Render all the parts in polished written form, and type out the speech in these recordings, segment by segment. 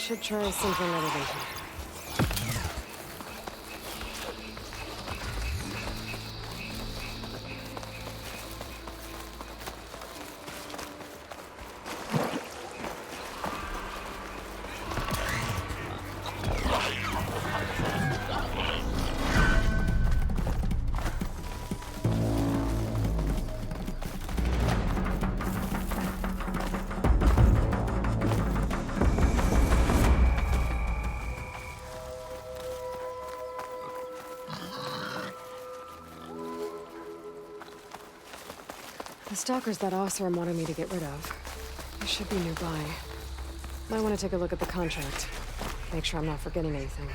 should try something other than here. The stalkers that Oseram wanted me to get rid of. They should be nearby. Might want to take a look at the contract. Make sure I'm not forgetting anything.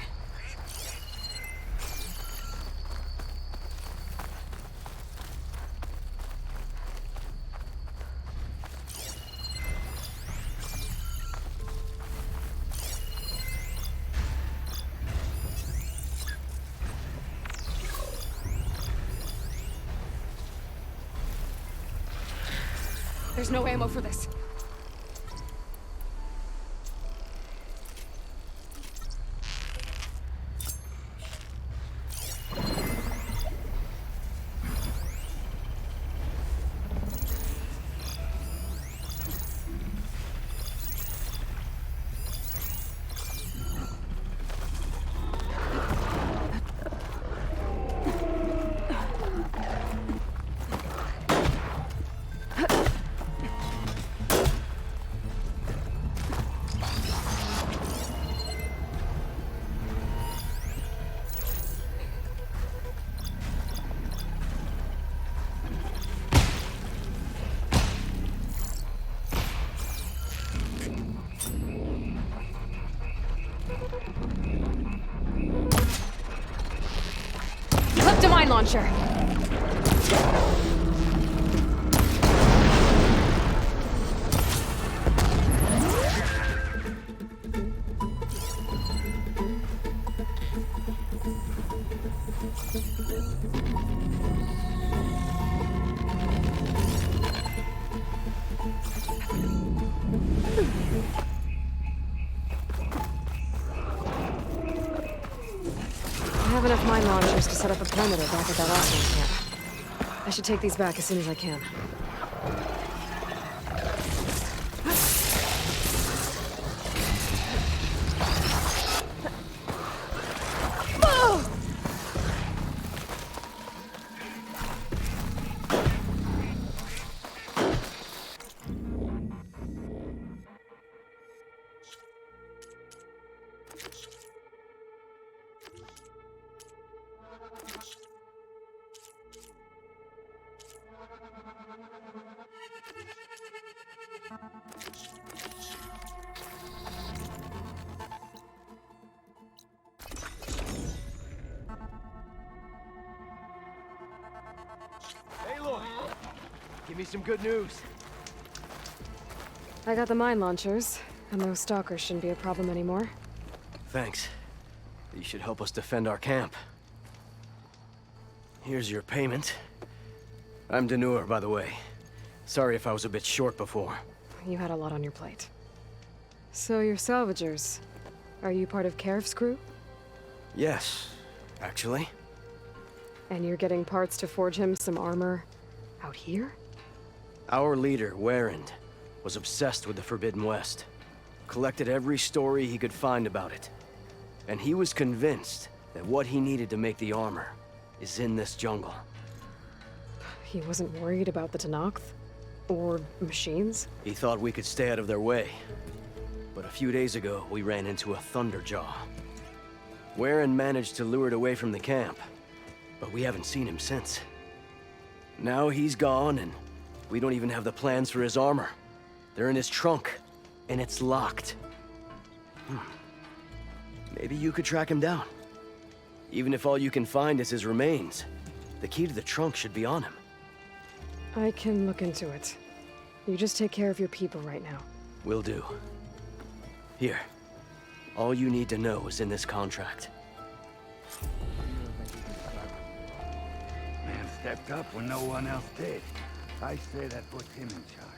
There's no ammo for this. Mine launcher. I have enough mine launchers to set up a perimeter back at that Osman camp. I should take these back as soon as I can. Give me some good news. I got the mine launchers, and those stalkers shouldn't be a problem anymore. Thanks. You should help us defend our camp. Here's your payment. I'm Denur, by the way. Sorry if I was a bit short before. You had a lot on your plate. So you're salvagers. Are you part of Karif's crew? Yes, actually. And you're getting parts to forge him some armor out here? Our leader, Warren, was obsessed with the Forbidden West. Collected every story he could find about it. And he was convinced that what he needed to make the armor is in this jungle. He wasn't worried about the Tenakth? Or machines? He thought we could stay out of their way. But a few days ago, we ran into a Thunderjaw. Warren managed to lure it away from the camp, but we haven't seen him since. Now he's gone, and we don't even have the plans for his armor. They're in his trunk, and it's locked. Maybe you could track him down. Even if all you can find is his remains, the key to the trunk should be on him. I can look into it. You just take care of your people right now. Will do. Here. All you need to know is in this contract. Man stepped up when no one else did. I say that puts him in charge.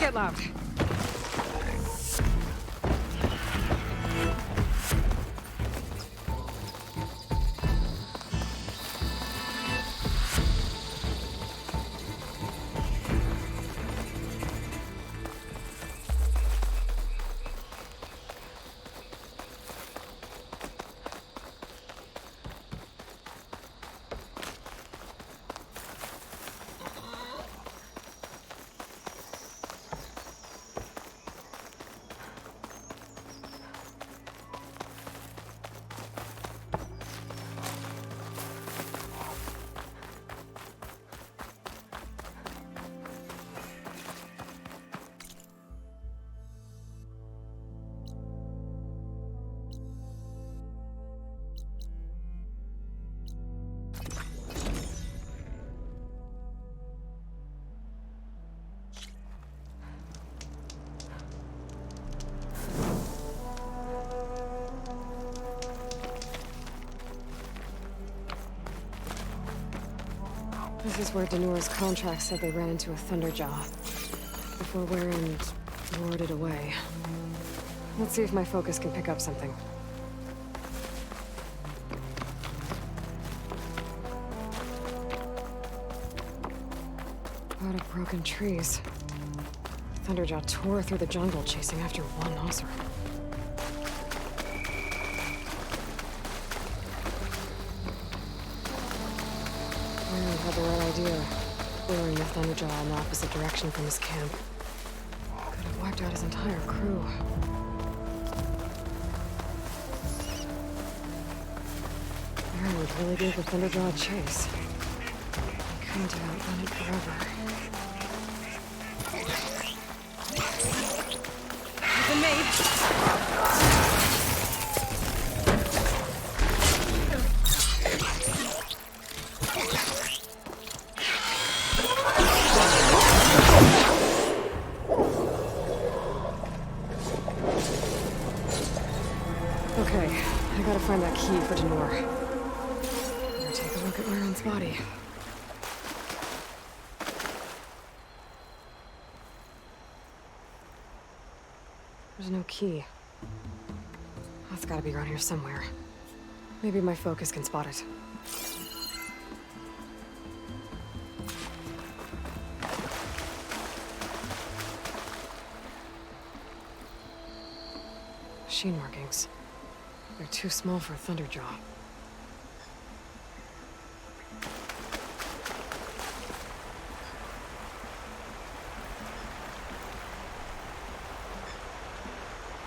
get loud. This is where Denor's contract said they ran into a Thunderjaw before Warren lured it away. Let's see if my focus can pick up something. A lot of broken trees. Thunderjaw tore through the jungle chasing after one Oseram. Warren had the right idea, luring the Thunderjaw in the opposite direction from his camp. Could have wiped out his entire crew. Warren would really give the Thunderjaw a chase. He couldn't have outrun it forever. Been made. Okay, I gotta find that key for Denor. Better take a look at Warren's body. There's no key. That's gotta be around here somewhere. Maybe my focus can spot it. Machine markings. They're too small for a Thunderjaw.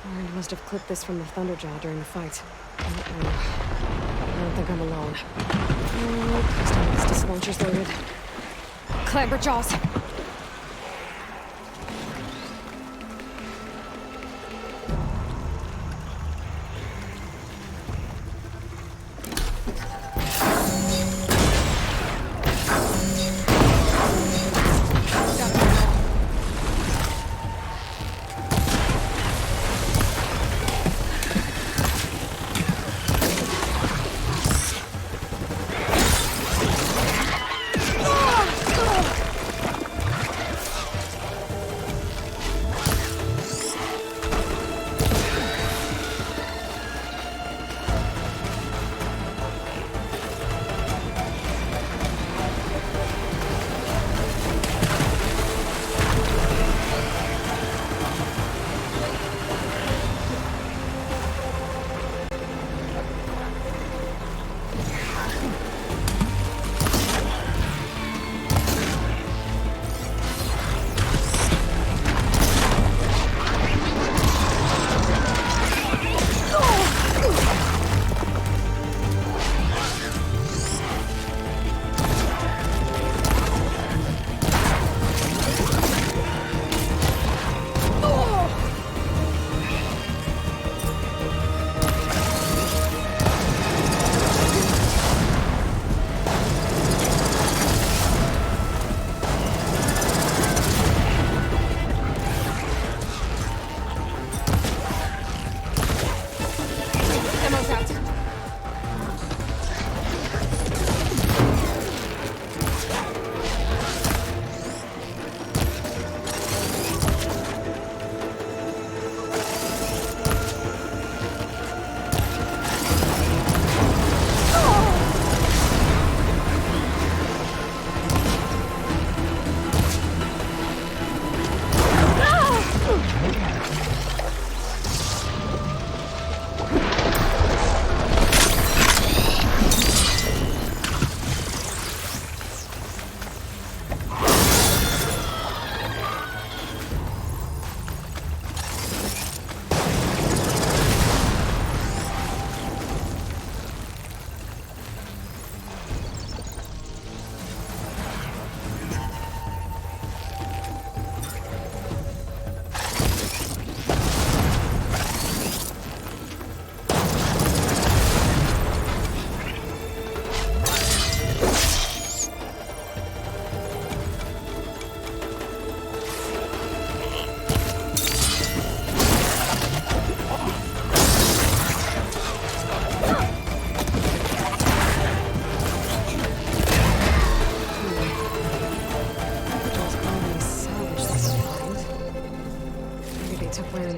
Warren must have clipped this from the Thunderjaw during the fight. I don't think I'm alone. Oh, this time this disc launcher's loaded. Clamber jaws!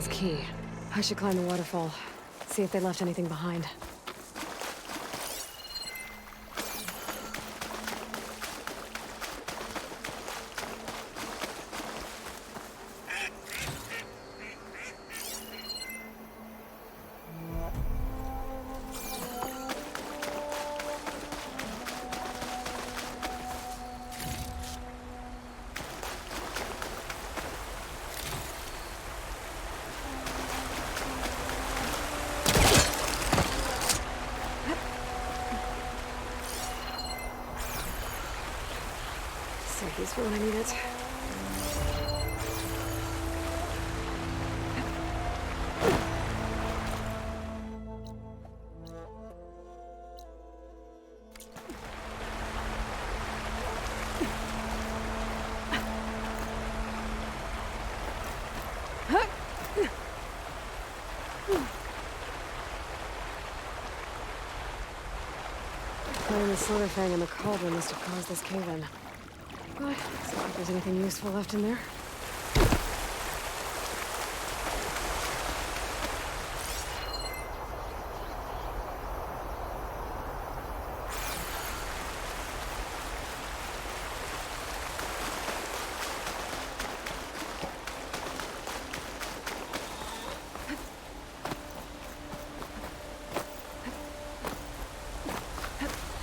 Key. I should climb the waterfall. See if they left anything behind. So useful when I need it. Finding the solar fang in the cauldron must have caused this cave-in. But, see if there's anything useful left in there.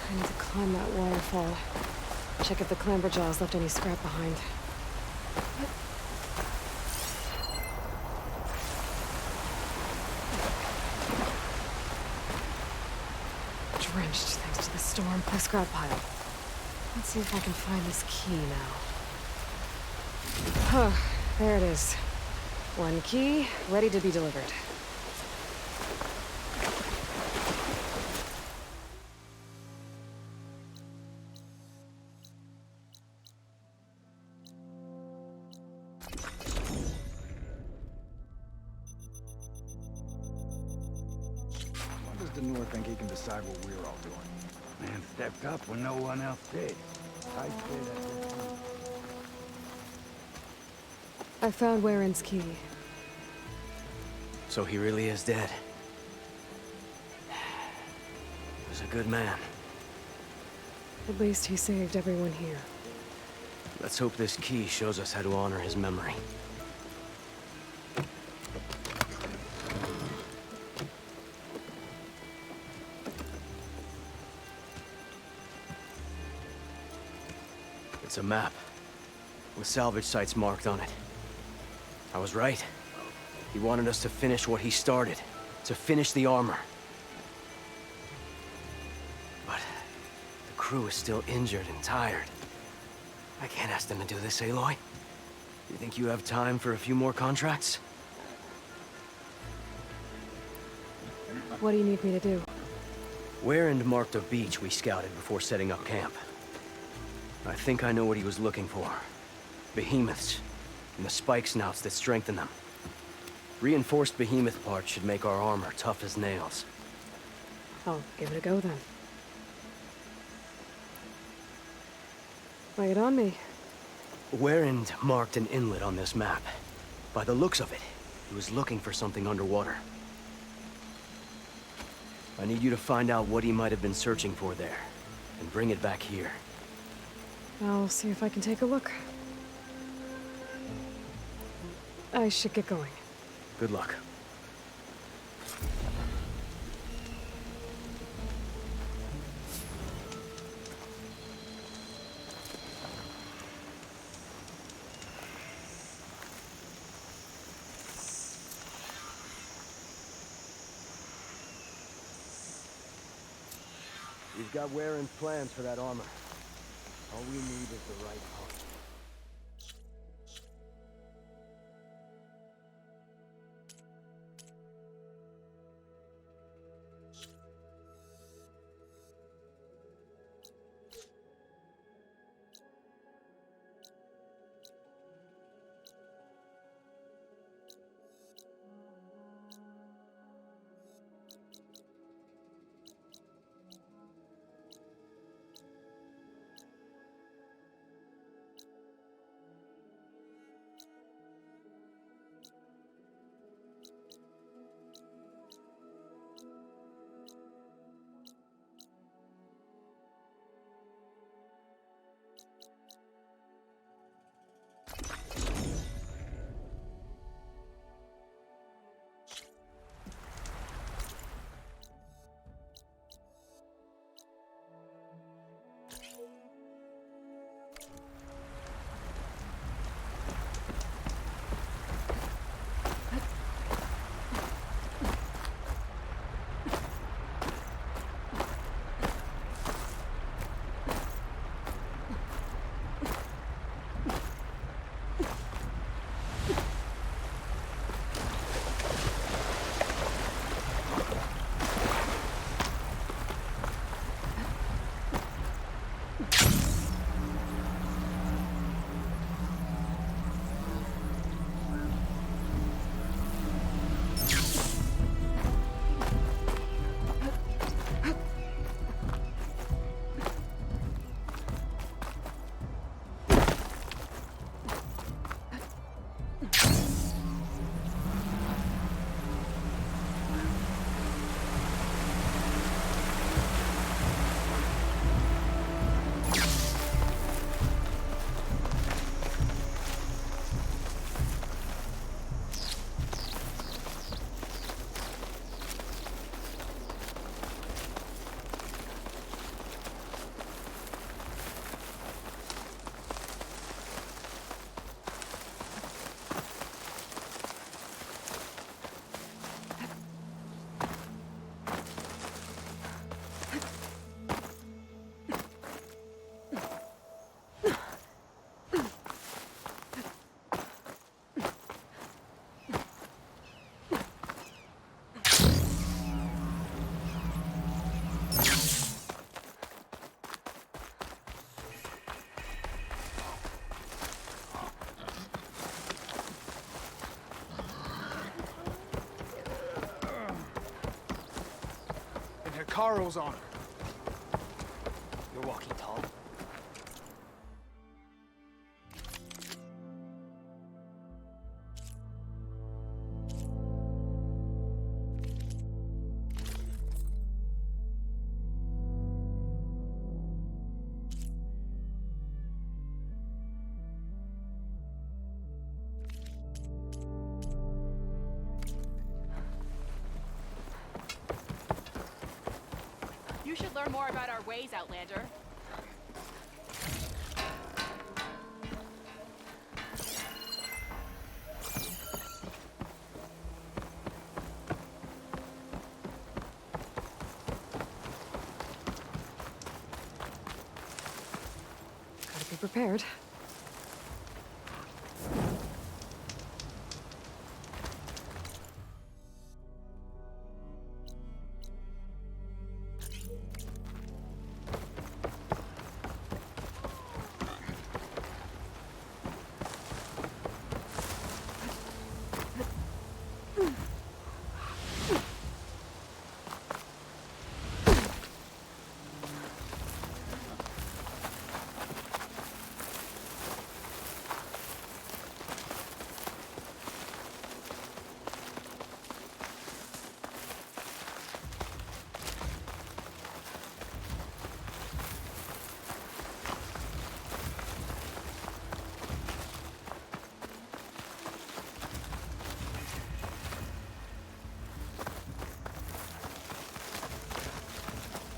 I need to climb that waterfall. Check if the clamberjaws left any scrap behind. Drenched thanks to the storm plus scrap pile. Let's see if I can find this key now. Huh, there it is. One key, ready to be delivered. Think he can decide what we're all doing. Man stepped up when no one else did. I say that. I found Waren's key. So he really is dead. He was a good man. At least he saved everyone here. Let's hope this key shows us how to honor his memory. It's a map, with salvage sites marked on it. I was right. He wanted us to finish what he started, to finish the armor. But the crew is still injured and tired. I can't ask them to do this, Aloy. You think you have time for a few more contracts? What do you need me to do? Warren marked a beach we scouted before setting up camp. I think I know what he was looking for. Behemoths, and the spike snouts that strengthen them. Reinforced behemoth parts should make our armor tough as nails. I'll give it a go then. Lay it on me. Warren marked an inlet on this map. By the looks of it, he was looking for something underwater. I need you to find out what he might have been searching for there, and bring it back here. I'll see if I can take a look. I should get going. Good luck. We've got Warren's plans for that armor. All we need is the right part. Taro's on her. You're walking tall. You should learn more about our ways, Outlander. Gotta be prepared.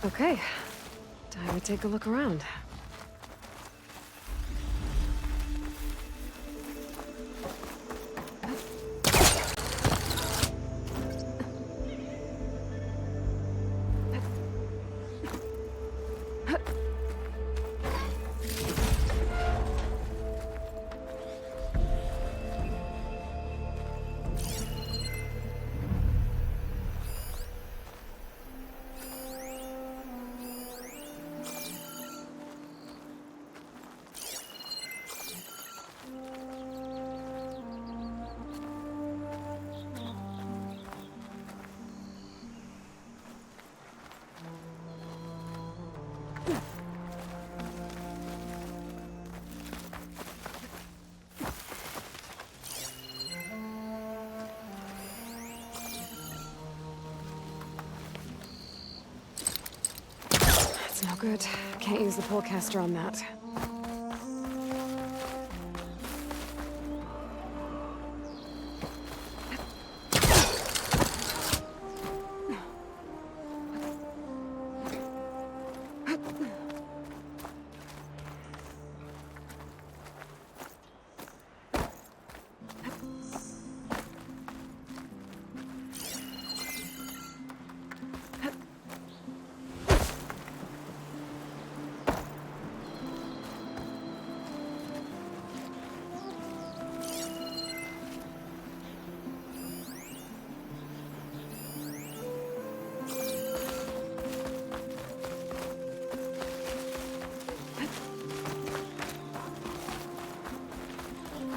Okay, time to take a look around. That's no good. Can't use the pullcaster on that.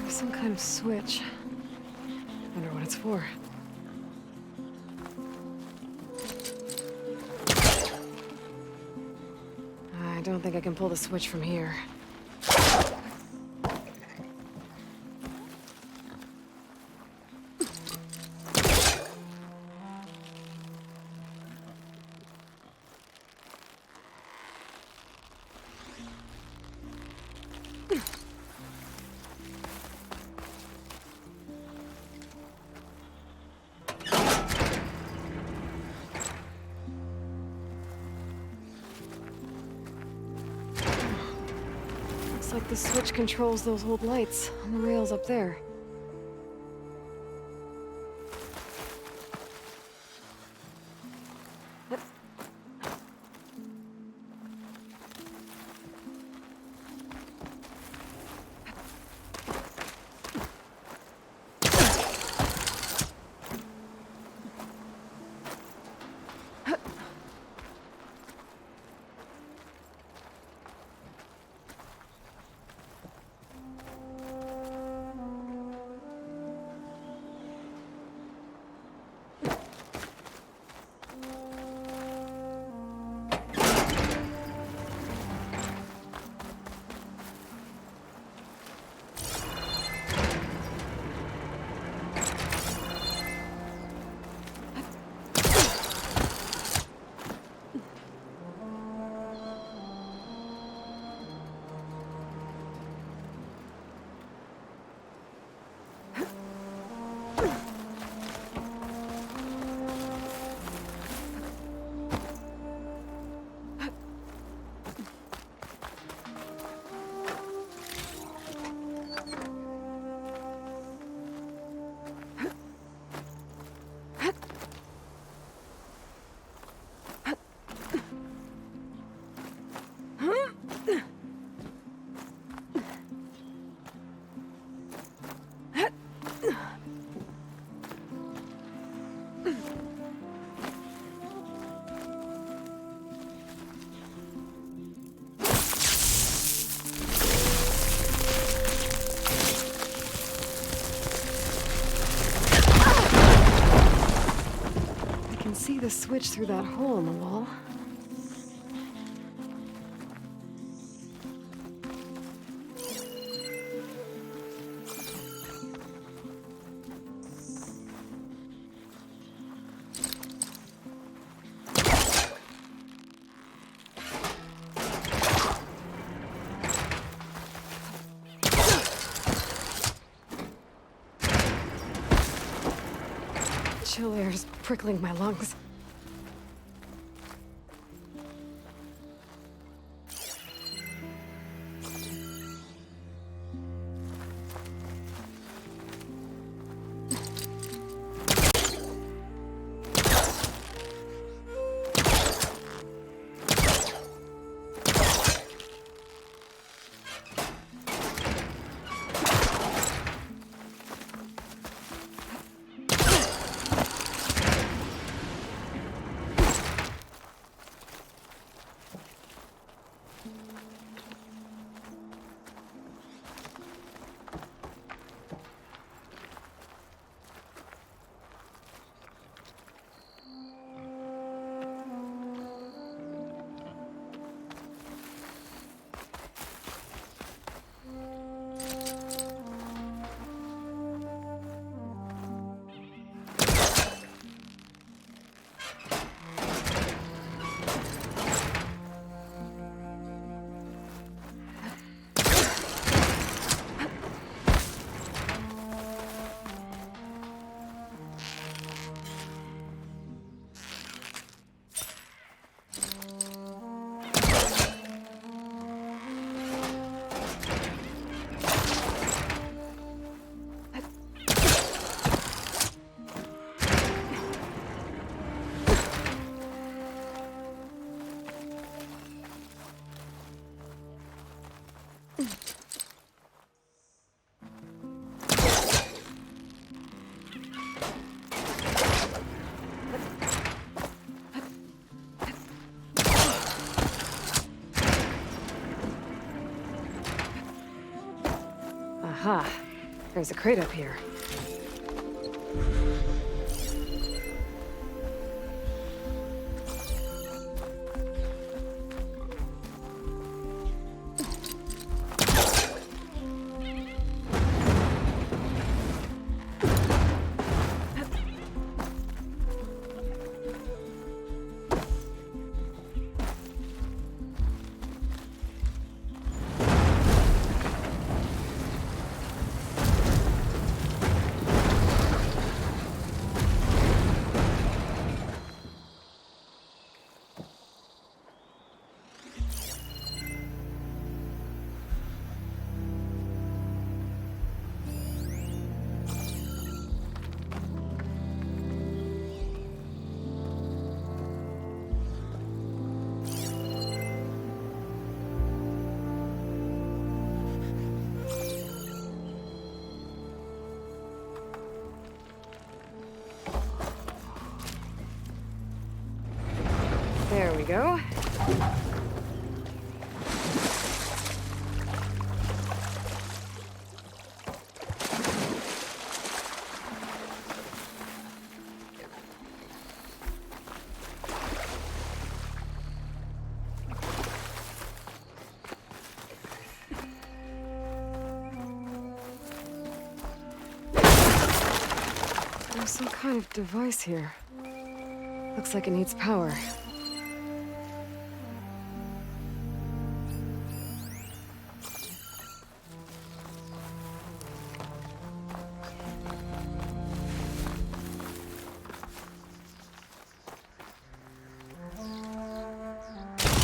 Some kind of switch. Wonder what it's for. I don't think I can pull the switch from here. Looks like the switch controls those old lights on the rails up there. the switch through that hole in the wall. Chill air's prickling my lungs. Aha, there's a crate up here. There we go. There's some kind of device here. Looks like it needs power.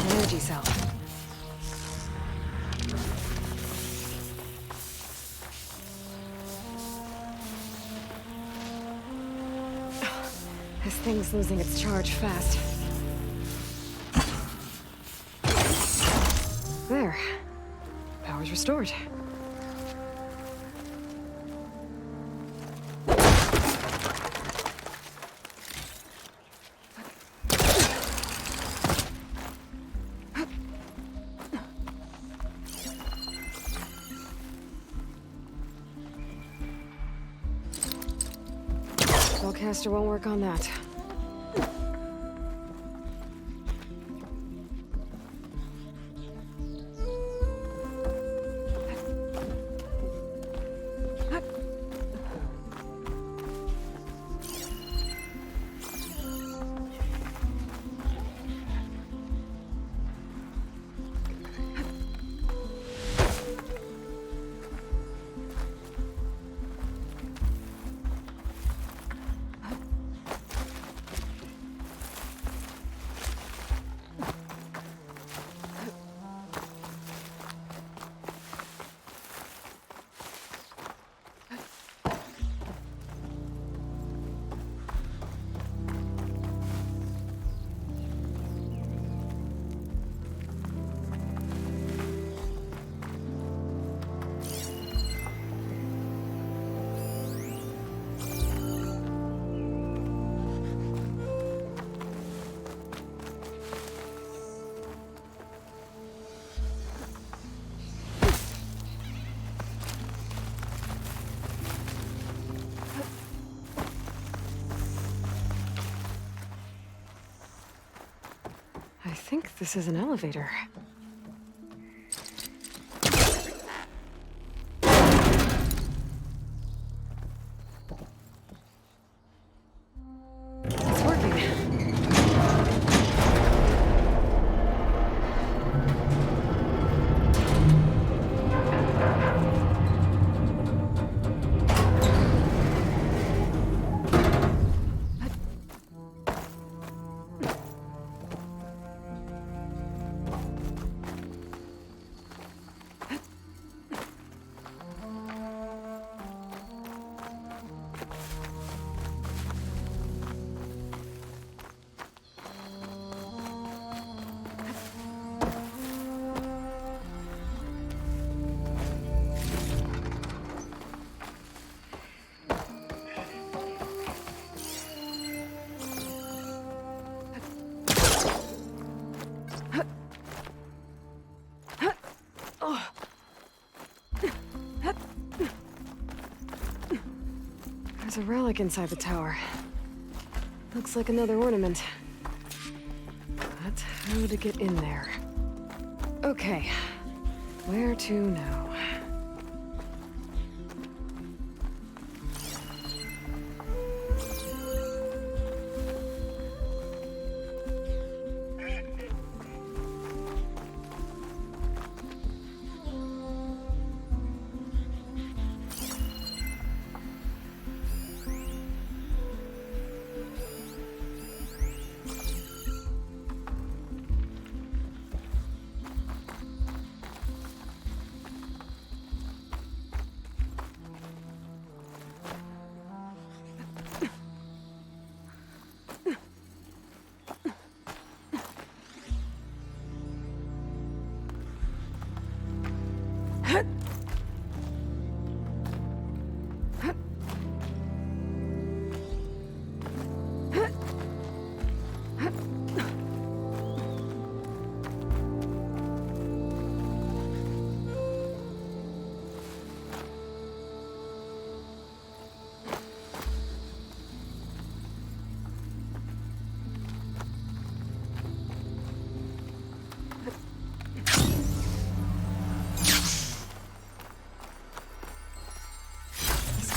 Energy cell. This thing's losing its charge fast. There. Power's restored. Spellcaster won't work on that. think this is an elevator. It's working. There's a relic inside the tower. Looks like another ornament. But how to get in there? Okay, where to now?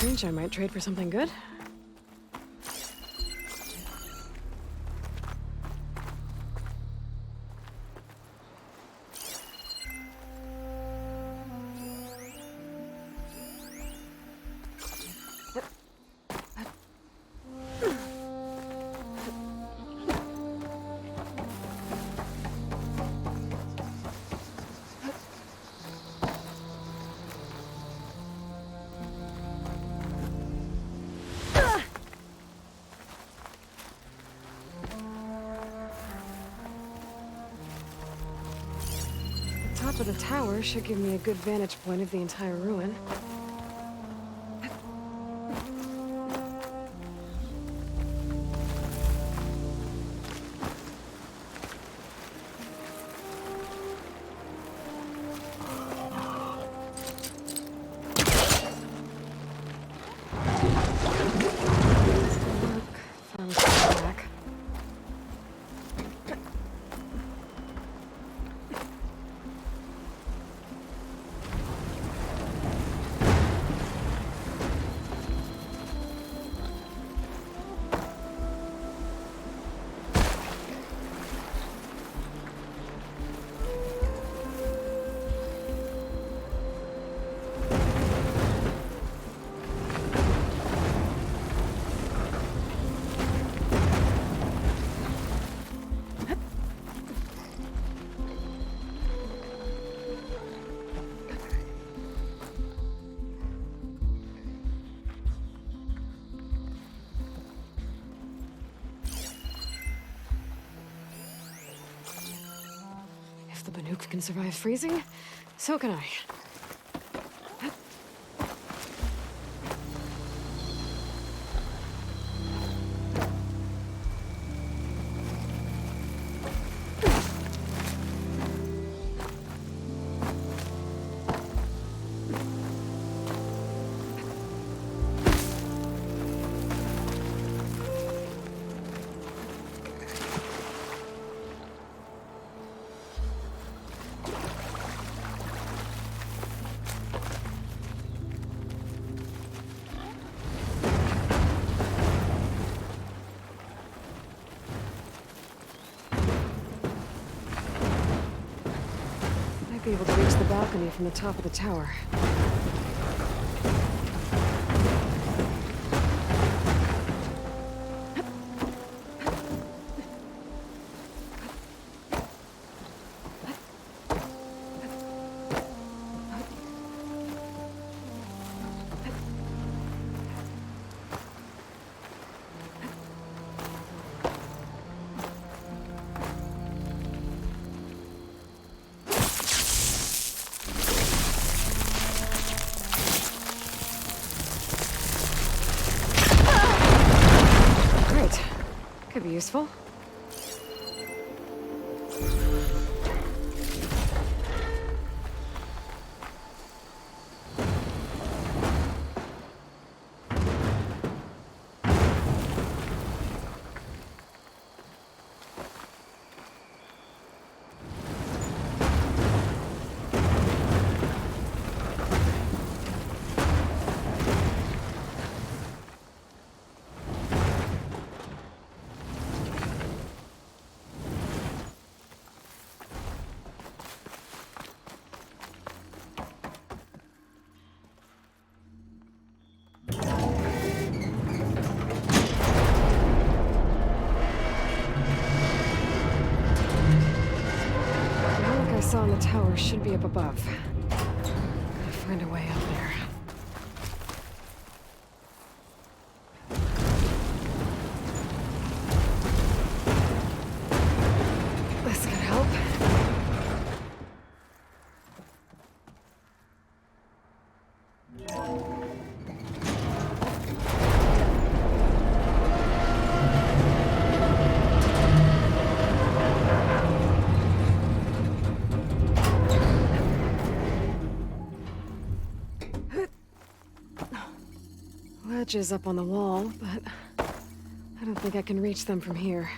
Screenshot I might trade for something good. Top of the tower should give me a good vantage point of the entire ruin. If the Banuk can survive freezing, so can I. Be able to reach the balcony from the top of the tower. Could be useful. Saw on the tower should be up above. Gotta find a way up there. This could help. Ledges up on the wall, but I don't think I can reach them from here.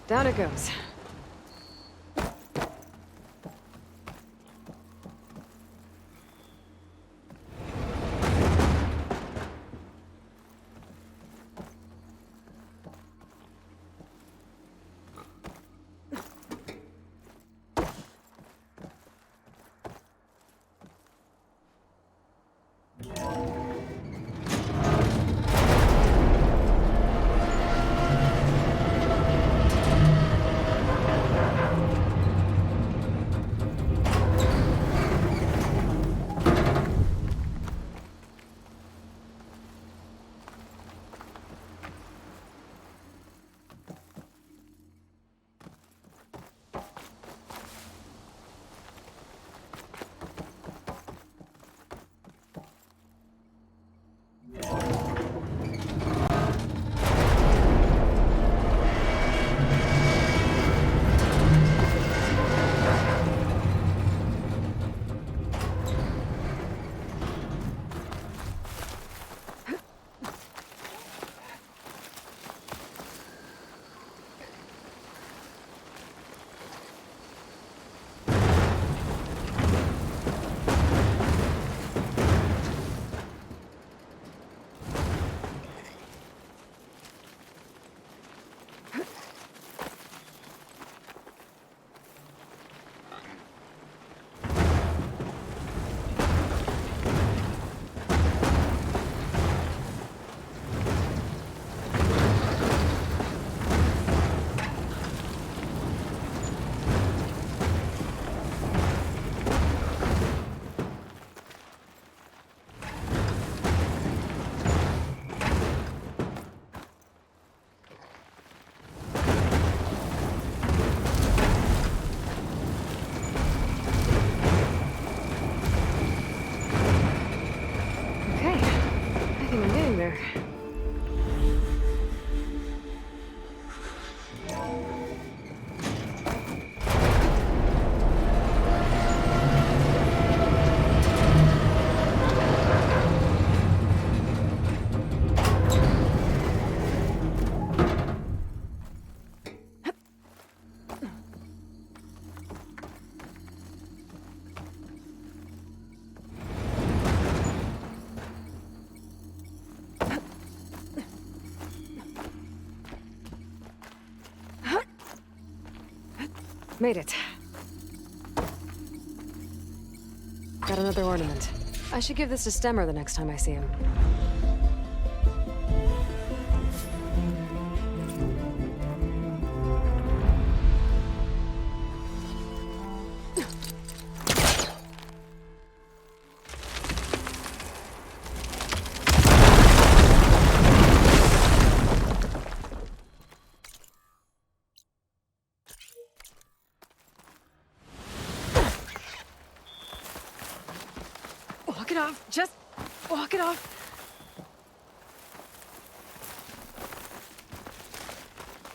Down it goes. later. Made it. Got another ornament. I should give this to Stemmer the next time I see him. Walk it off. Just walk it off.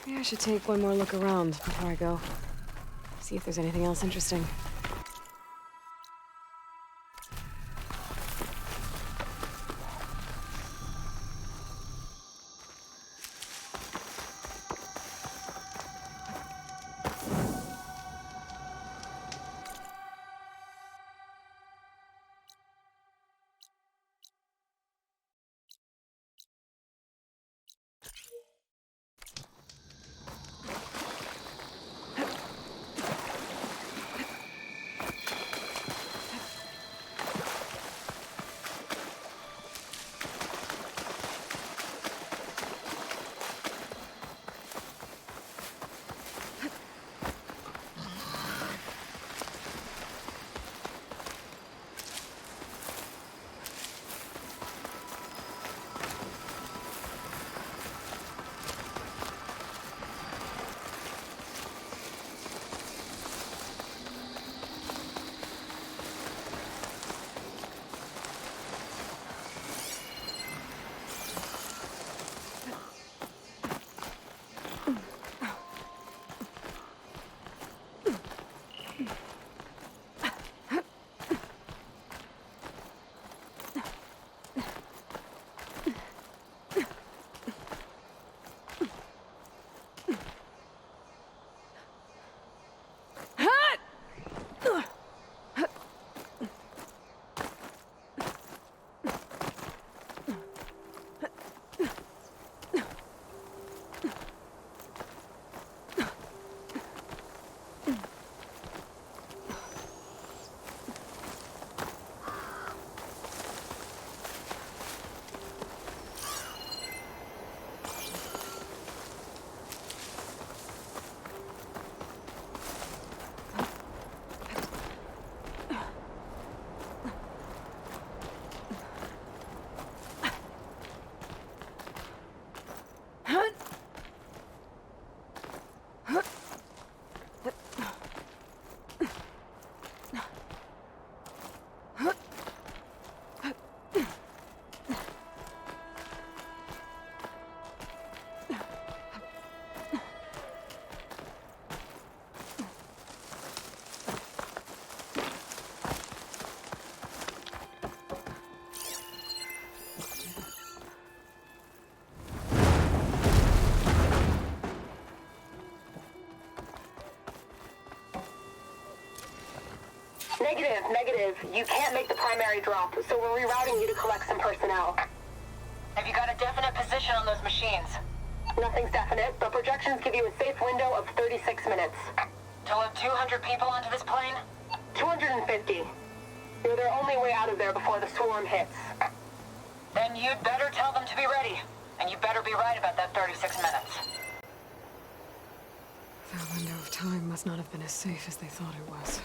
Maybe I should take one more look around before I go. See if there's anything else interesting. Negative. You can't make the primary drop, so we're rerouting you to collect some personnel. Have you got a definite position on those machines? Nothing's definite, but projections give you a safe window of 36 minutes. To load 200 people onto this plane? 250. You're their only way out of there before the swarm hits. Then you'd better tell them to be ready. And you better be right about that 36 minutes. That window of time must not have been as safe as they thought it was.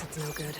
guess it's no good.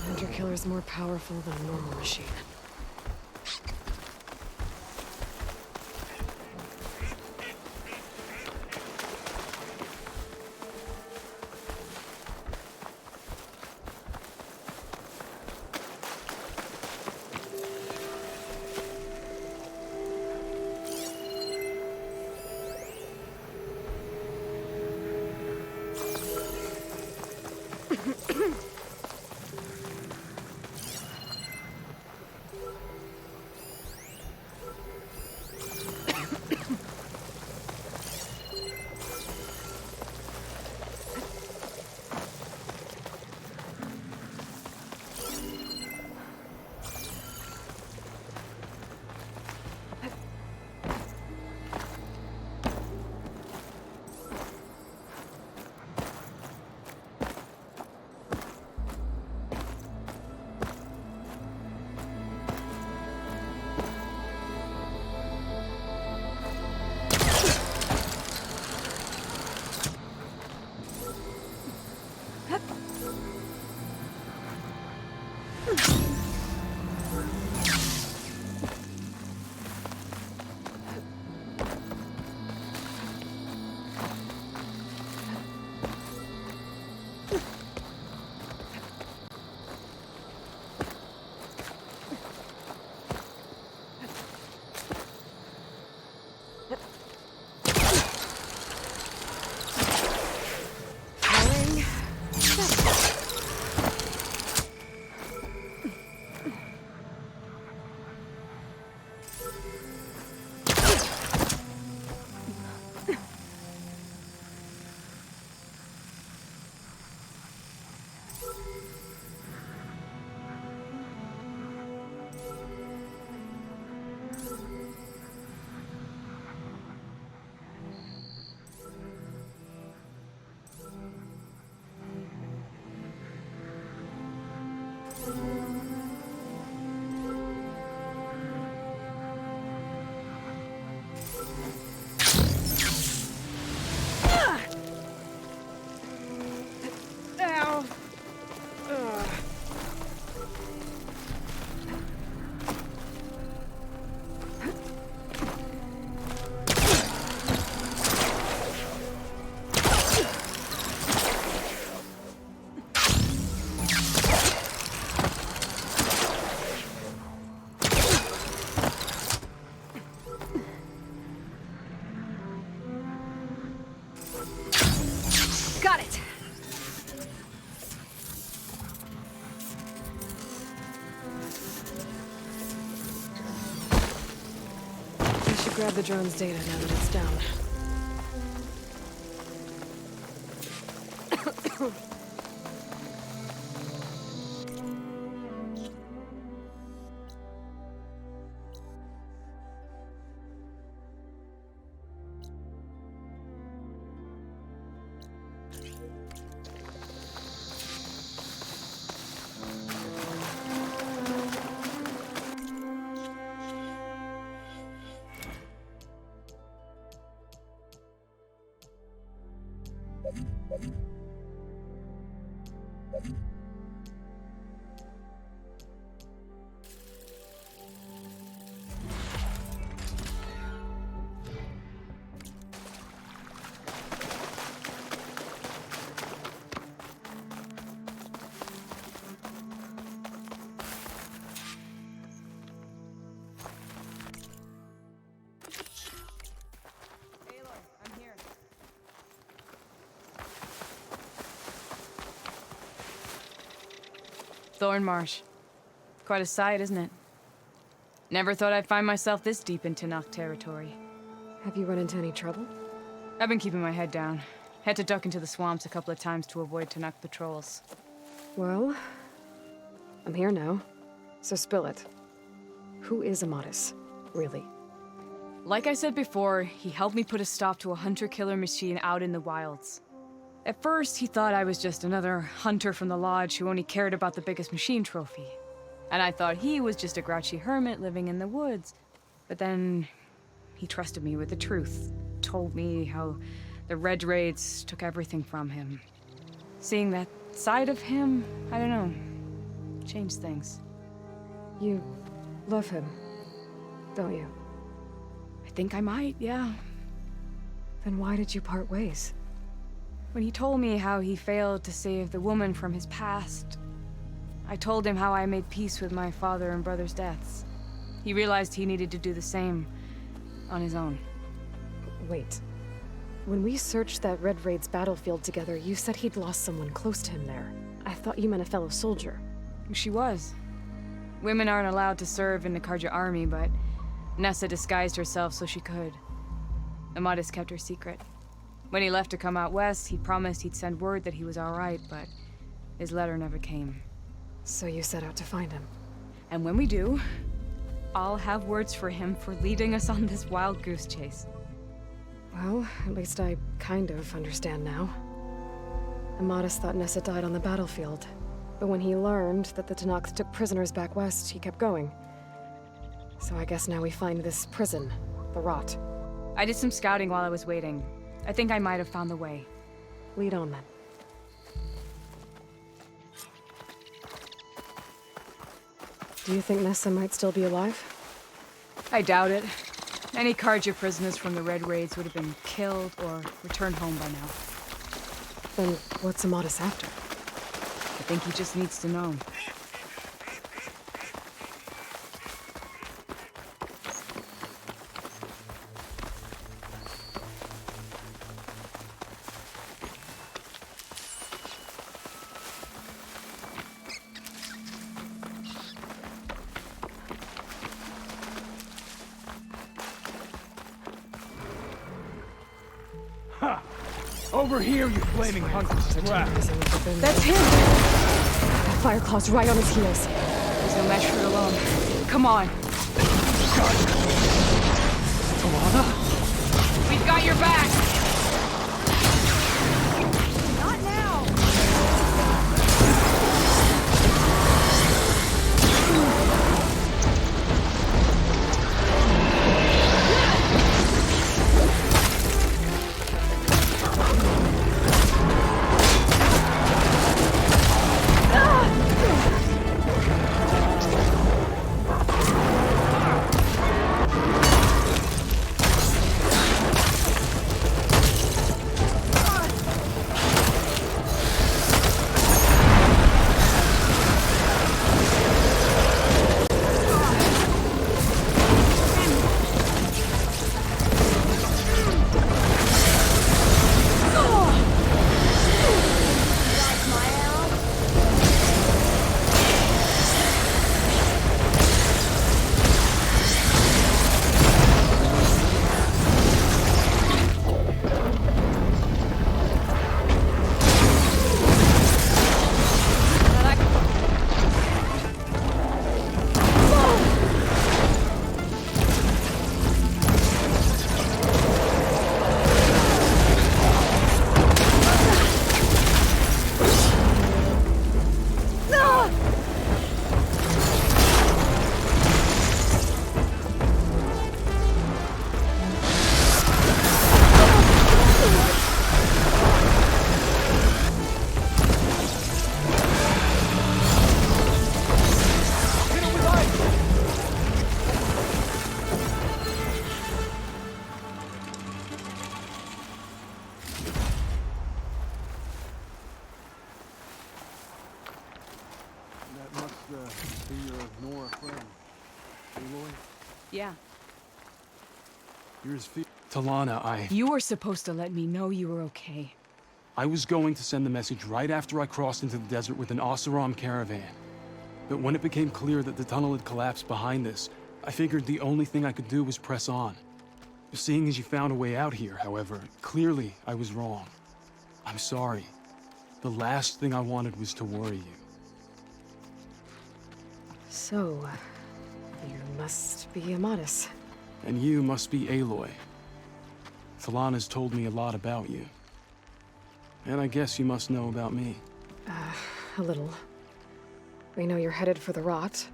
Hunter killer is more powerful than a normal machine. Got it! I should grab the drone's data now that it's down. Thornmarsh. Quite a sight, isn't it? Never thought I'd find myself this deep in Tenakth territory. Have you run into any trouble? I've been keeping my head down. Had to duck into the swamps a couple of times to avoid Tenakth patrols. Well, I'm here now, so spill it. Who is Amatis, really? Like I said before, he helped me put a stop to a hunter-killer machine out in the wilds. At first, he thought I was just another hunter from the lodge who only cared about the biggest machine trophy. And I thought he was just a grouchy hermit living in the woods. But then, he trusted me with the truth. Told me how the Red Raids took everything from him. Seeing that side of him, I don't know, changed things. You love him, don't you? I think I might, yeah. Then why did you part ways? When he told me how he failed to save the woman from his past, I told him how I made peace with my father and brother's deaths. He realized he needed to do the same on his own. Wait. When we searched that Red Raid's battlefield together, you said he'd lost someone close to him there. I thought you meant a fellow soldier. She was. Women aren't allowed to serve in the Karja army, but Nessa disguised herself so she could. Amatis kept her secret. When he left to come out west, he promised he'd send word that he was all right, but his letter never came. So you set out to find him? And when we do, I'll have words for him for leading us on this wild goose chase. Well, at least I kind of understand now. Amatis thought Nessa died on the battlefield, but when he learned that the Tenakth took prisoners back west, he kept going. So I guess now we find this prison, the Rot. I did some scouting while I was waiting. I think I might have found the way. Lead on, then. Do you think Nessa might still be alive? I doubt it. Any Karja prisoners from the Red Raids would have been killed or returned home by now. Then what's Amatis after? I think he just needs to know. Over here, you flaming hunker's trap! That's him! That Fireclaw's right on his heels. There's no match for it alone. Come on. Tawana? We've got your back! Not now! Yeah. Here's Talana, You were supposed to let me know you were okay. I was going to send the message right after I crossed into the desert with an Oseram caravan. But when it became clear that the tunnel had collapsed behind us, I figured the only thing I could do was press on. Seeing as you found a way out here, however, clearly I was wrong. I'm sorry. The last thing I wanted was to worry you. So, you must be Amatis. And you must be Aloy. Talana's told me a lot about you. And I guess you must know about me. A little. We know you're headed for the rot.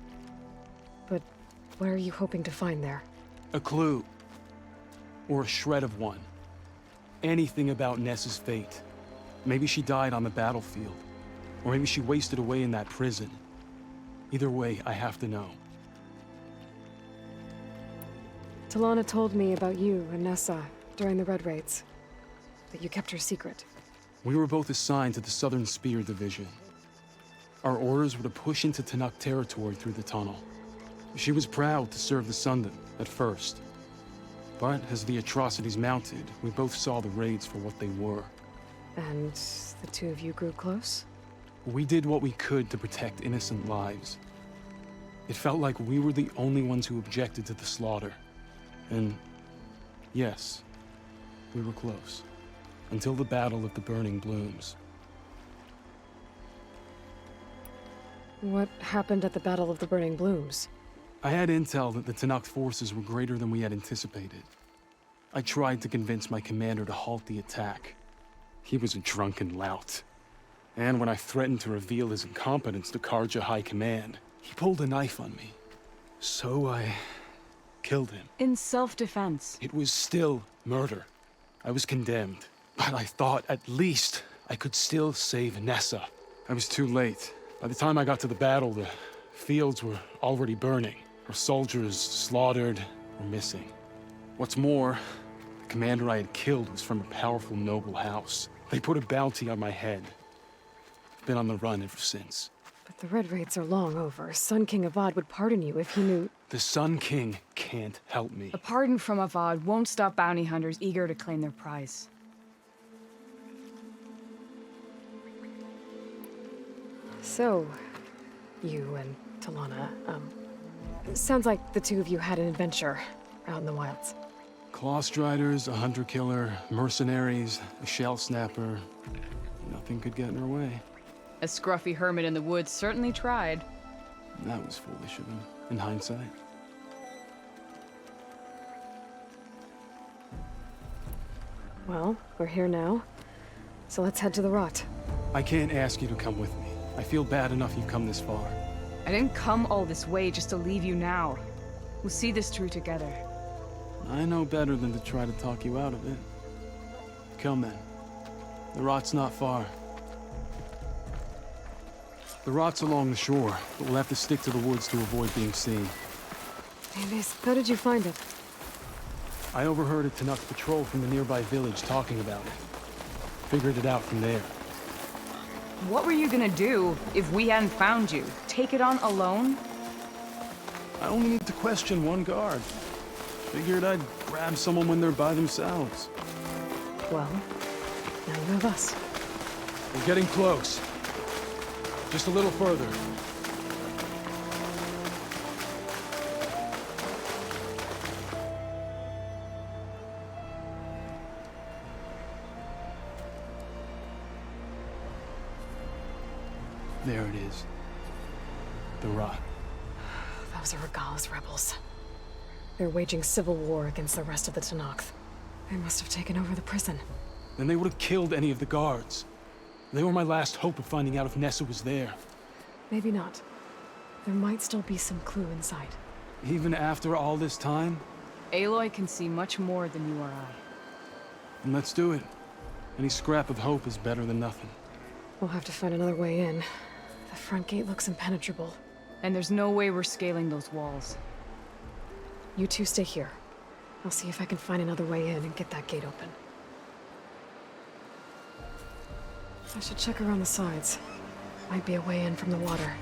But what are you hoping to find there? A clue. Or a shred of one. Anything about Nessa's fate. Maybe she died on the battlefield. Or maybe she wasted away in that prison. Either way, I have to know. Talana told me about you and Nessa during the Red Raids. That you kept her secret. We were both assigned to the Southern Spear Division. Our orders were to push into Tenakth territory through the tunnel. She was proud to serve the Sundom at first. But as the atrocities mounted, we both saw the raids for what they were. And the two of you grew close? We did what we could to protect innocent lives. It felt like we were the only ones who objected to the slaughter. And yes, we were close. Until the Battle of the Burning Blooms. What happened at the Battle of the Burning Blooms? I had intel that the Tenakth forces were greater than we had anticipated. I tried to convince my commander to halt the attack. He was a drunken lout. And when I threatened to reveal his incompetence to Karja High Command, he pulled a knife on me. So I killed him. In self-defense. It was still murder. I was condemned. But I thought at least I could still save Nessa. I was too late. By the time I got to the battle, the fields were already burning. Our soldiers slaughtered or missing. What's more, the commander I had killed was from a powerful noble house. They put a bounty on my head. I've been on the run ever since. But the Red Raids are long over. Sun King Avad would pardon you if he knew... The Sun King can't help me. A pardon from Avad won't stop bounty hunters eager to claim their prize. So, you and Talana, sounds like the two of you had an adventure out in the wilds. Claw Striders, a hunter-killer, mercenaries, a shell snapper. Nothing could get in our way. A scruffy hermit in the woods certainly tried. That was foolish of him, in hindsight. Well, we're here now, so let's head to the rot. I can't ask you to come with me. I feel bad enough you've come this far. I didn't come all this way just to leave you now. We'll see this through together. I know better than to try to talk you out of it. Come then. The rot's not far. The rot's along the shore, but we'll have to stick to the woods to avoid being seen. Davis, how did you find it? I overheard a Tenakth patrol from the nearby village talking about it. Figured it out from there. What were you gonna do if we hadn't found you? Take it on alone? I only need to question one guard. Figured I'd grab someone when they're by themselves. Well, now you have us. We're getting close. Just a little further. There it is. The rot. Those are Regal's rebels. They're waging civil war against the rest of the Tenakth. They must have taken over the prison. Then they would have killed any of the guards. They were my last hope of finding out if Nessa was there. Maybe not. There might still be some clue inside. Even after all this time? Aloy can see much more than you or I. Then let's do it. Any scrap of hope is better than nothing. We'll have to find another way in. The front gate looks impenetrable. And there's no way we're scaling those walls. You two stay here. I'll see if I can find another way in and get that gate open. I should check around the sides. Might be a way in from the water.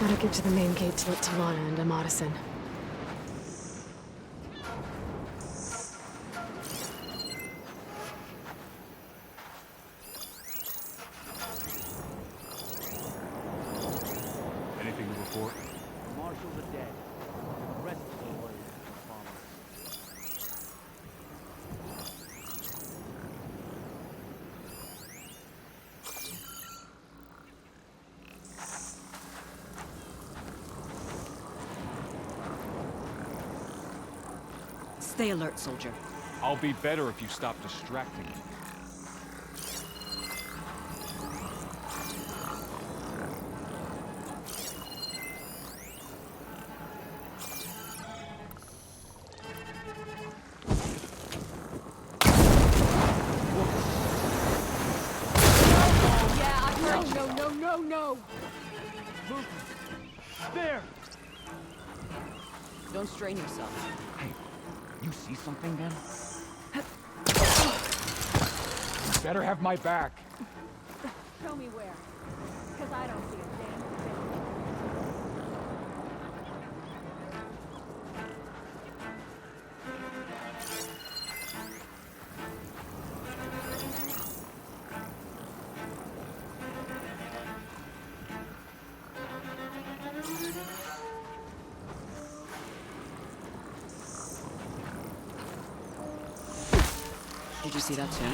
Gotta get to the main gate to let Talana and Amadison. Anything to report? The marshals are dead. The rest of the warriors are following. Stay alert, soldier. I'll be better if you stop distracting me. No! There! Don't strain yourself. Hey, you see something then? You better have my back. Show me where. Because I don't see a damn thing. Did you see that too?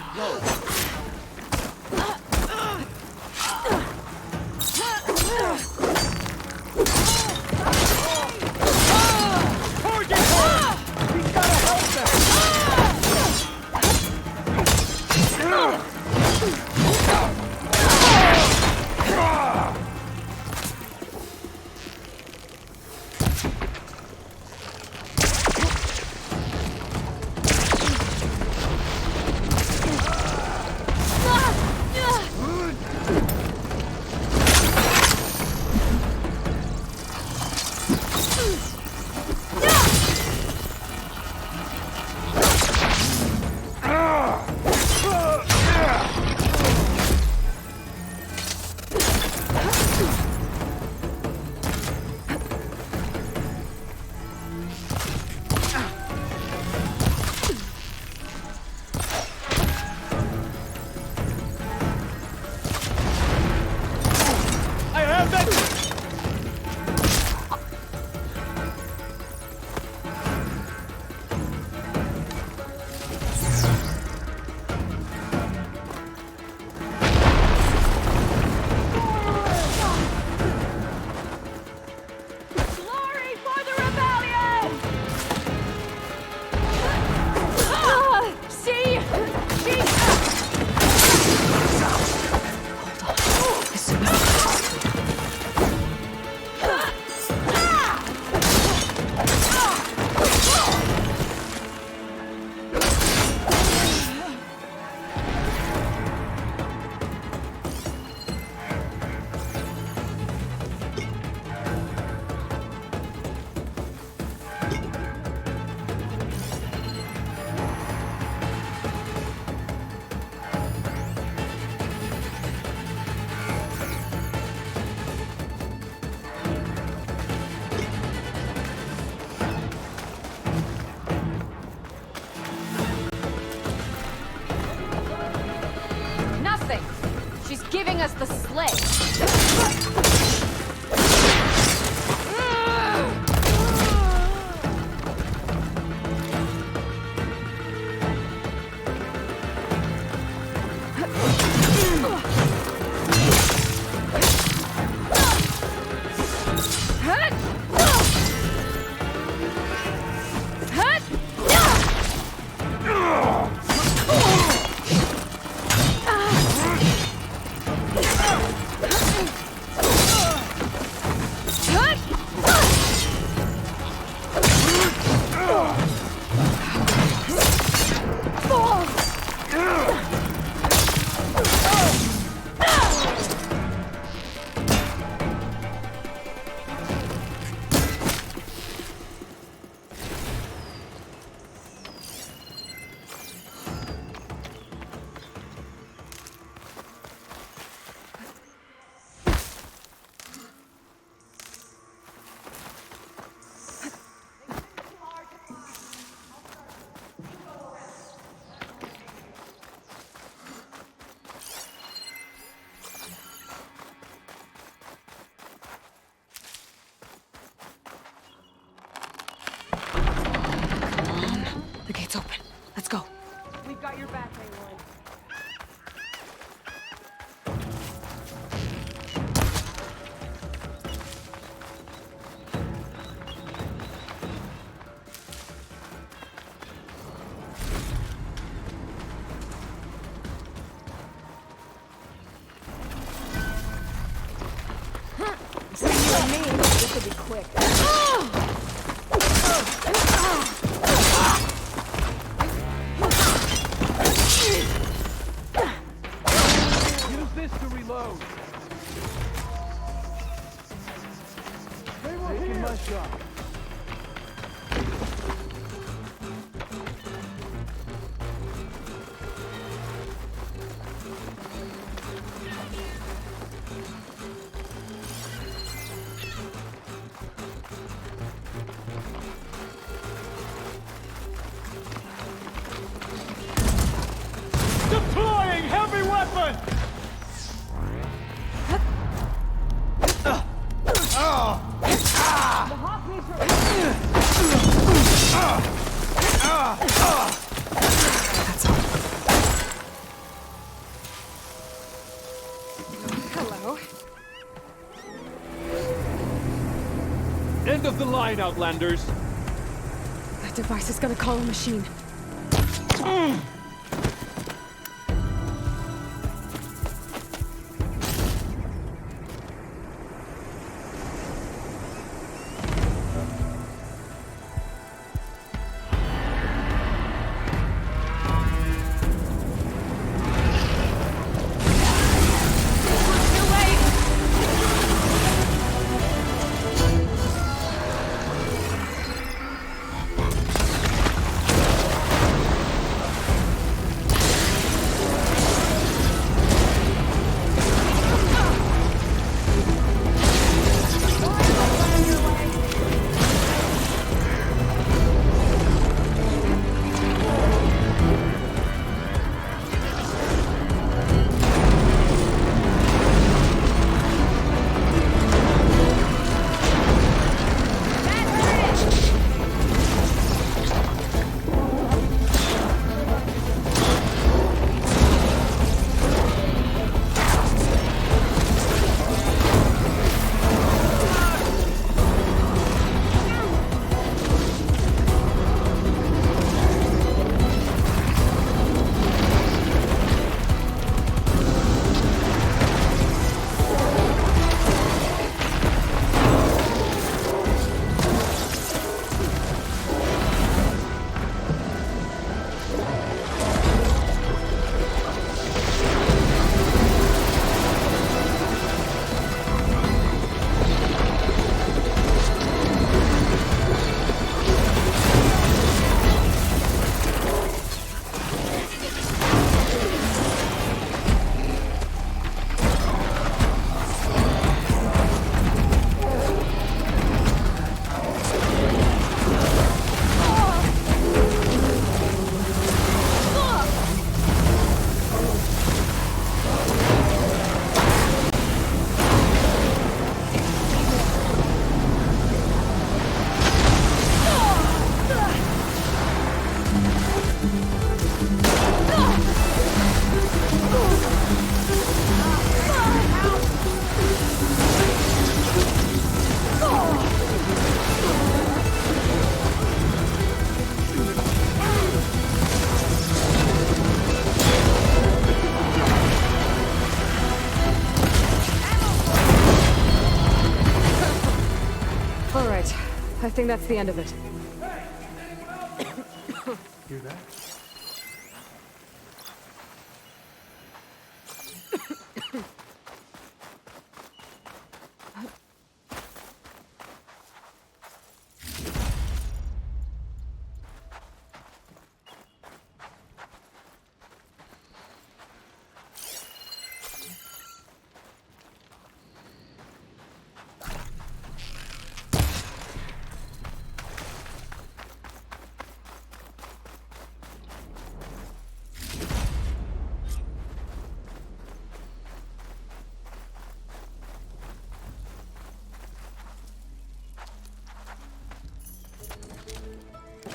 Giving us the slip. Okay, it's open. Let's go. We've got your back, Aloy. Between you and me, this will be quick. Use this to reload. Taking my shot. Deploying heavy weapon! That's all. Hello. End of the line, Outlanders! That device is gonna call a machine. I think that's the end of it. Hear that?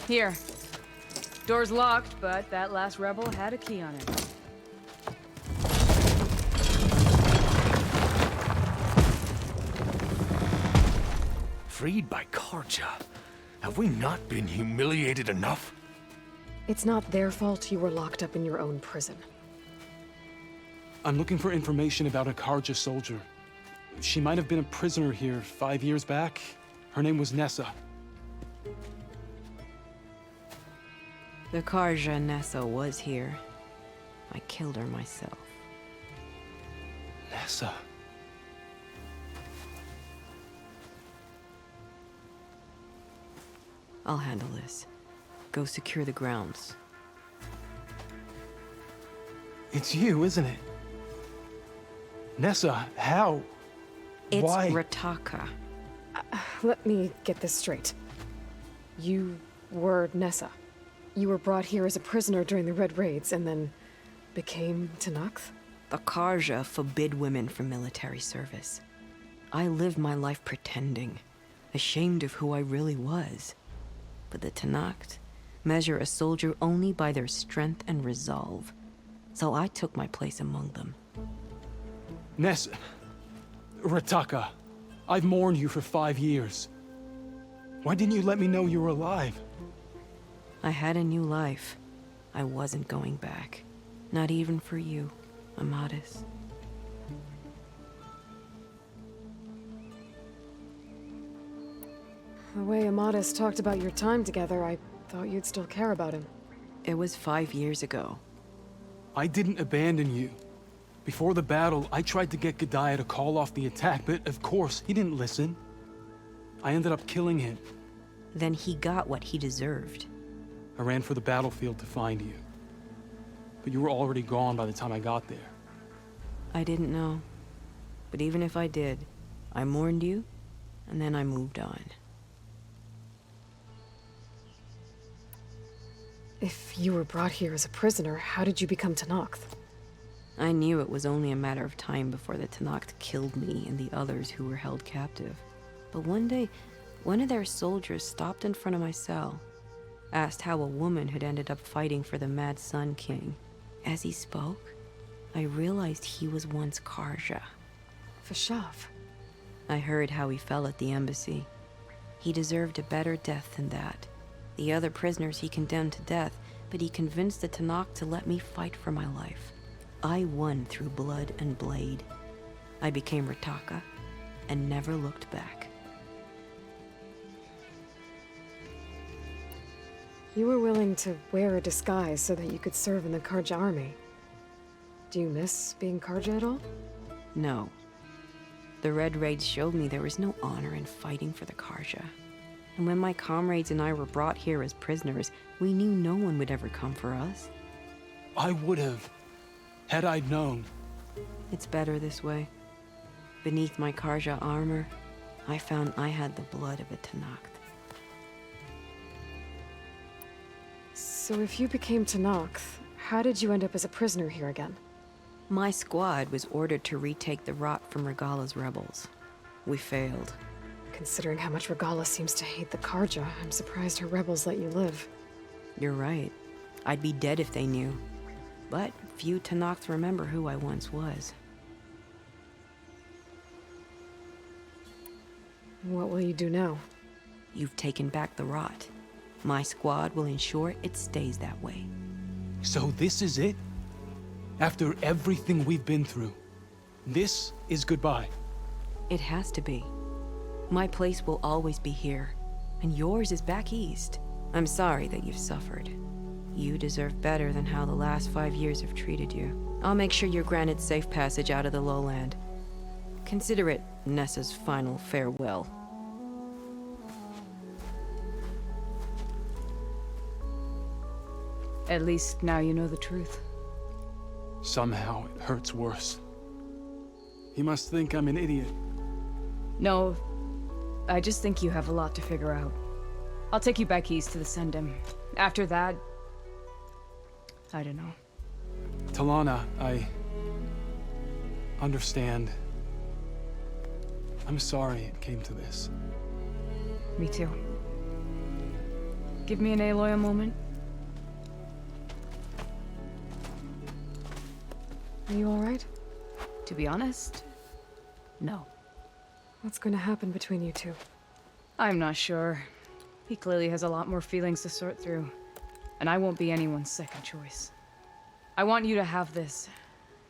Here. Door's locked, but that last rebel had a key on it. Freed by Karja. Have we not been humiliated enough? It's not their fault you were locked up in your own prison. I'm looking for information about a Karja soldier. She might have been a prisoner here 5 years back. Her name was Nessa. The Karja Nessa was here. I killed her myself. Nessa. I'll handle this. Go secure the grounds. It's you, isn't it? Nessa, how? It's Why? Rataka. Let me get this straight. You were Nessa. You were brought here as a prisoner during the Red Raids and then became Tenakth? The Karja forbid women from military service. I lived my life pretending, ashamed of who I really was. But the Tenakth measure a soldier only by their strength and resolve. So I took my place among them. Nessa. Rataka. I've mourned you for 5 years. Why didn't you let me know you were alive? I had a new life. I wasn't going back. Not even for you, Amadis. The way Amadis talked about your time together, I thought you'd still care about him. It was 5 years ago. I didn't abandon you. Before the battle, I tried to get G'daiah to call off the attack, but of course, he didn't listen. I ended up killing him. Then he got what he deserved. I ran for the battlefield to find you. But you were already gone by the time I got there. I didn't know. But even if I did, I mourned you, and then I moved on. If you were brought here as a prisoner, how did you become Tenakth? I knew it was only a matter of time before the Tenakth killed me and the others who were held captive. But one day, one of their soldiers stopped in front of my cell, asked how a woman had ended up fighting for the Mad Sun King. As he spoke, I realized he was once Karja. Vashav. I heard how he fell at the embassy. He deserved a better death than that. The other prisoners he condemned to death, but he convinced the Tenakth to let me fight for my life. I won through blood and blade. I became Rataka and never looked back. You were willing to wear a disguise so that you could serve in the Karja army. Do you miss being Karja at all? No. The Red Raids showed me there was no honor in fighting for the Karja. And when my comrades and I were brought here as prisoners, we knew no one would ever come for us. I would have, had I known. It's better this way. Beneath my Karja armor, I found I had the blood of a Tenakth. So if you became Tenakth, how did you end up as a prisoner here again? My squad was ordered to retake the Rot from Regala's rebels. We failed. Considering how much Regala seems to hate the Karja, I'm surprised her rebels let you live. You're right. I'd be dead if they knew. But few Tenakth remember who I once was. What will you do now? You've taken back the Rot. My squad will ensure it stays that way. So this is it? After everything we've been through, this is goodbye. It has to be. My place will always be here, and yours is back east. I'm sorry that you've suffered. You deserve better than how the last 5 years have treated you. I'll make sure you're granted safe passage out of the lowland. Consider it Nessa's final farewell. At least now you know the truth. Somehow it hurts worse. He must think I'm an idiot. No, I just think you have a lot to figure out. I'll take you back east to the Sendem. After that, I don't know. Talana, I understand. I'm sorry it came to this. Me too. Give me an Aloy a moment. Are you alright? To be honest, no. What's going to happen between you two? I'm not sure. He clearly has a lot more feelings to sort through, and I won't be anyone's second choice. I want you to have this,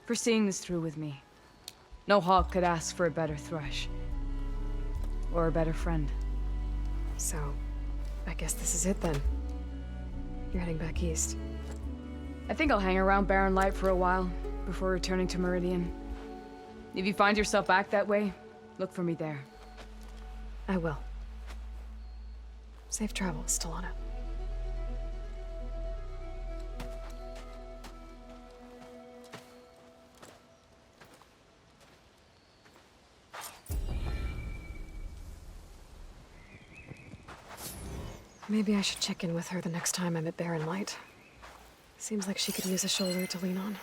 for seeing this through with me. No hawk could ask for a better thrush. Or a better friend. So, I guess this is it then. You're heading back east. I think I'll hang around Barren Light for a while, before returning to Meridian. If you find yourself back that way, look for me there. I will. Safe travels, Talana. Maybe I should check in with her the next time I'm at Barren Light. Seems like she could use a shoulder to lean on.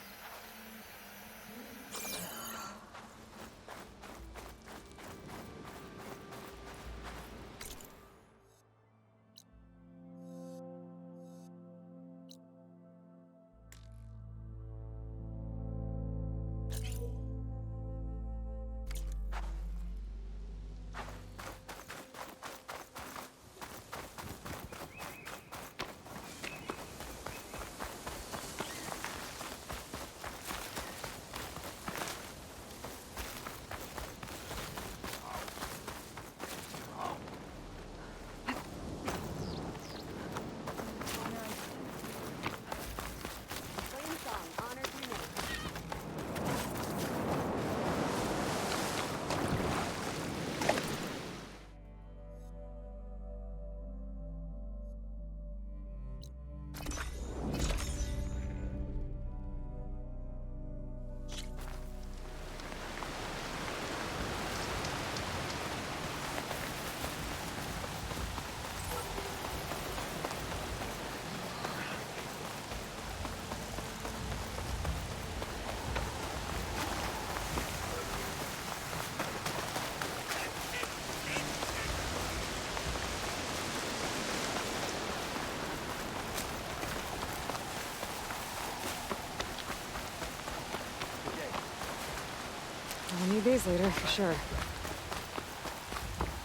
I'll need these later, for sure.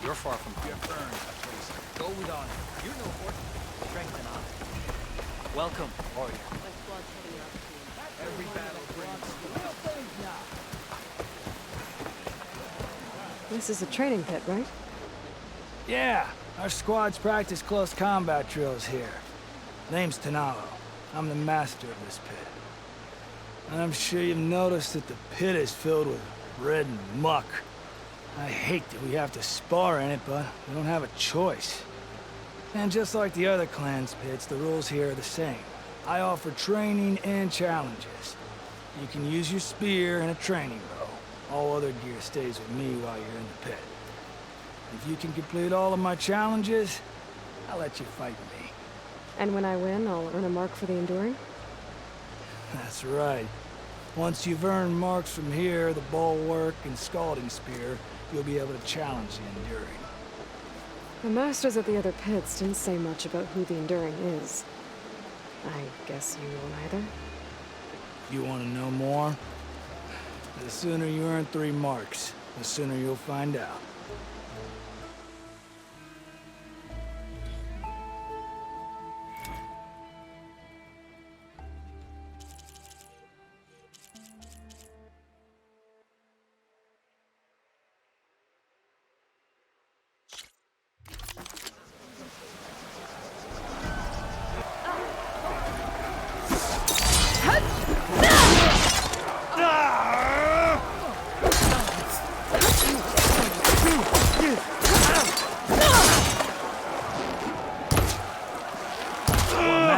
You're far from home. You've earned a place. Go with honor. You know horse, strength and honor. Welcome, warrior. Every battle brings real things now. This is a training pit, right? Yeah, our squads practice close combat drills here. Name's Detonado. I'm the master of this pit. And I'm sure you've noticed that the pit is filled with red muck. I hate that we have to spar in it, but we don't have a choice. And just like the other clans' pits, the rules here are the same. I offer training and challenges. You can use your spear and a training bow. All other gear stays with me while you're in the pit. If you can complete all of my challenges, I'll let you fight me. And when I win, I'll earn a mark for the Enduring? That's right. Once you've earned marks from here, the bulwark and scalding spear, you'll be able to challenge the Enduring. The masters at the other pits didn't say much about who the Enduring is. I guess you won't either? You want to know more? The sooner you earn 3 marks, the sooner you'll find out.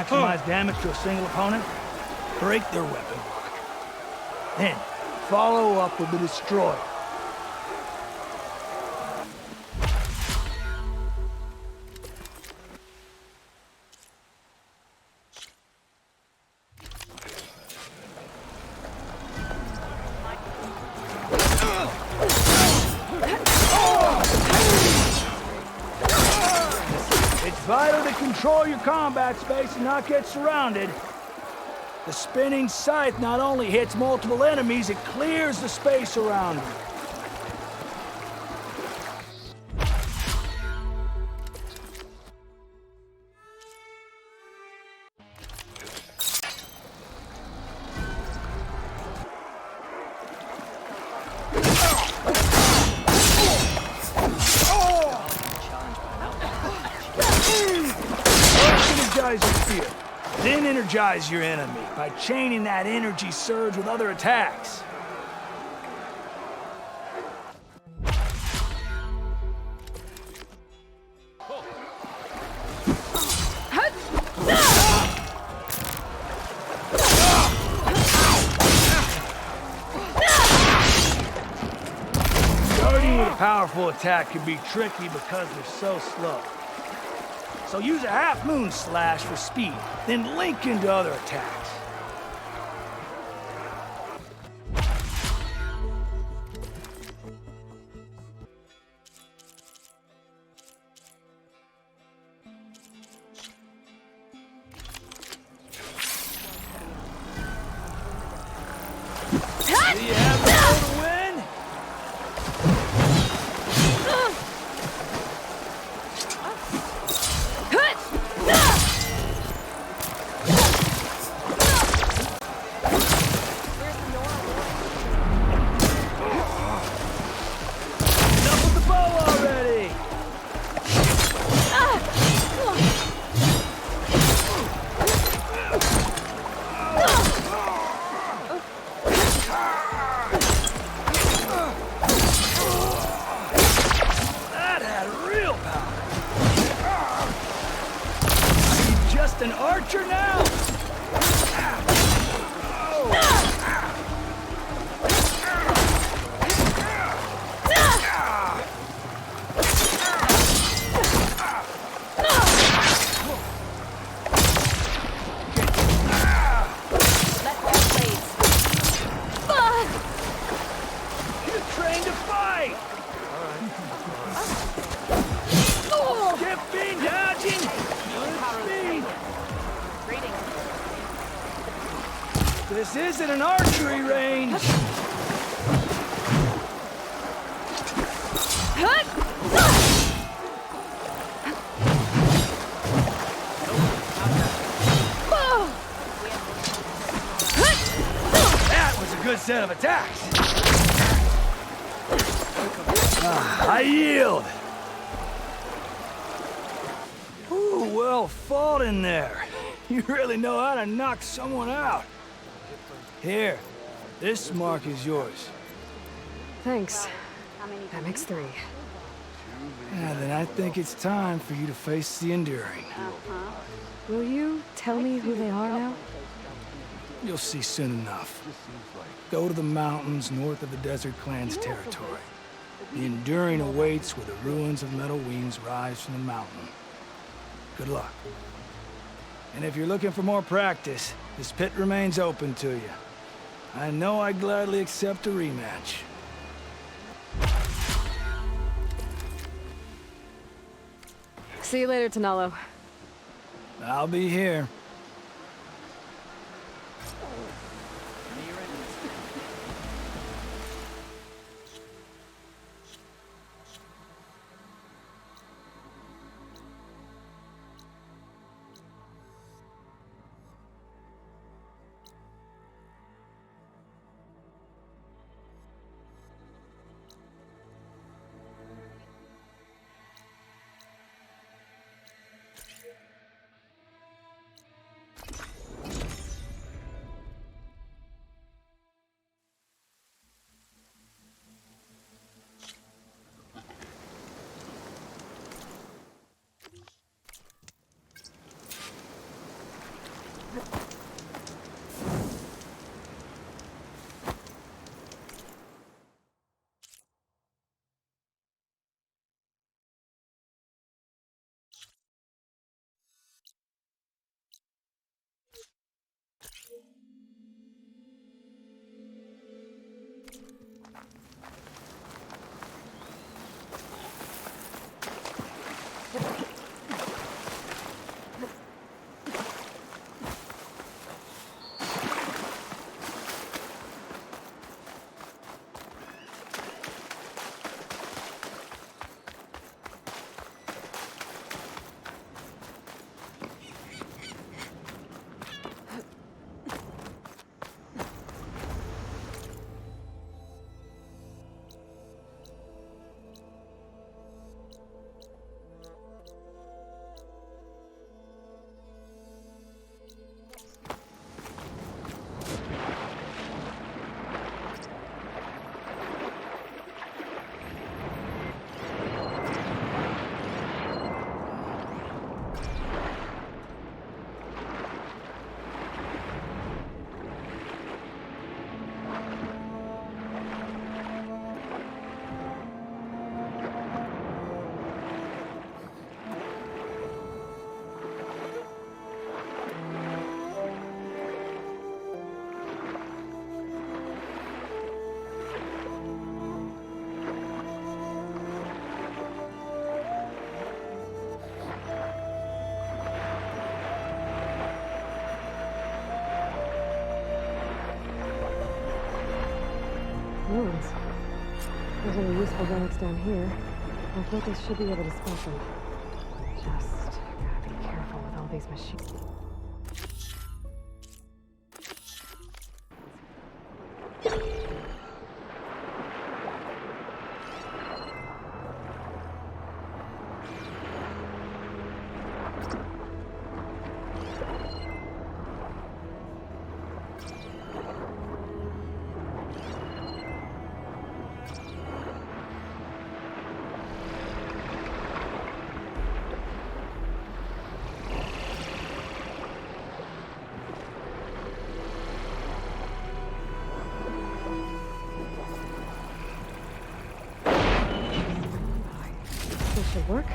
Maximize damage to a single opponent, break their weapon lock. Then, follow up with the destroyer. It's vital to control your combat space and not get surrounded. The spinning scythe not only hits multiple enemies, it clears the space around them. Energize your fear. Then energize your enemy by chaining that energy surge with other attacks. Starting with a powerful attack can be tricky because they're so slow. So use a half-moon slash for speed, then link into other attacks. Do you have the will to win? Enough with the bow already! That had real power. Are you just an archer now? You're trained to fight! Skipping, dodging, speed. This isn't an archery range. That was a good set of attacks. I yield. Ooh, well fought in there. You really know how to knock someone out. Here, this mark is yours. Thanks. That makes 3. Yeah, then I think it's time for you to face the Enduring. Will you tell me who they are now? You'll see soon enough. Go to the mountains north of the Desert Clan's territory. The Enduring awaits where the ruins of Metal Wings rise from the mountain. Good luck. And if you're looking for more practice, this pit remains open to you. I know I'd gladly accept a rematch. See you later, Tonalo. I'll be here. ruins. There's any useful relics down here. My focus should be able to spot them. Just gotta be careful with all these machines. This should work.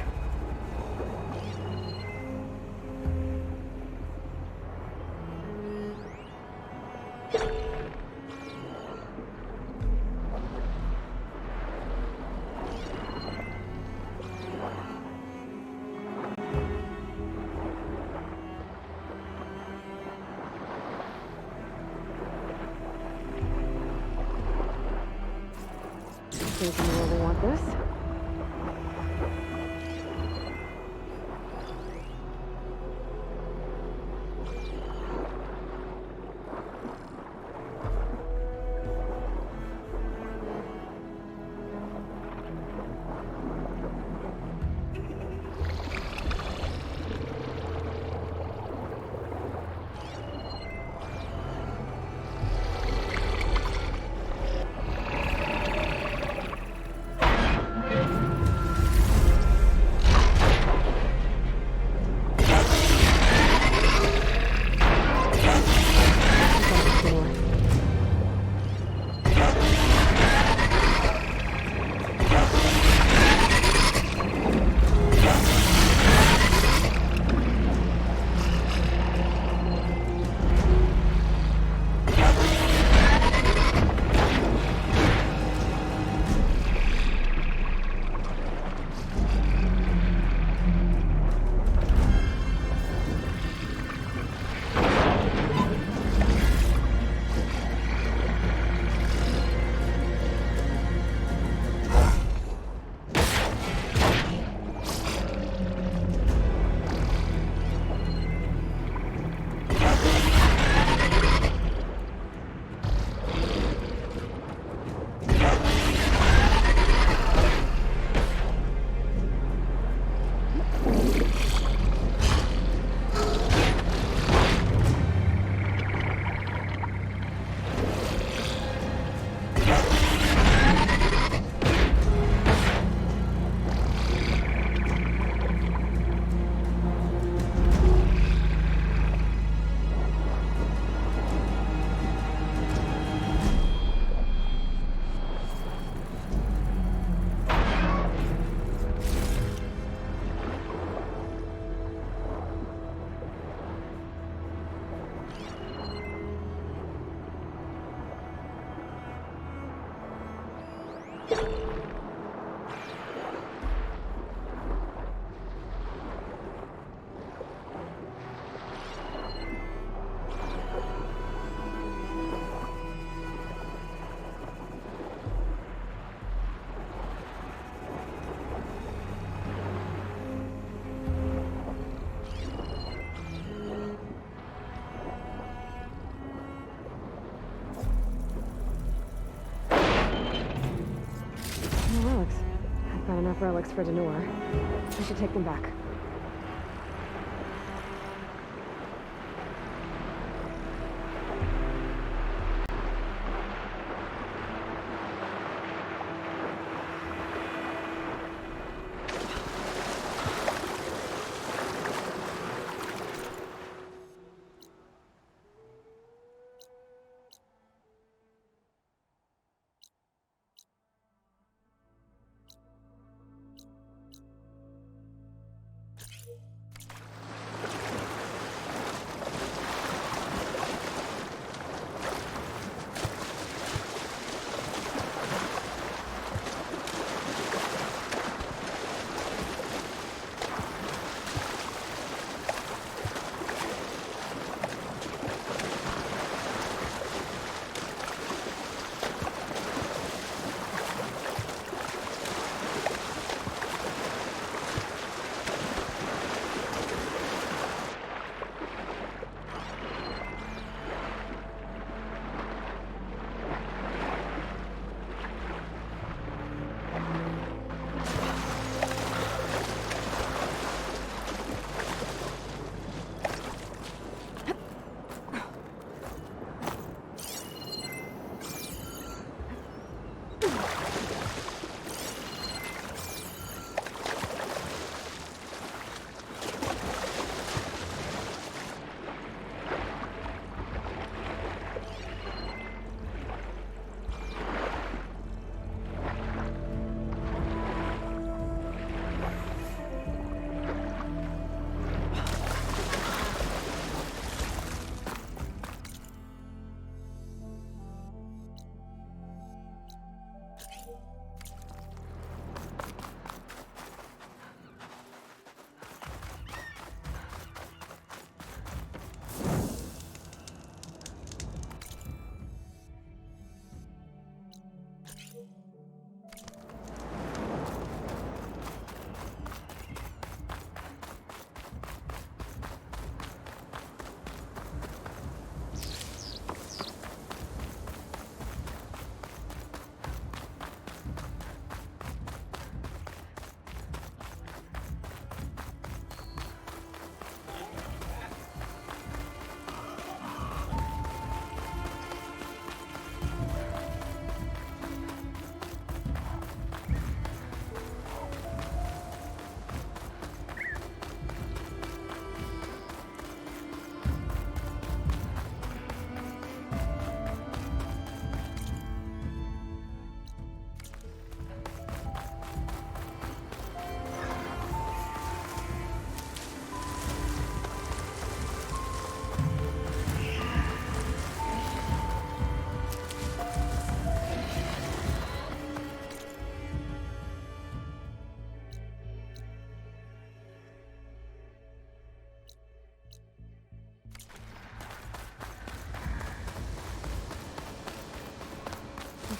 Think you really want this? Enough relics for Denor. I should take them back.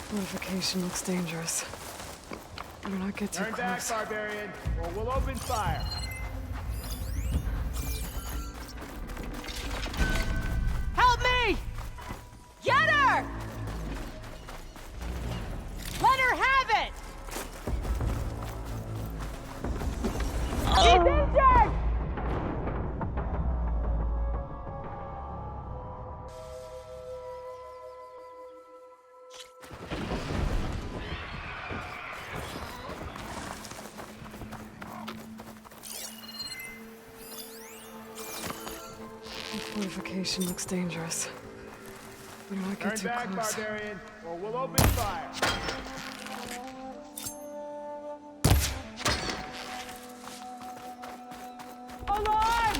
Fortification looks dangerous. Better not get too Turn close. back, barbarian, or we'll open fire. Help me! Get her! Let her have it! She's injured! Fortification looks dangerous. Better not get Turn too back, close. barbarian, or we'll open fire. Alarm!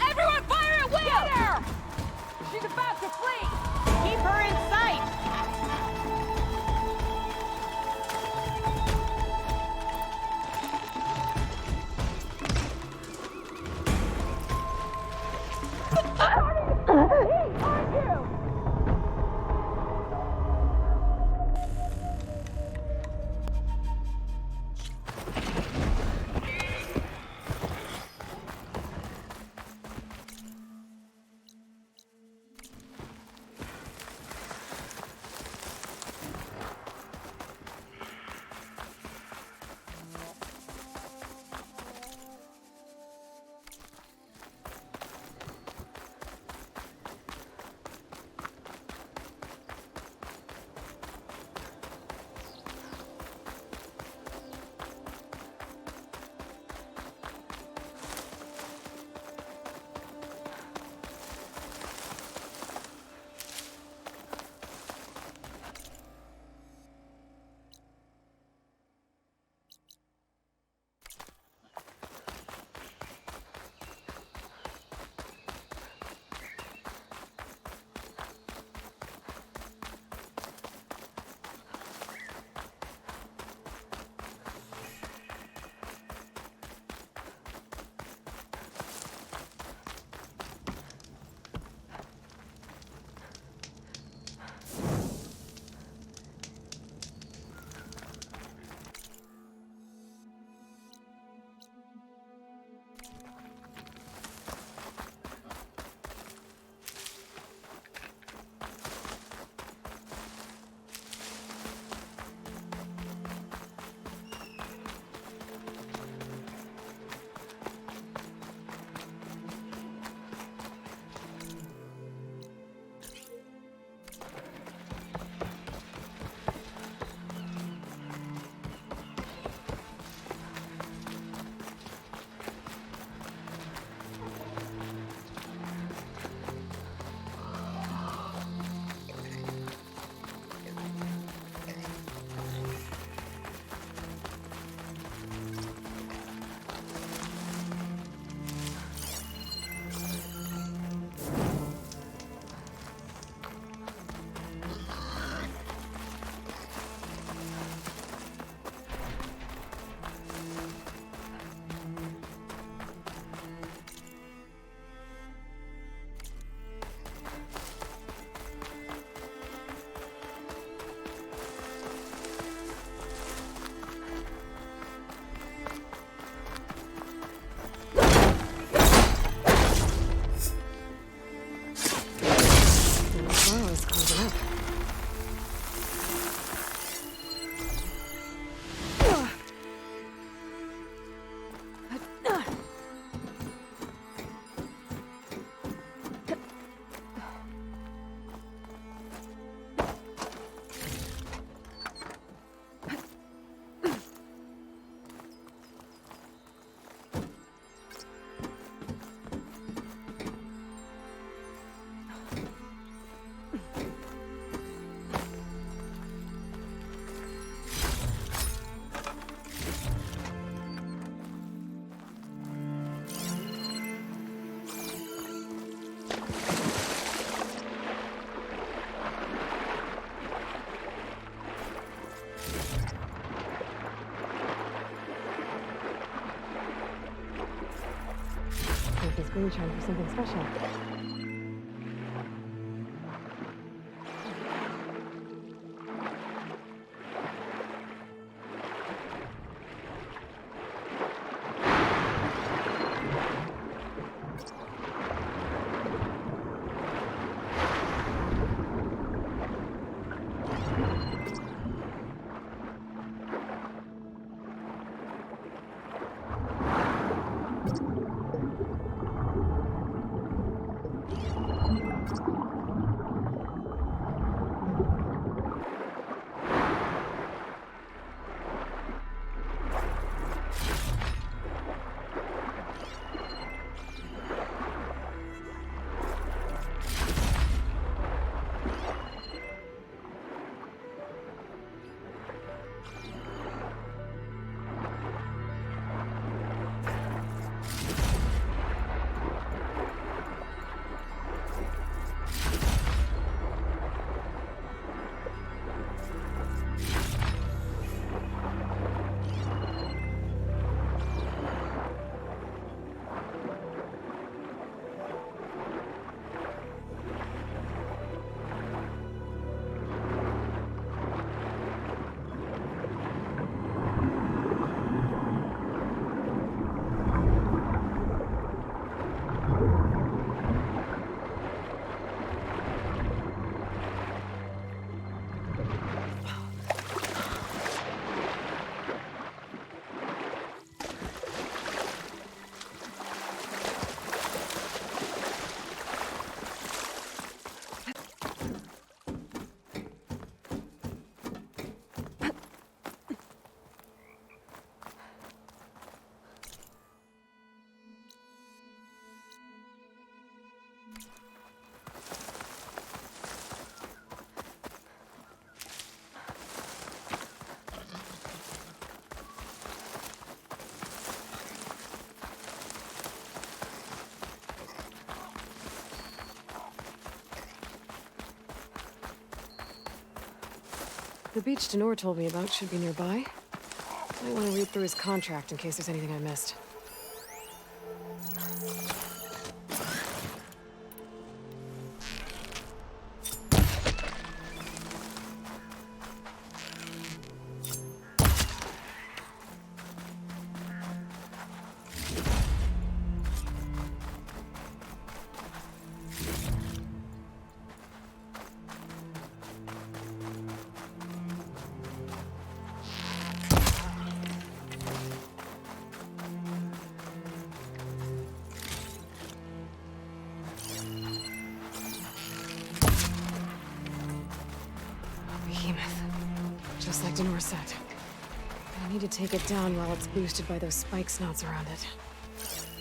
Everyone fire at will! Get her! She's about to flee! Keep her in sight! Aren't you? He's really trying for something special. The beach Denor told me about should be nearby. Might want to read through his contract in case there's anything I missed. Just like Denor said. I need to take it down while it's boosted by those spike snouts around it.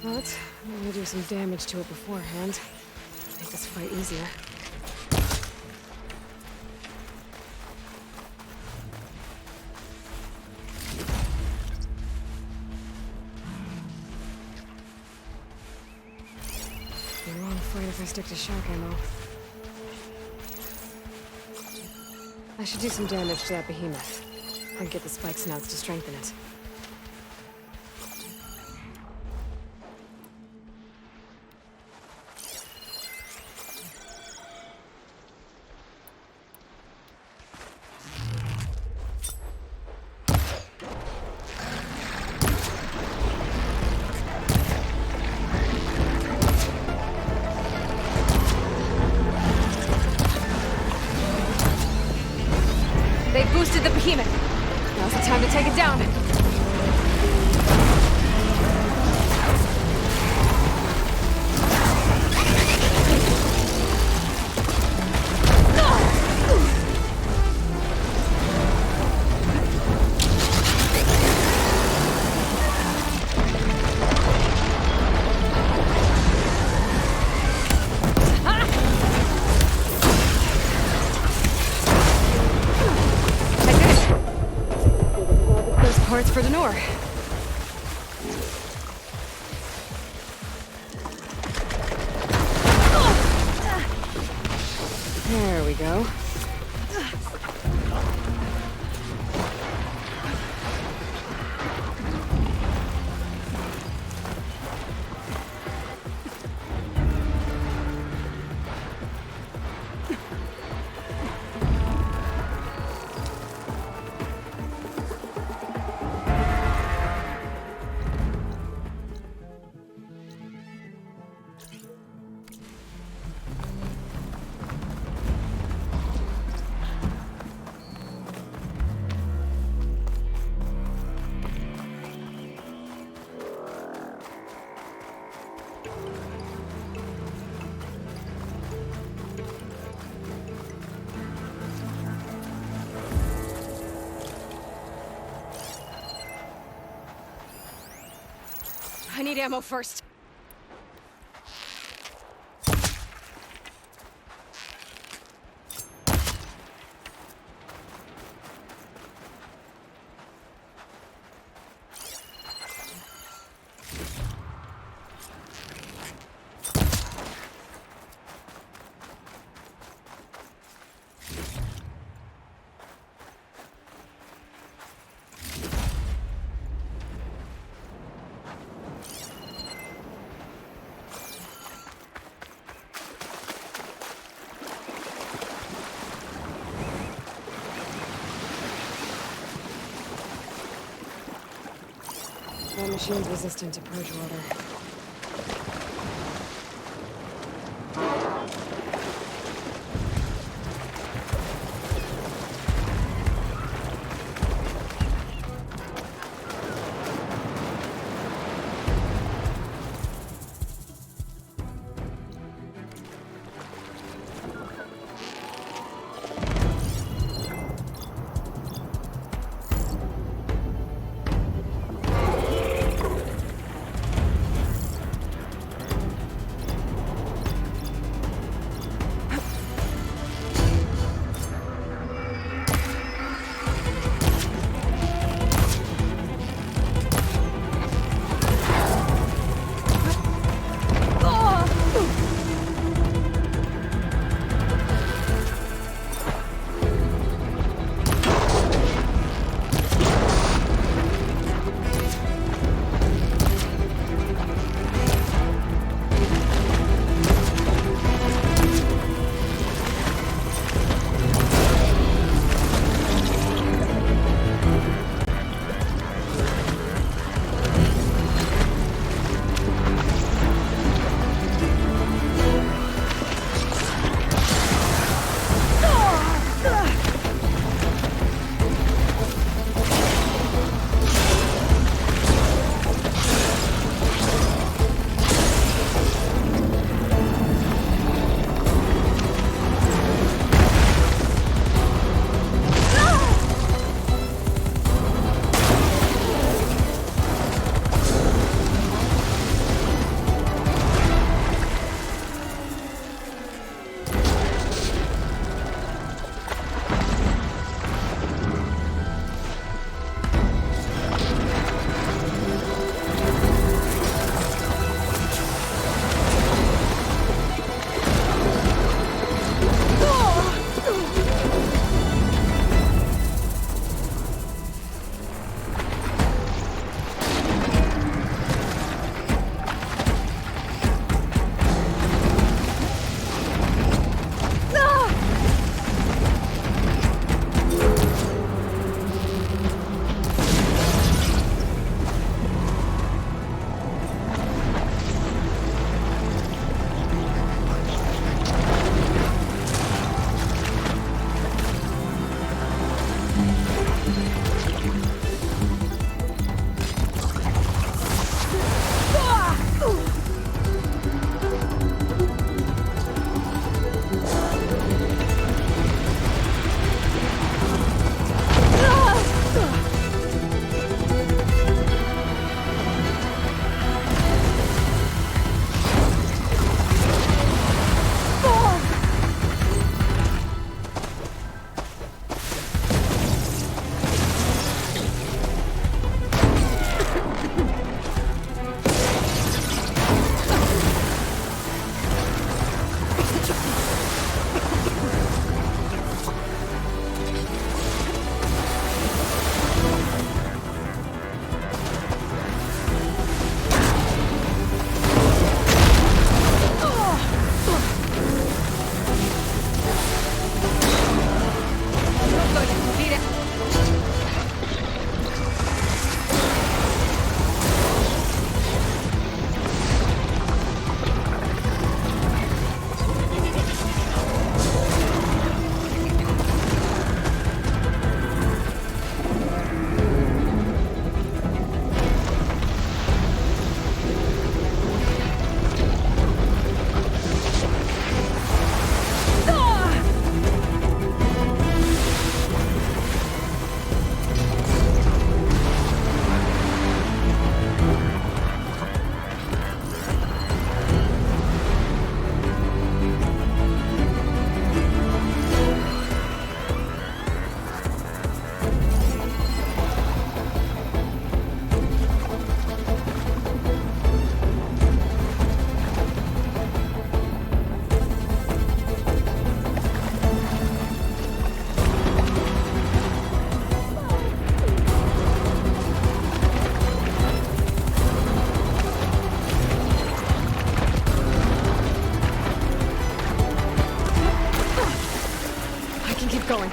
But I'm gonna do some damage to it beforehand. Make this fight easier. Be a long fight if I stick to shock ammo. I should do some damage to that behemoth, and get the spike snouts to strengthen it. They boosted the behemoth. Now's the time to take it down. Parts for Denor. There we go. I need ammo first. That machine's resistant to purge water. going.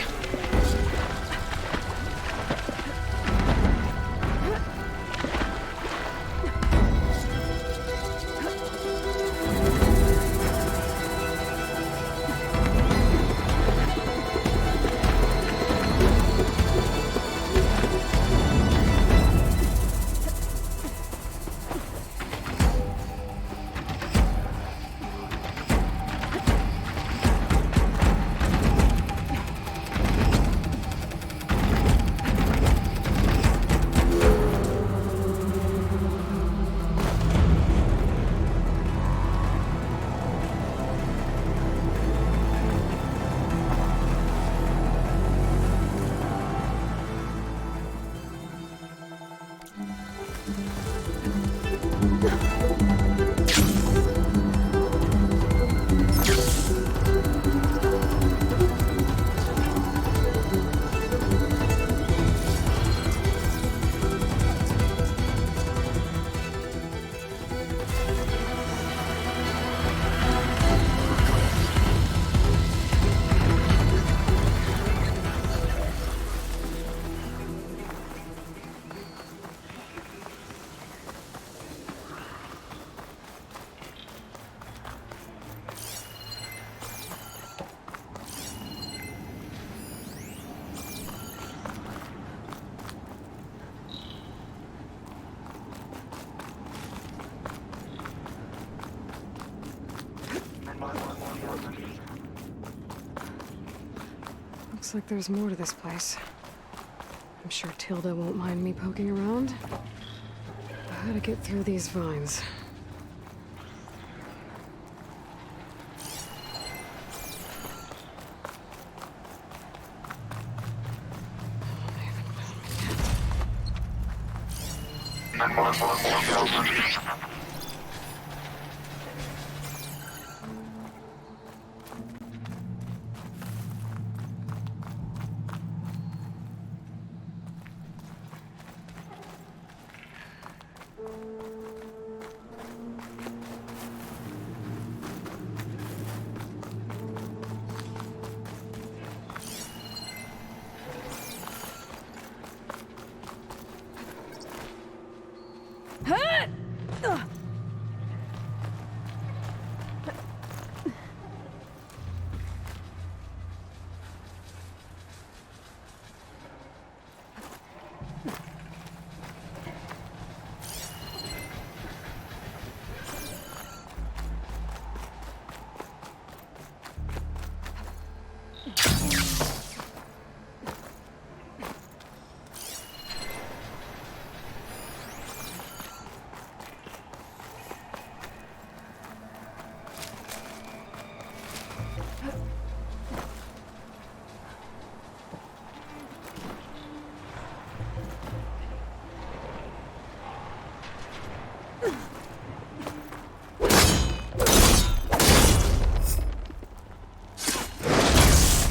Looks like there's more to this place. I'm sure Tilda won't mind me poking around. How to get through these vines?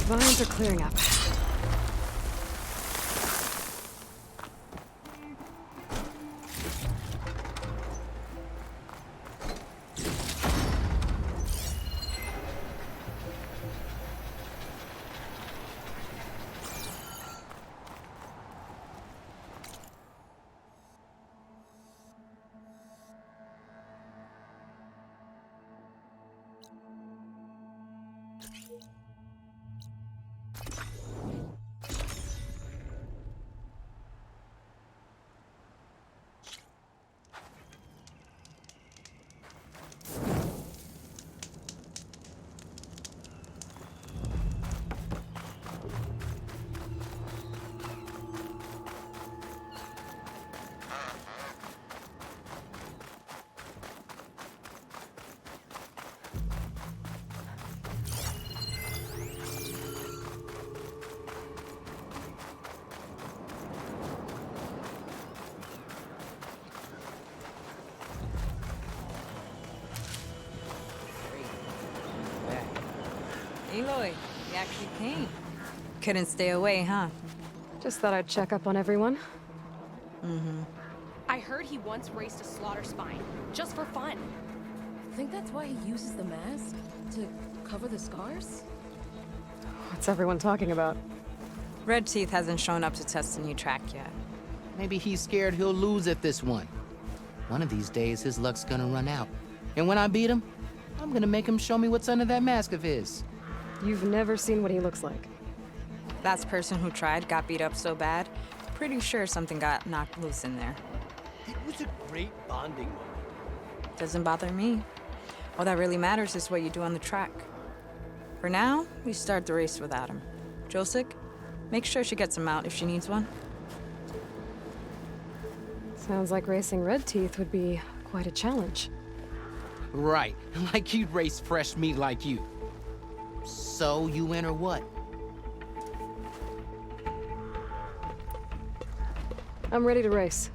Vines are clearing up. Aloy, you actually came. Couldn't stay away, huh? Just thought I'd check up on everyone. I heard he once raced a slaughter spine, just for fun. Think that's why he uses the mask? To cover the scars? What's everyone talking about? Red Teeth hasn't shown up to test the new track yet. Maybe he's scared he'll lose at this one. One of these days, his luck's gonna run out. And when I beat him, I'm gonna make him show me what's under that mask of his. You've never seen what he looks like. Last person who tried got beat up so bad, pretty sure something got knocked loose in there. It was a great bonding moment. Doesn't bother me. All that really matters is what you do on the track. For now, we start the race without him. Josik, make sure she gets him out if she needs one. Sounds like racing Red Teeth would be quite a challenge. Right, like you'd race fresh meat like you. So, you win or what? I'm ready to race.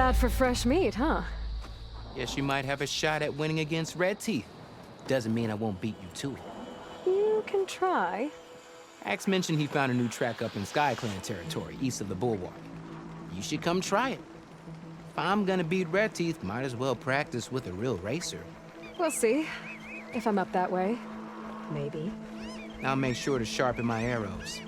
bad for fresh meat, huh? Guess you might have a shot at winning against Red Teeth. Doesn't mean I won't beat you to it. You can try. Axe mentioned he found a new track up in Sky Clan territory, east of the Bulwark. You should come try it. If I'm gonna beat Red Teeth, might as well practice with a real racer. We'll see. If I'm up that way. Maybe. I'll make sure to sharpen my arrows.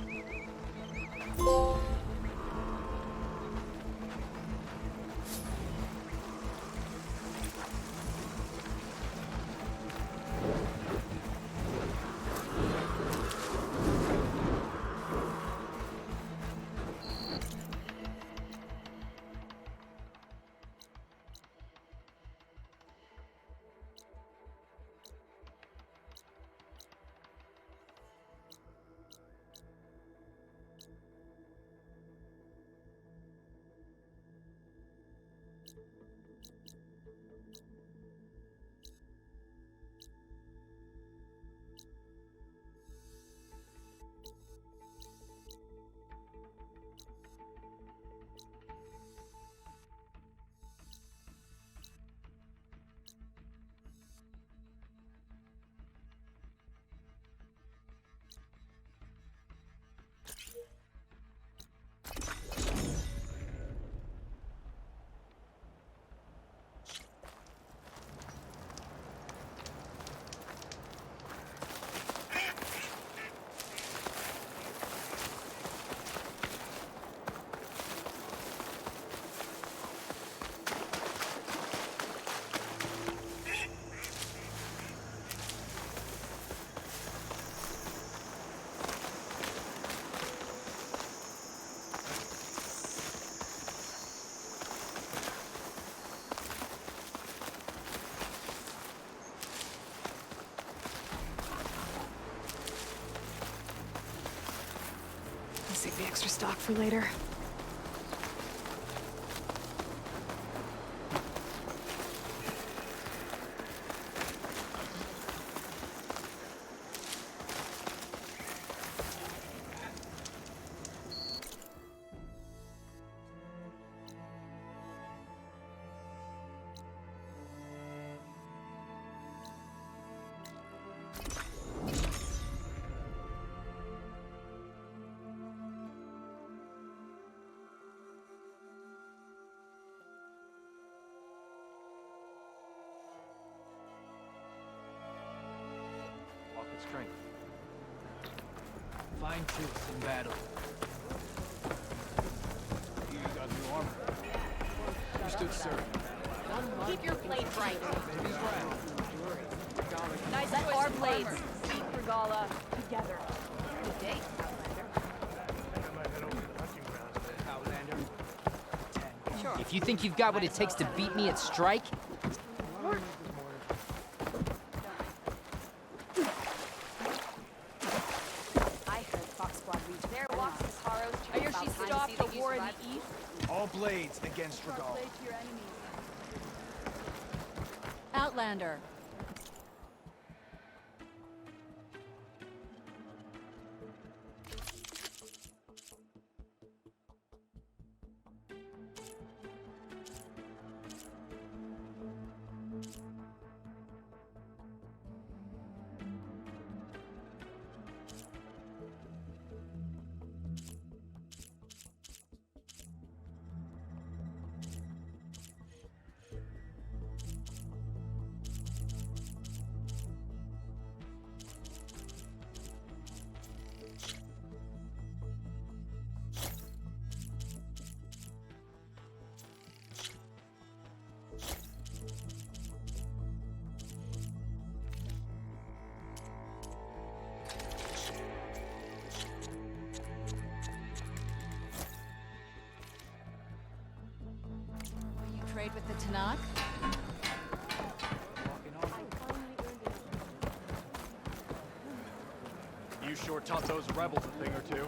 Save the extra stock for later. Strength. Fine tooth in battle. You got new armor. Understood, sir. Keep your blades right. Nice Let our blades beat Regala together. Good day, Outlander. Sure. If you think you've got what it takes to beat me at Strike, I hear she stopped the war in the east. All blades against Regala. Outlander. Trade with the Tanakh? You sure taught those rebels a thing or two.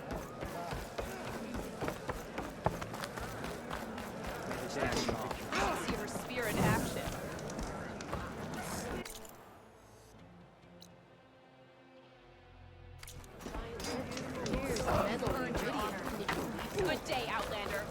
See her spear in action. Good day, Outlander.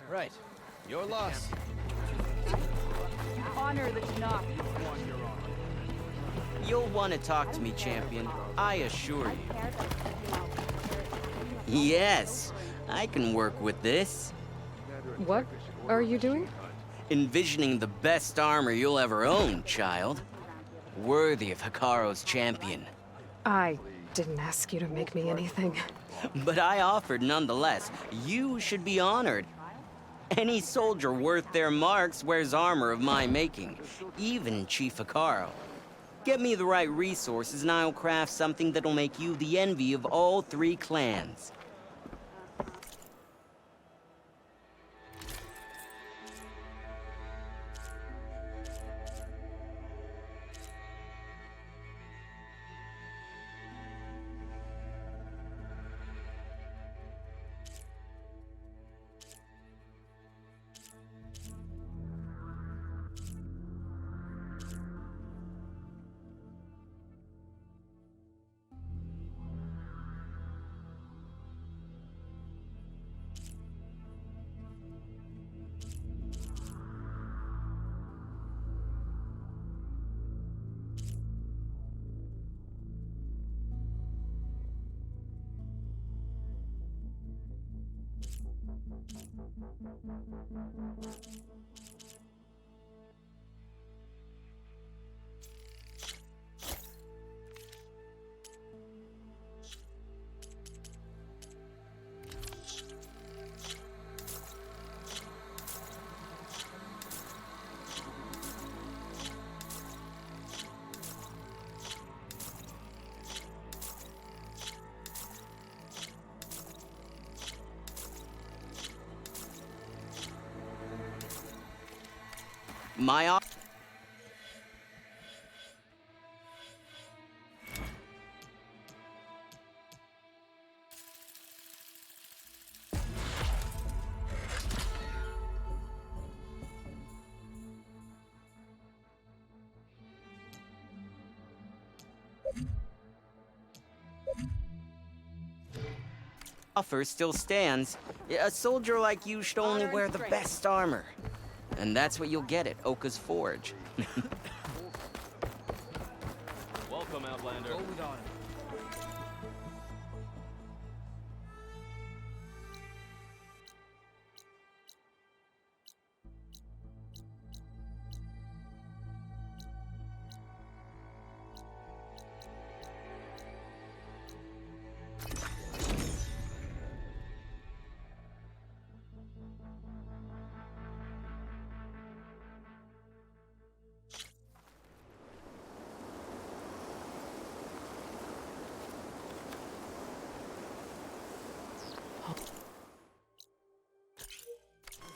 Right. Your loss. Honor the Tanakh. You'll want to talk to me, champion. I assure you. Yes, I can work with this. What are you doing? Envisioning the best armor you'll ever own, child. Worthy of Hikaru's champion. I didn't ask you to make me anything. But I offered nonetheless. You should be honored. Any soldier worth their marks wears armor of my making, even Chief Hikaru. Get me the right resources and I'll craft something that'll make you the envy of all 3 clans. My offer still stands. A soldier like you should only wear the best armor. And that's what you'll get at Oka's Forge. Welcome, Outlander. Go with honor.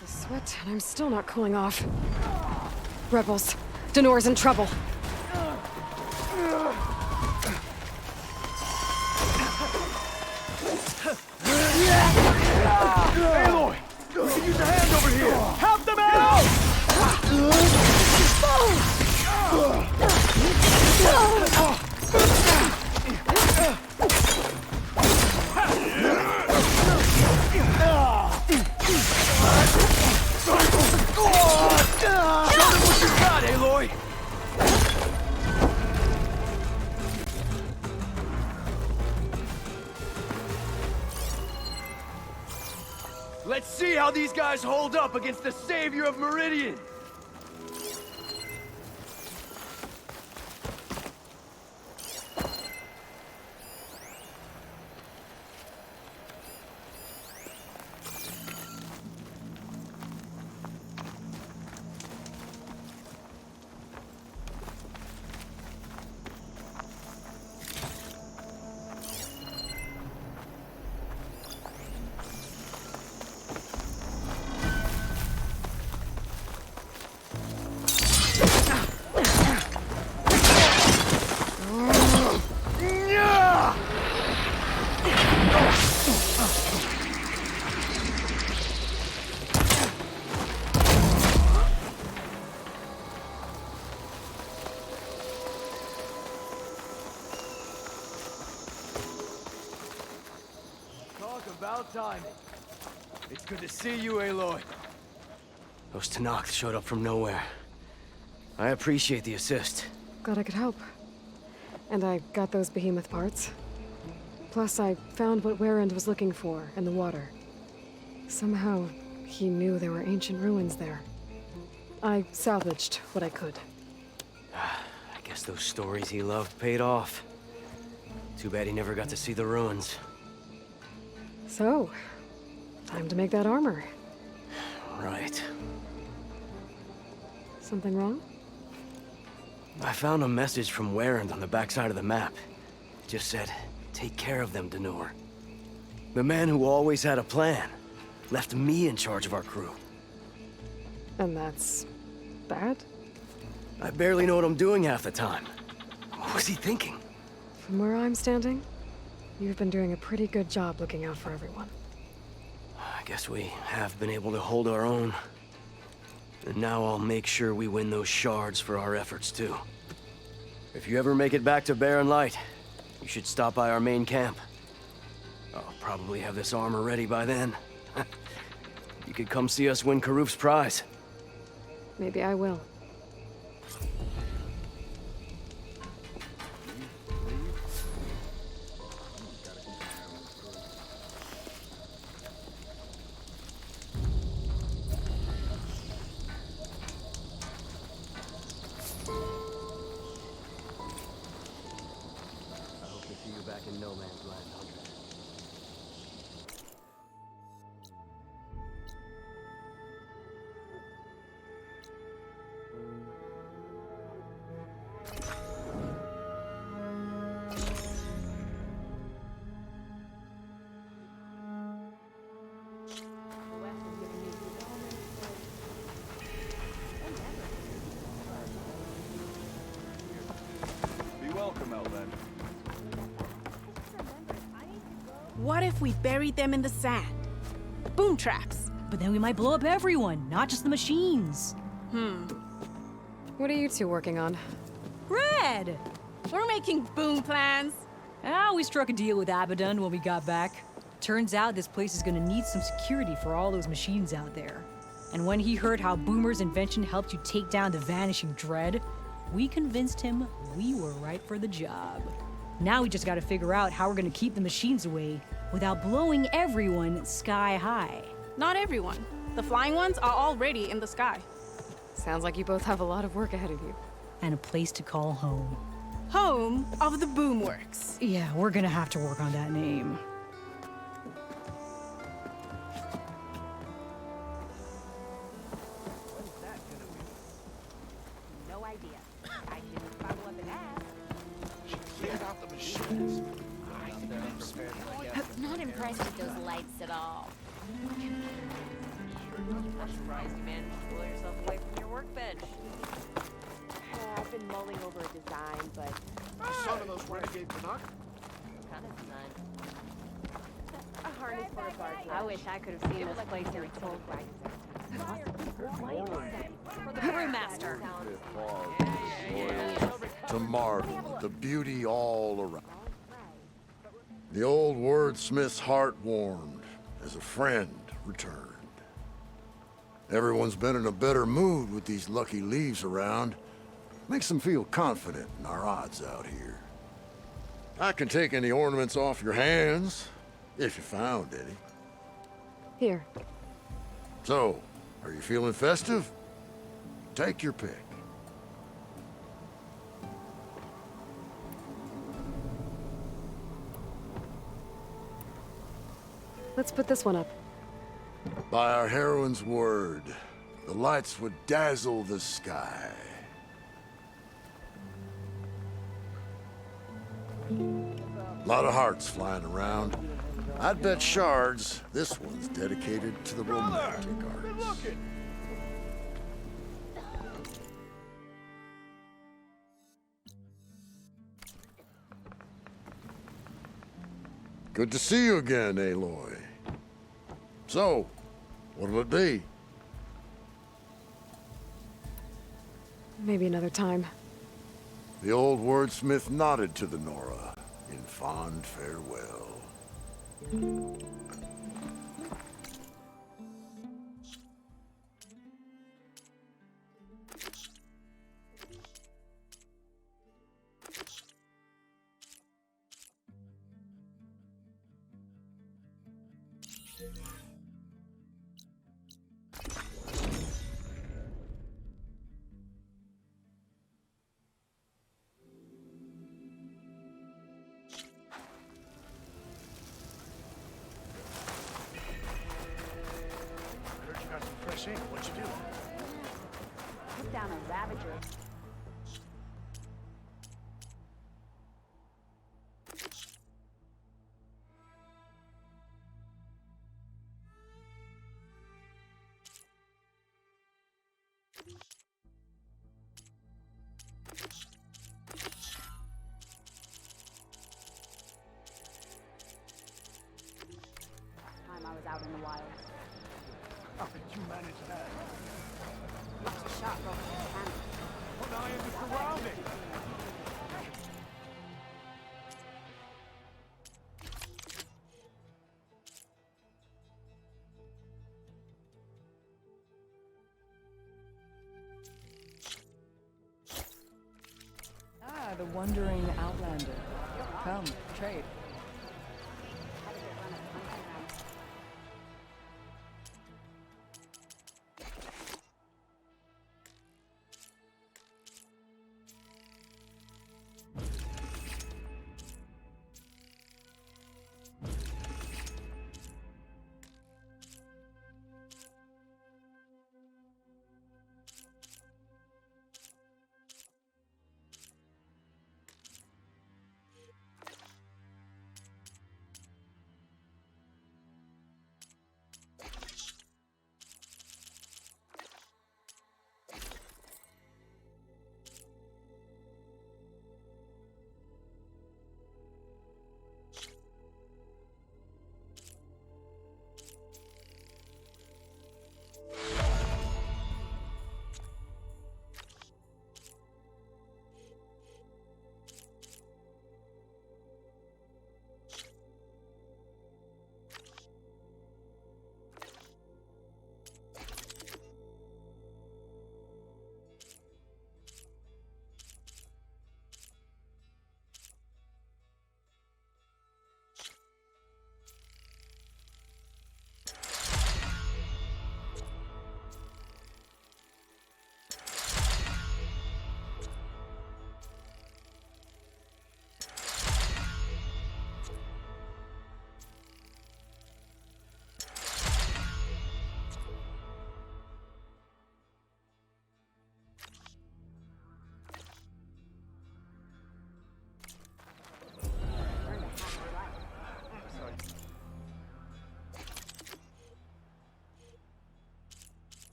The sweat, and I'm still not cooling off. Rebels, Denor's in trouble. Aloy! We can use a hand over here! Help them out! Show them what you got, Aloy! Let's see how these guys hold up against the savior of Meridian! Talk about timing. It's good to see you, Aloy. Those Tenakth showed up from nowhere. I appreciate the assist. Glad I could help. And I got those behemoth parts. Plus, I found what Warrend was looking for in the water. Somehow, he knew there were ancient ruins there. I salvaged what I could. I guess those stories he loved paid off. Too bad he never got to see the ruins. So, time to make that armor. Right. Something wrong? I found a message from Warrend on the backside of the map. It just said, take care of them, Denor. The man who always had a plan left me in charge of our crew. And that's bad? I barely know what I'm doing half the time. What was he thinking? From where I'm standing, you've been doing a pretty good job looking out for everyone. I guess we have been able to hold our own. And now I'll make sure we win those shards for our efforts, too. If you ever make it back to Barren Light, you should stop by our main camp. I'll probably have this armor ready by then. You could come see us win Karuf's prize. Maybe I will. Back in no man's land, Hunter. Be welcome, Outlander. What if we buried them in the sand? Boom traps. But then we might blow up everyone, not just the machines. What are you two working on? Red! We're making boom plans. Ah, we struck a deal with Abaddon when we got back. Turns out this place is gonna need some security for all those machines out there. And when he heard how Boomer's invention helped you take down the Vanishing Dread, we convinced him we were right for the job. Now we just gotta figure out how we're gonna keep the machines away without blowing everyone sky high. Not everyone. The flying ones are already in the sky. Sounds like you both have a lot of work ahead of you. And a place to call home. Home of the Boomworks. Yeah, we're gonna have to work on that name. No idea. I didn't follow up and ask. Cleared out the machines. Not impressed with those lights at all. I'm surprised you managed to pull yourself away from your workbench. I've been mulling over a design, but... The son of those renegade Tenakth? Kind of design. A harness for a guard. I wish I could have seen this place in full. Brewmaster. To marvel, the beauty all around. The old wordsmith's heart warmed as a friend returned. Everyone's been in a better mood with these lucky leaves around. Makes them feel confident in our odds out here. I can take any ornaments off your hands, if you found any. Here. So, are you feeling festive? Take your pick. Let's put this one up. By our heroine's word, the lights would dazzle the sky. A lot of hearts flying around. I'd bet shards this one's dedicated to the romantic arts. Good to see you again, Aloy. So, what'll it be? Maybe another time. The old wordsmith nodded to the Nora in fond farewell. I heard you got some fresh ink. What'd you do? Put down a Ravager. Time I was out in the wilds. How did you manage that? It's a shot broken in the cannon. Put an eye in the surroundings! Ah, the wandering outlander. Come, trade.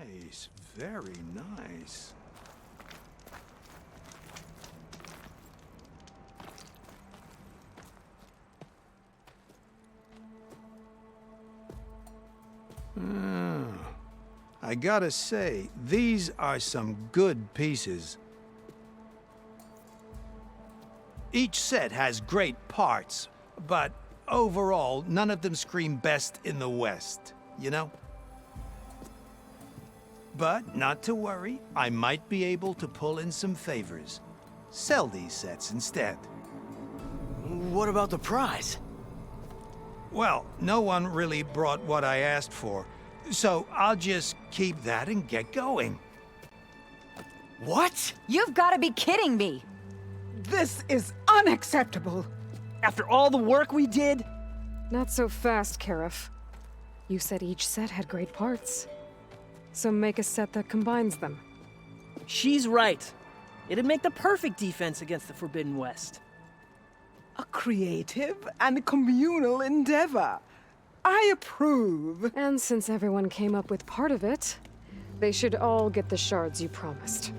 Nice, very nice. Ah, I gotta say, these are some good pieces. Each set has great parts, but overall, none of them scream best in the West, you know? But not to worry, I might be able to pull in some favors. Sell these sets instead. What about the prize? Well, no one really brought what I asked for, so I'll just keep that and get going. What? You've got to be kidding me! This is unacceptable! After all the work we did? Not so fast, Karif. You said each set had great parts. So make a set that combines them. She's right. It'd make the perfect defense against the Forbidden West. A creative and communal endeavor. I approve. And since everyone came up with part of it, they should all get the shards you promised.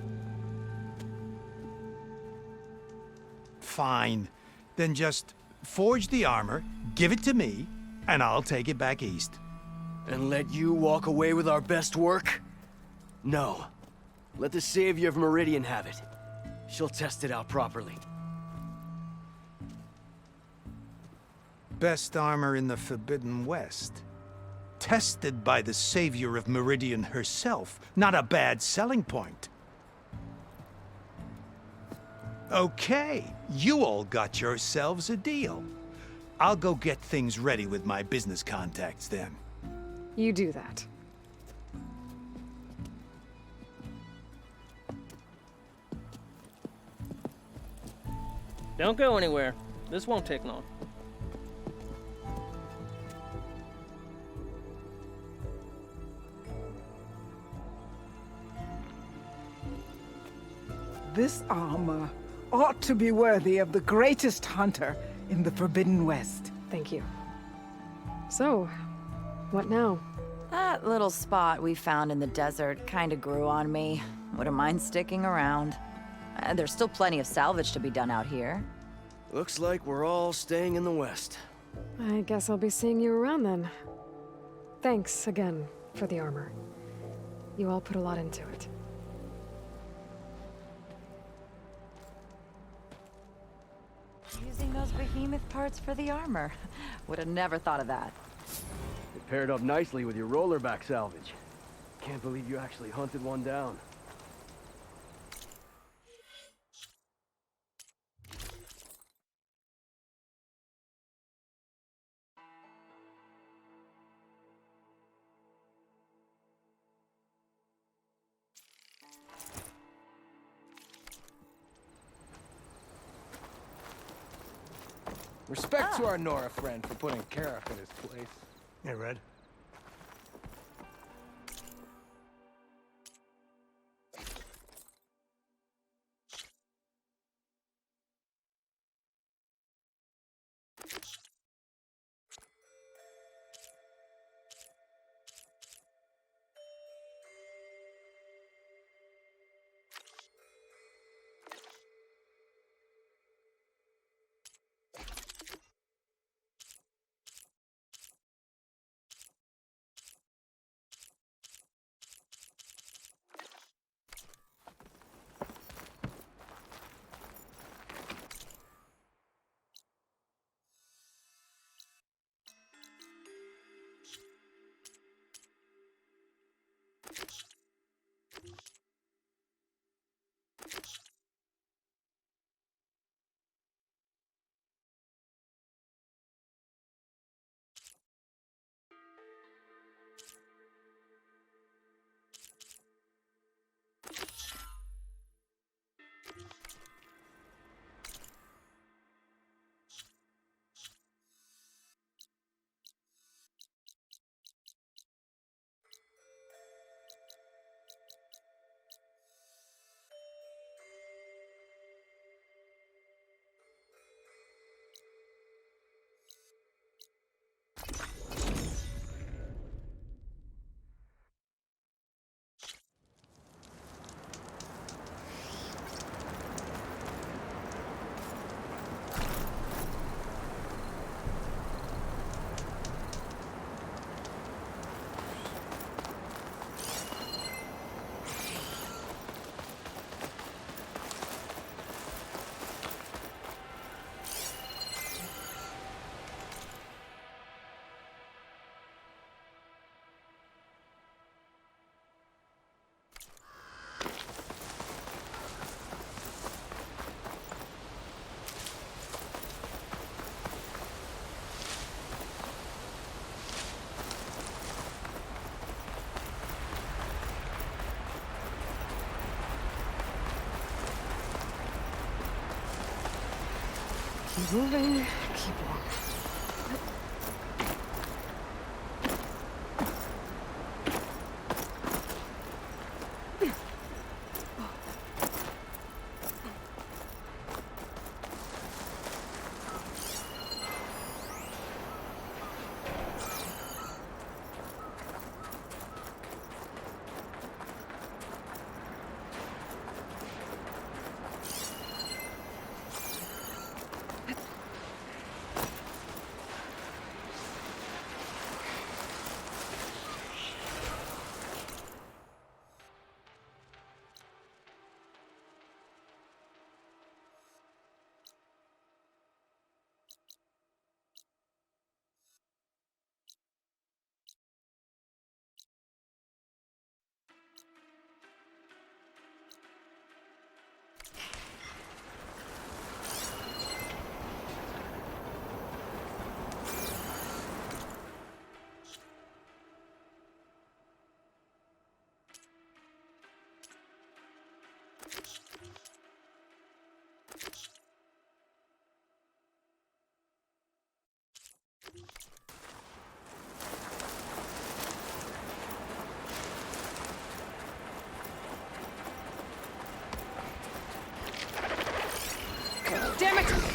Fine. Then just forge the armor, give it to me, and I'll take it back east. And let you walk away with our best work? No. Let the Savior of Meridian have it. She'll test it out properly. Best armor in the Forbidden West. Tested by the Savior of Meridian herself. Not a bad selling point. Okay, you all got yourselves a deal. I'll go get things ready with my business contacts then. You do that. Don't go anywhere. This won't take long. This armor ought to be worthy of the greatest hunter in the Forbidden West. Thank you. So, what now? That little spot we found in the desert kinda grew on me. Wouldn't mind sticking around. There's still plenty of salvage to be done out here. Looks like we're all staying in the West. I guess I'll be seeing you around then. Thanks again for the armor. You all put a lot into it. Using those behemoth parts for the armor. Would have never thought of that. It paired up nicely with your rollerback salvage. Can't believe you actually hunted one down. Respect to our Nora friend for putting Karif in his place. Hey, Red. Keep moving, keep walking. Damn it!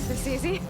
Is this easy?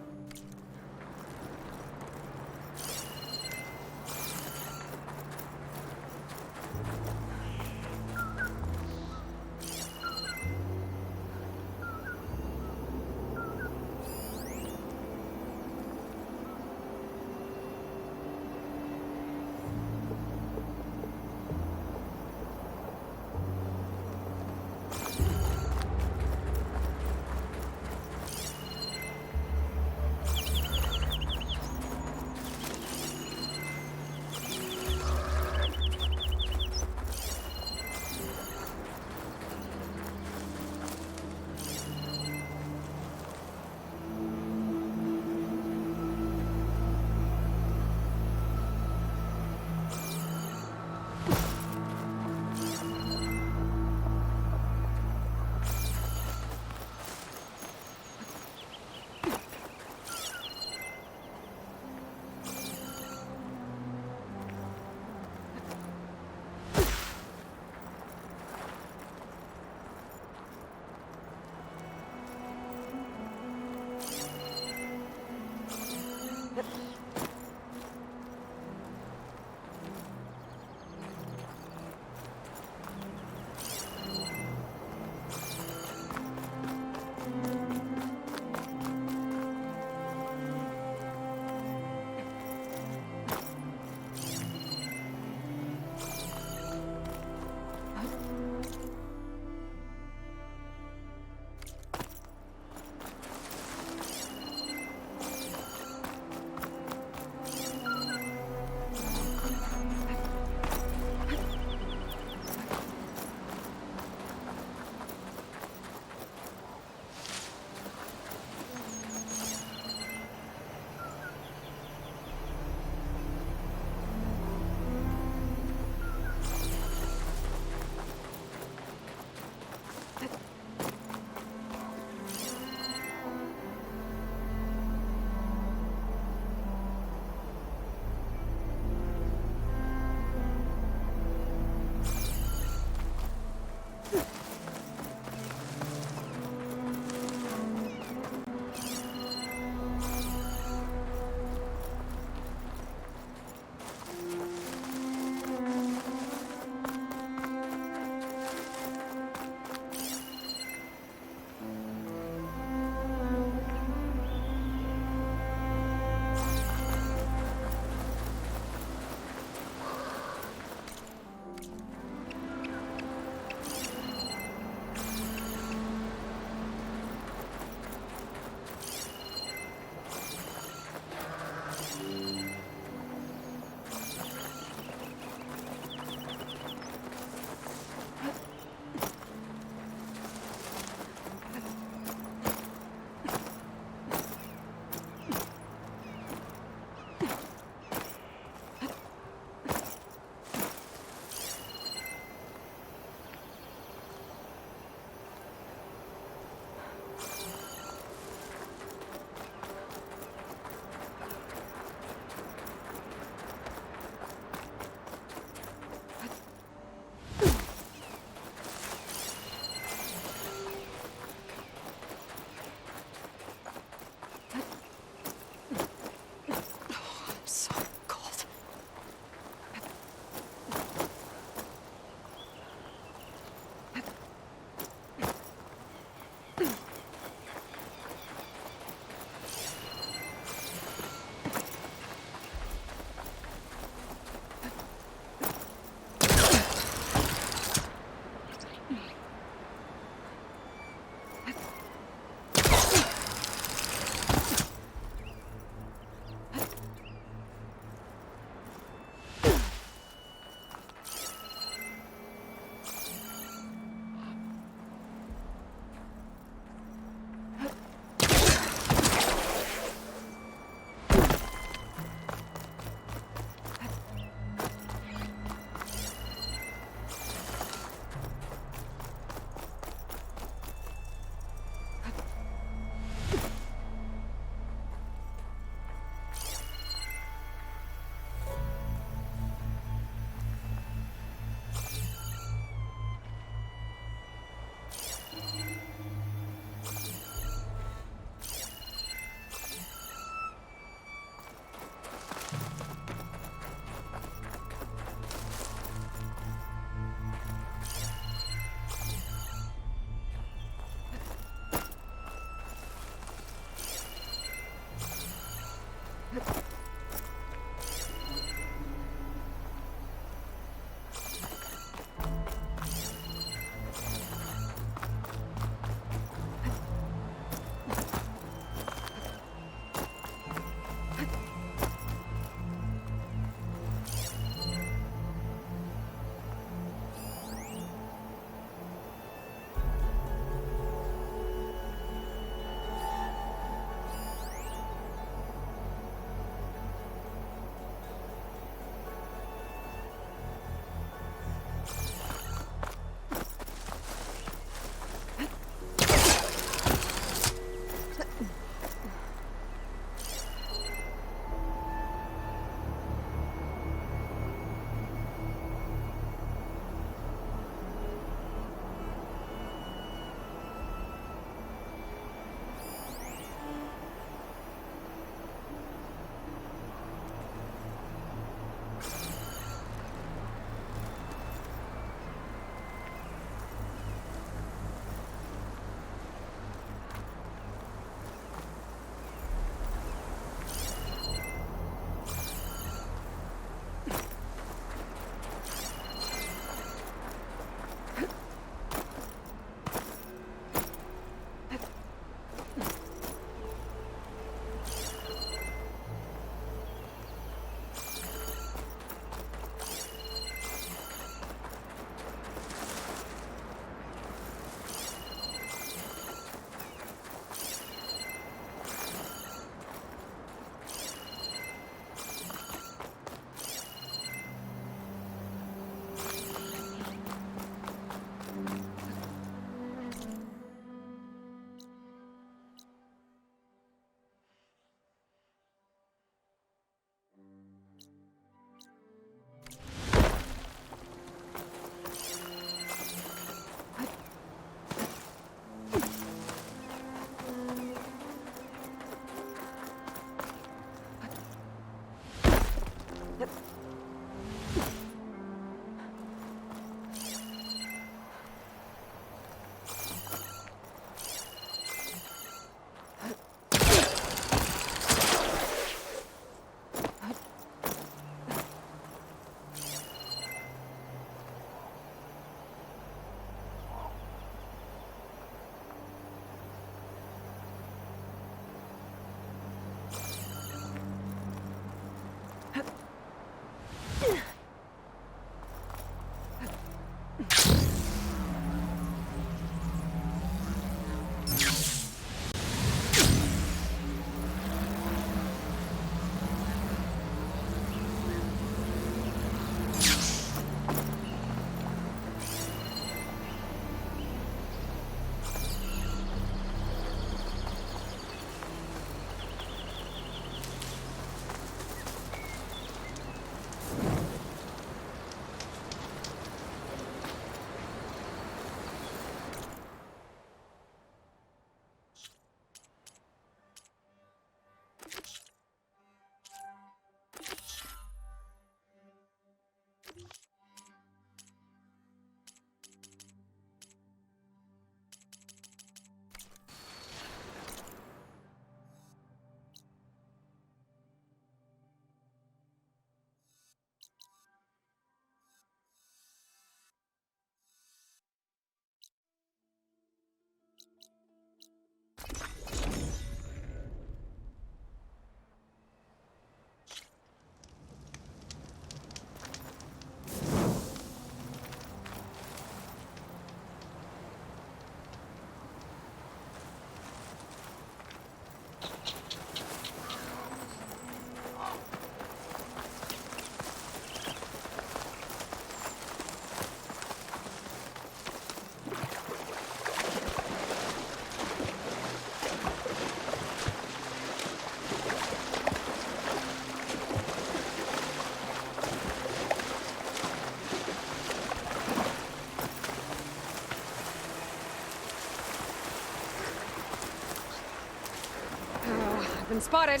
I've been spotted.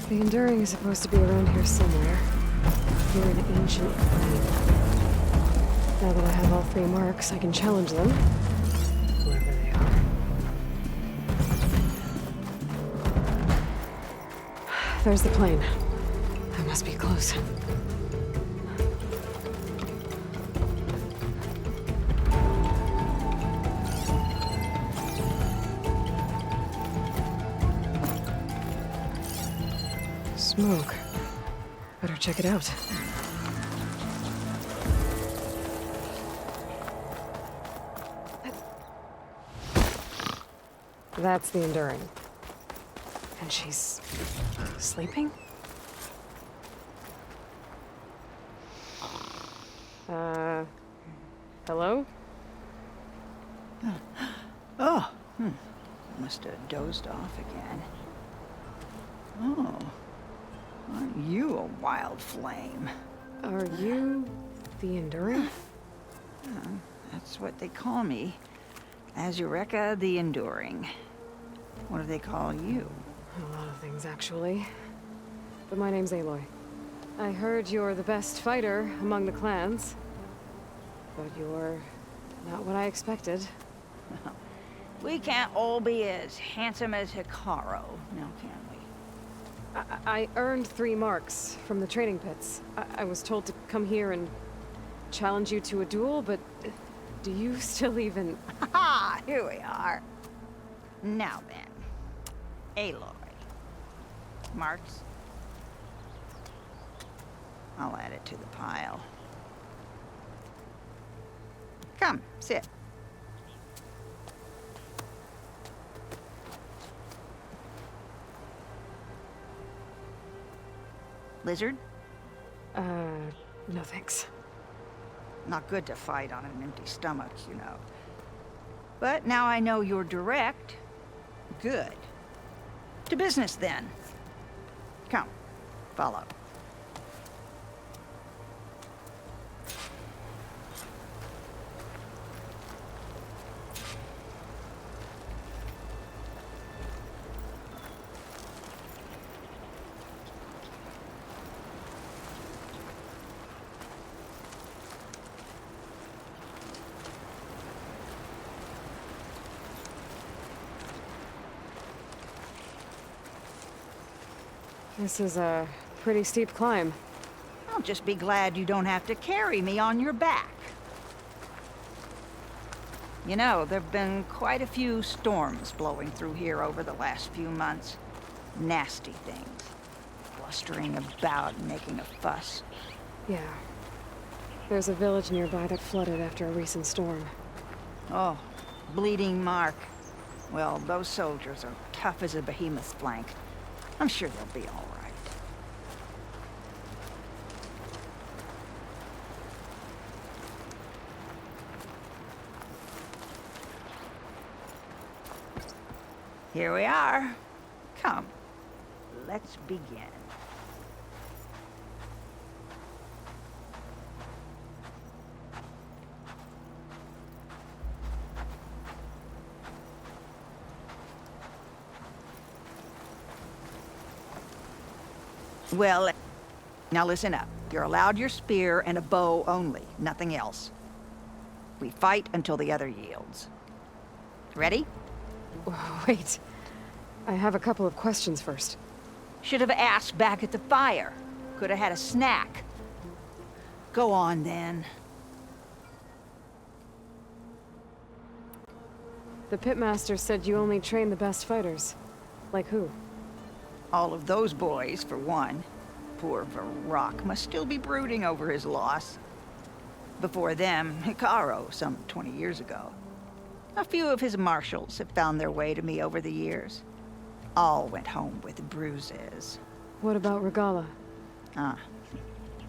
The Enduring is supposed to be around here somewhere. Near an ancient plane. Now that I have all 3 marks, I can challenge them. Whoever they are. There's the plane. I must be close. Smoke. Better check it out. That's the Enduring. And she's sleeping? Hello? Oh, must have dozed off again. Oh. Aren't you a wild flame? Are you the Enduring? That's what they call me. Azureka the Enduring. What do they call you? A lot of things, actually. But my name's Aloy. I heard you're the best fighter among the clans. But you're not what I expected. We can't all be as handsome as Hikaru, now can we? I earned 3 marks from the training pits. I was told to come here and challenge you to a duel, but do you still even... Ha! Here we are. Now then, Aloy. Marks? I'll add it to the pile. Come, sit. Lizard? No thanks. Not good to fight on an empty stomach, you know. But now I know you're direct. Good. To business, then. Come, follow. This is a pretty steep climb. I'll just be glad you don't have to carry me on your back. You know, there've been quite a few storms blowing through here over the last few months. Nasty things. Blustering about and making a fuss. Yeah. There's a village nearby that flooded after a recent storm. Oh, Bleeding Mark. Well, those soldiers are tough as a behemoth's flank. I'm sure they'll be all right. Here we are. Come, let's begin. Well, now listen up. You're allowed your spear and a bow only, nothing else. We fight until the other yields. Ready? Wait. I have a couple of questions first. Should have asked back at the fire. Could have had a snack. Go on, then. The pitmaster said you only train the best fighters. Like who? All of those boys, for one. Poor Varrock must still be brooding over his loss. Before them, Hikaru, some 20 years ago. A few of his marshals have found their way to me over the years. All went home with bruises. What about Regala? Ah,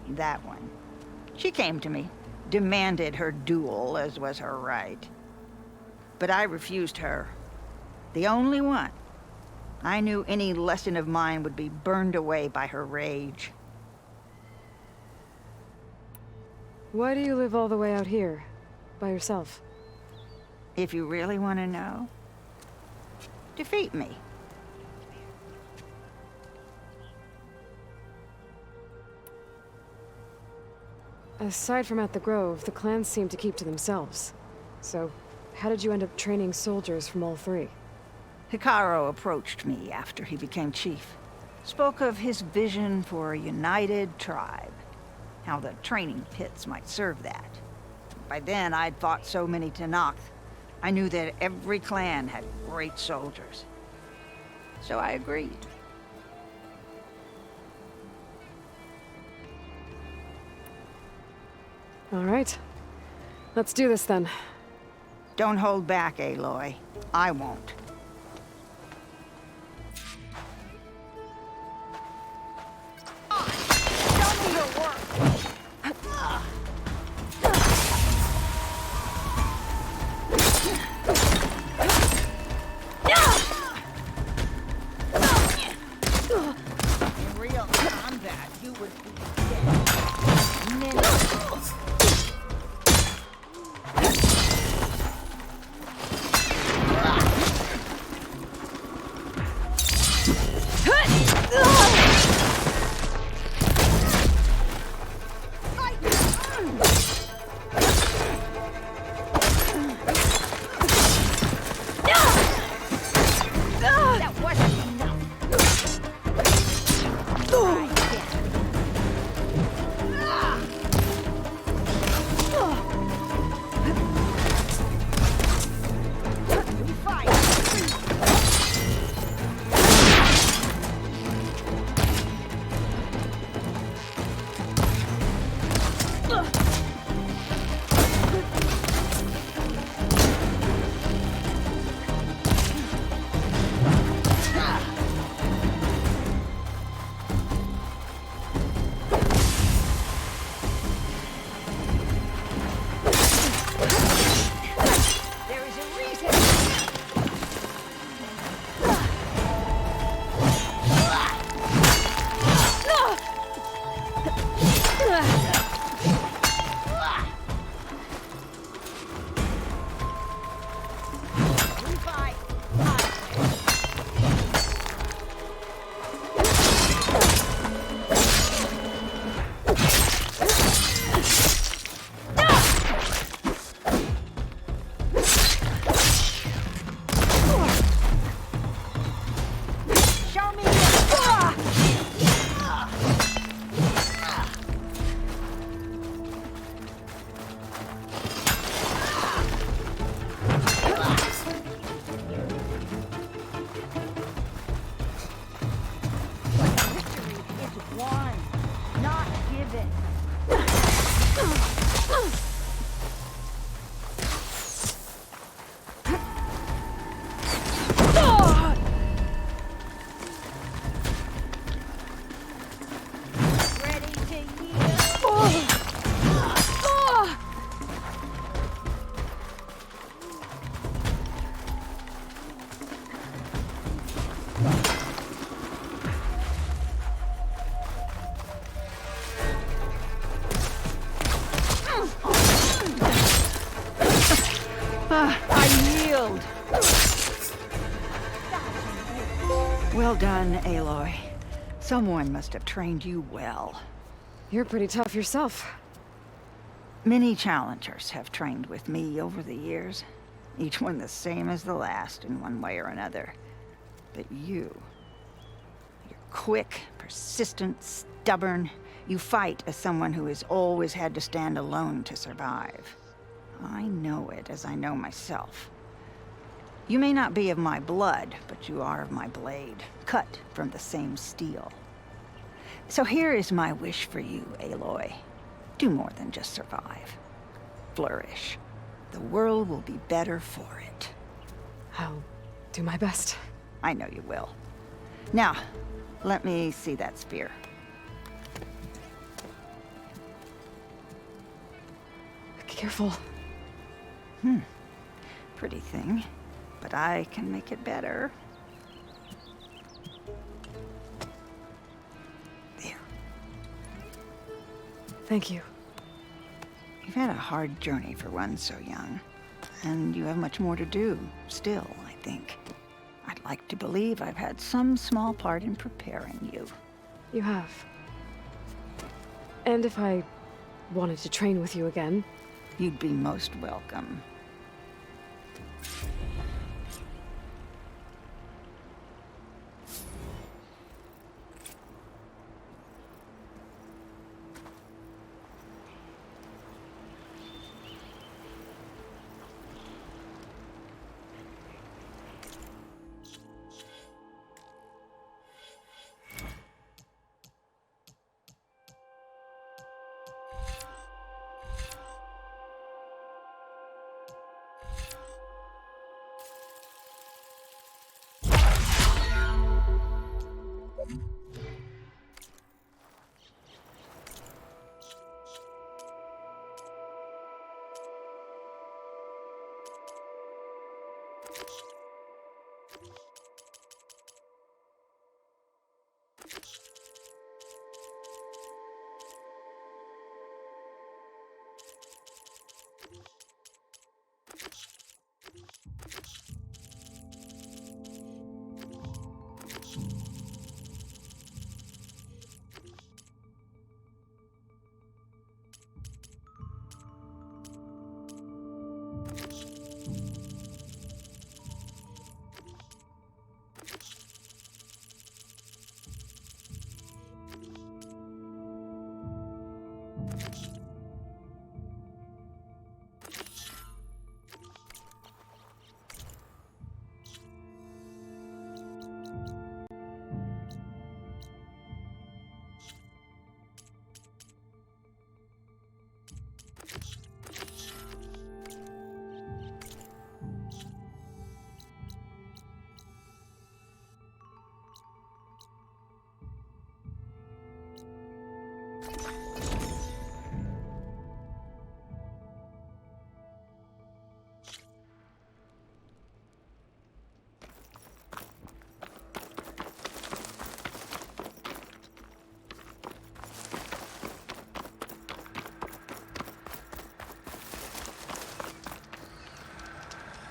that one. She came to me, demanded her duel, as was her right. But I refused her. The only one. I knew any lesson of mine would be burned away by her rage. Why do you live all the way out here? By yourself? If you really want to know, defeat me. Aside from at the Grove, the clans seem to keep to themselves. So, how did you end up training soldiers from all three? Hikaru approached me after he became chief. Spoke of his vision for a united tribe. How the training pits might serve that. By then, I'd fought so many Tenakth. I knew that every clan had great soldiers. So I agreed. All right. Let's do this then. Don't hold back, Aloy. I won't. Show me your work! In real combat, you would be dead. Minutes. I yield. Well done, Aloy. Someone must have trained you well. You're pretty tough yourself. Many challengers have trained with me over the years, each one the same as the last in one way or another. But you're quick, persistent, stubborn. You fight as someone who has always had to stand alone to survive. I know it as I know myself. You may not be of my blood, but you are of my blade, cut from the same steel. So here is my wish for you, Aloy. Do more than just survive. Flourish. The world will be better for it. I'll do my best. I know you will. Now, let me see that spear. Careful. Pretty thing. But I can make it better. There. Thank you. You've had a hard journey for one so young. And you have much more to do, still, I think. I'd like to believe I've had some small part in preparing you. You have. And if I wanted to train with you again... You'd be most welcome.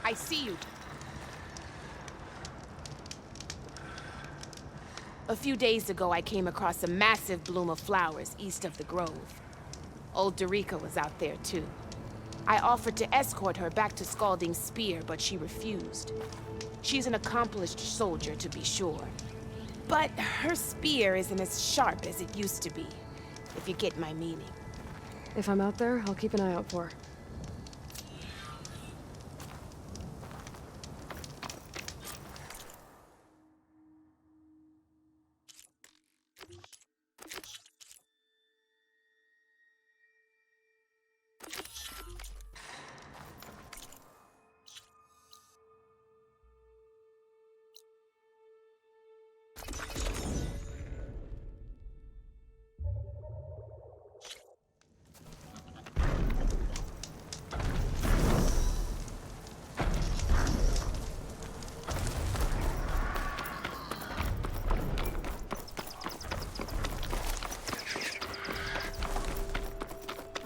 I see you. A few days ago, I came across a massive bloom of flowers east of the grove. Old Dorica was out there, too. I offered to escort her back to Scalding's Spear, but she refused. She's an accomplished soldier, to be sure. But her spear isn't as sharp as it used to be, if you get my meaning. If I'm out there, I'll keep an eye out for her.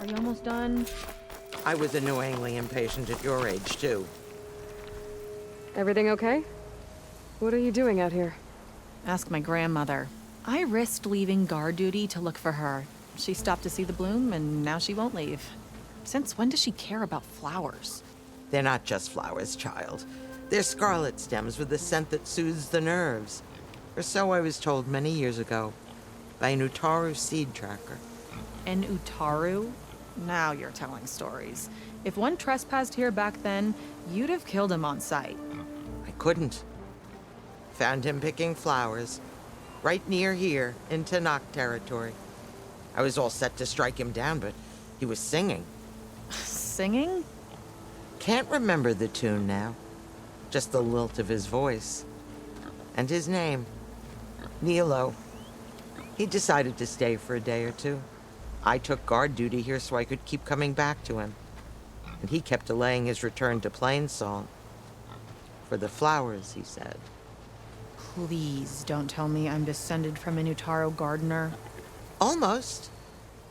Are you almost done? I was annoyingly impatient at your age, too. Everything okay? What are you doing out here? Ask my grandmother. I risked leaving guard duty to look for her. She stopped to see the bloom, and now she won't leave. Since when does she care about flowers? They're not just flowers, child. They're scarlet stems with a scent that soothes the nerves. Or so I was told many years ago by an Utaru seed tracker. An Utaru? Now you're telling stories. If one trespassed here back then, you'd have killed him on sight. I couldn't. Found him picking flowers, right near here in Tanakh territory. I was all set to strike him down, but he was singing. Singing? Can't remember the tune now. Just the lilt of his voice. And his name. Nilo. He decided to stay for a day or two. I took guard duty here so I could keep coming back to him. And he kept delaying his return to Plainsong. For the flowers, he said. Please don't tell me I'm descended from an Utaru gardener. Almost.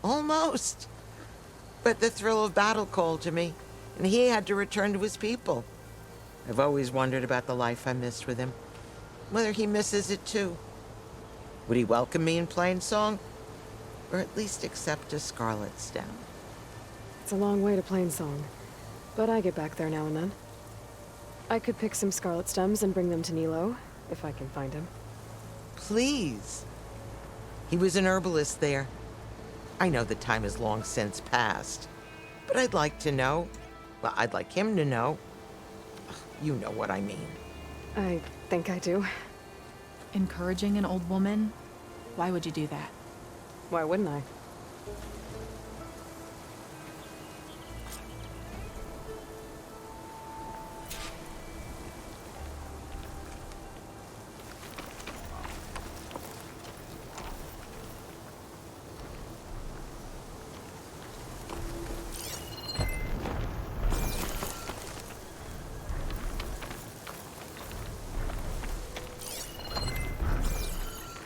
Almost. But the thrill of battle called to me, and he had to return to his people. I've always wondered about the life I missed with him. Whether he misses it too. Would he welcome me in Plainsong? Or at least accept a scarlet stem? It's a long way to Plainsong, but I get back there now and then. I could pick some scarlet stems and bring them to Nilo, if I can find him. Please. He was an herbalist there. I know the time has long since passed, but I'd like to know. Well, I'd like him to know. You know what I mean. I think I do. Encouraging an old woman? Why would you do that? Why wouldn't I?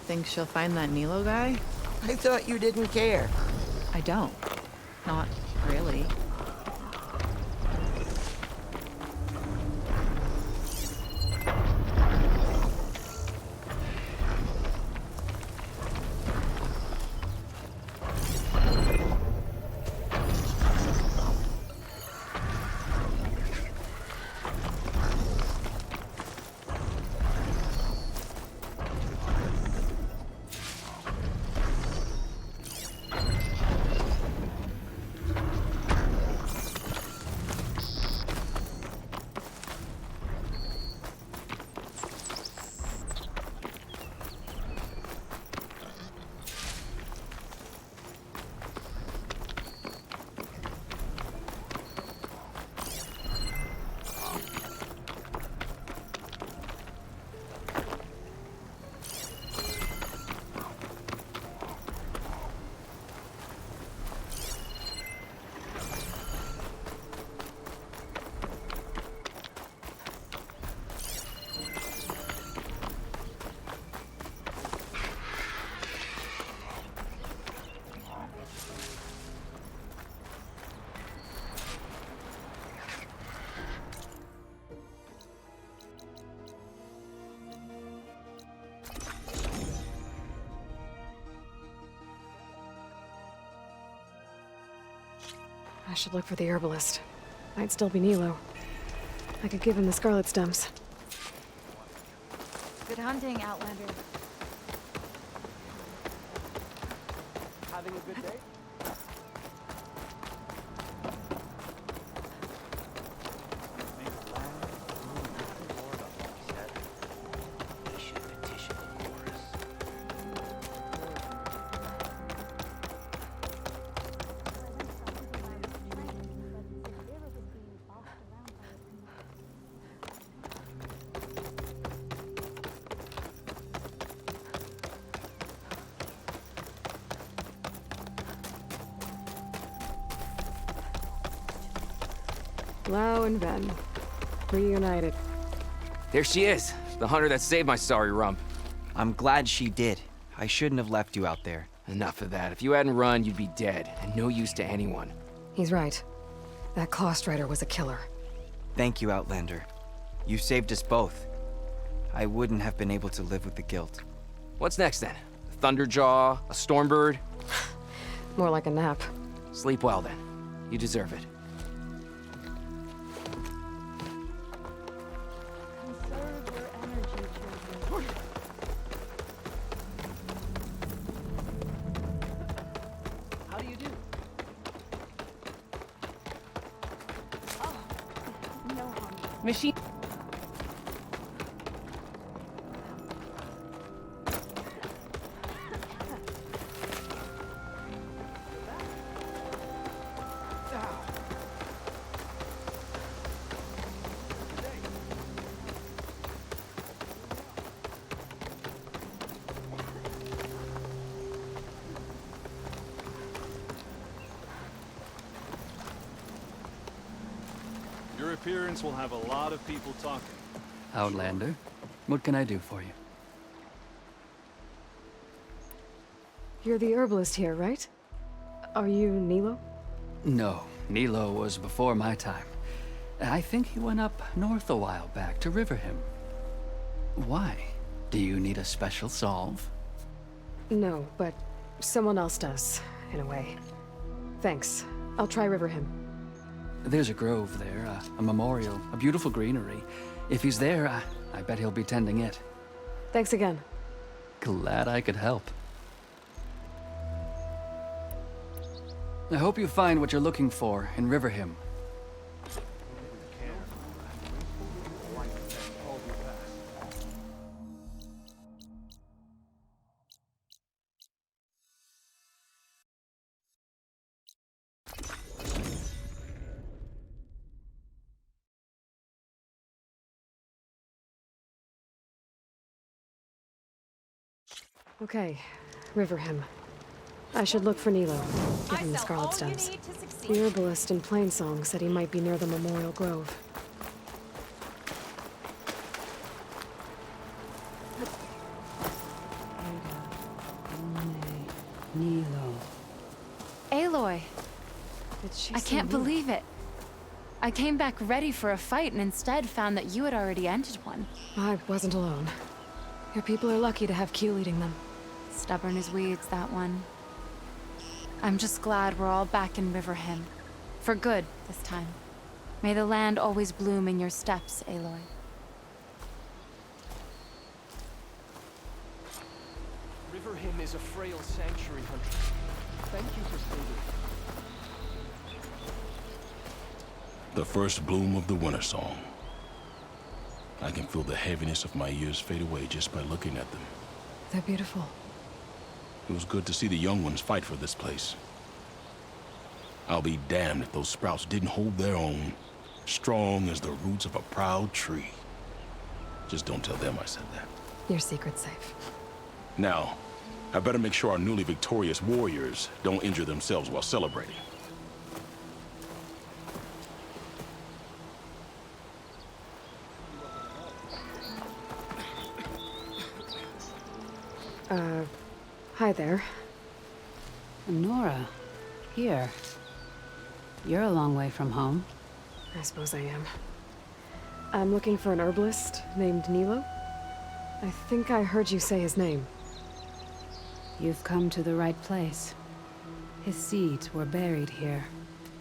Think she'll find that Nilo guy? I thought you didn't care. I don't. Not really. I should look for the herbalist. Might still be Nilo. I could give him the scarlet stems. Good hunting, Outlander. Having a good day? Lau and Ben. Reunited. There she is, the hunter that saved my sorry rump. I'm glad she did. I shouldn't have left you out there. Enough of that. If you hadn't run, you'd be dead, and no use to anyone. He's right. That Claw Strider was a killer. Thank you, Outlander. You saved us both. I wouldn't have been able to live with the guilt. What's next, then? A Thunderjaw? A Stormbird? More like a nap. Sleep well, then. You deserve it. How do you do? Machine. Your appearance will have a lot of people talking. Outlander, what can I do for you? You're the herbalist here, right? Are you Nilo? No, Nilo was before my time. I think he went up north a while back to Riverhim. Why? Do you need a special solve? No, but someone else does, in a way. Thanks. I'll try Riverhim. There's a grove there, a memorial, a beautiful greenery. If he's there, I bet he'll be tending it. Thanks again. Glad I could help. I hope you find what you're looking for in Riverhim. Okay, Riverhim. I should look for Nilo, give him the Scarlet Stems. The herbalist in Plainsong said he might be near the Memorial Grove. Nilo. Aloy. Did she I say can't Nilo? believe it. I came back ready for a fight and instead found that you had already ended one. I wasn't alone. Your people are lucky to have Q leading them. Stubborn as weeds, that one. I'm just glad we're all back in Riverhim. For good, this time. May the land always bloom in your steps, Aloy. Riverhim is a frail sanctuary, Hunter. Thank you for saving it. The first bloom of the winter song. I can feel the heaviness of my years fade away just by looking at them. They're beautiful. It was good to see the young ones fight for this place. I'll be damned if those sprouts didn't hold their own, strong as the roots of a proud tree. Just don't tell them I said that. Your secret's safe. Now, I better make sure our newly victorious warriors don't injure themselves while celebrating. Hi there. Nora, here. You're a long way from home. I suppose I am. I'm looking for an herbalist named Nilo. I think I heard you say his name. You've come to the right place. His seeds were buried here,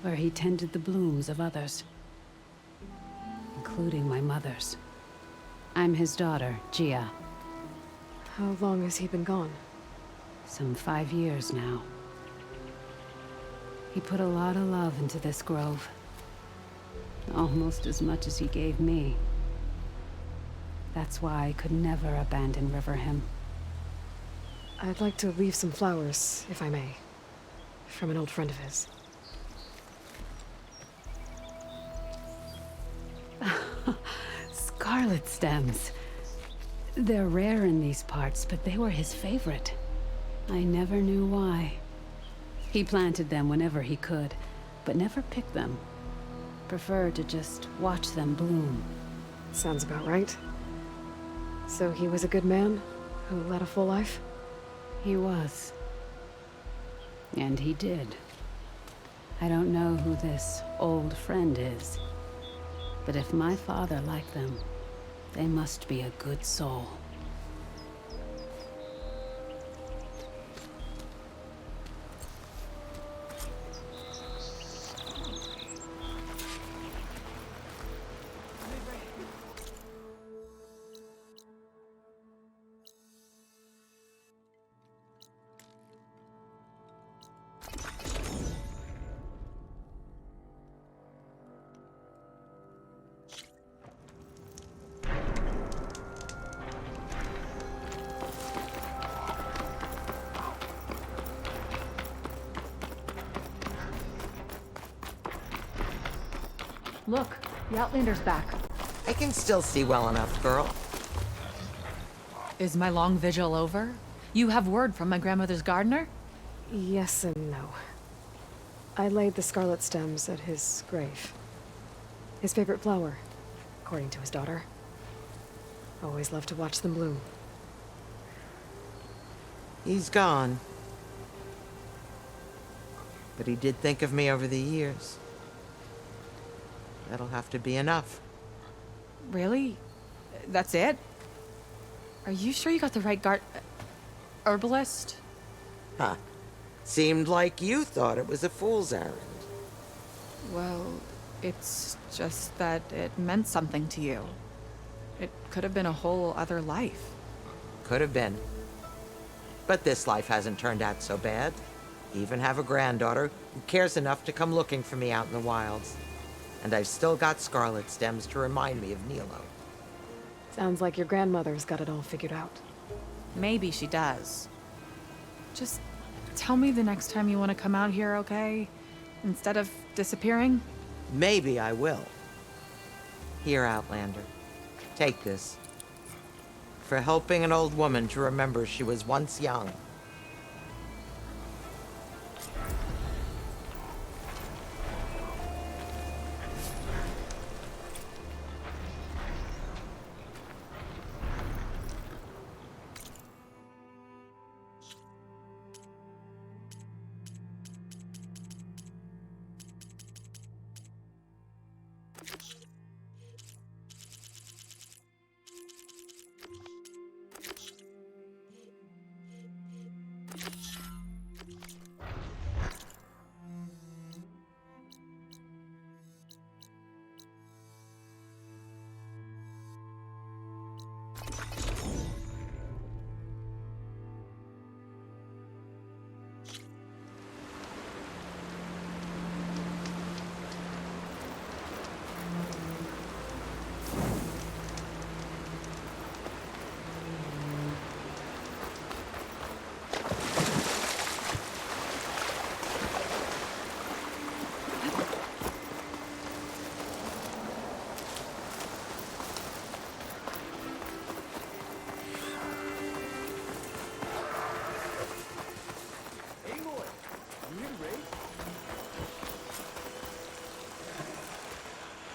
where he tended the blooms of others. Including my mother's. I'm his daughter, Gia. How long has he been gone? Some 5 years now. He put a lot of love into this grove. Almost as much as he gave me. That's why I could never abandon Riverhim. I'd like to leave some flowers, if I may. From an old friend of his. Scarlet stems. They're rare in these parts, but they were his favorite. I never knew why. He planted them whenever he could, but never picked them. Preferred to just watch them bloom. Sounds about right. So he was a good man who led a full life? He was. And he did. I don't know who this old friend is, but if my father liked them, they must be a good soul. Look, the Outlander's back. I can still see well enough, girl. Is my long vigil over? You have word from my grandmother's gardener? Yes and no. I laid the scarlet stems at his grave. His favorite flower, according to his daughter. Always loved to watch them bloom. He's gone. But he did think of me over the years. That'll have to be enough. Really? That's it? Are you sure you got the right herbalist? Huh. Seemed like you thought it was a fool's errand. Well, it's just that it meant something to you. It could have been a whole other life. Could have been. But this life hasn't turned out so bad. Even have a granddaughter who cares enough to come looking for me out in the wilds. And I've still got scarlet stems to remind me of Nilo. Sounds like your grandmother's got it all figured out. Maybe she does. Just tell me the next time you want to come out here, okay? Instead of disappearing? Maybe I will. Here, Outlander. Take this. For helping an old woman to remember she was once young.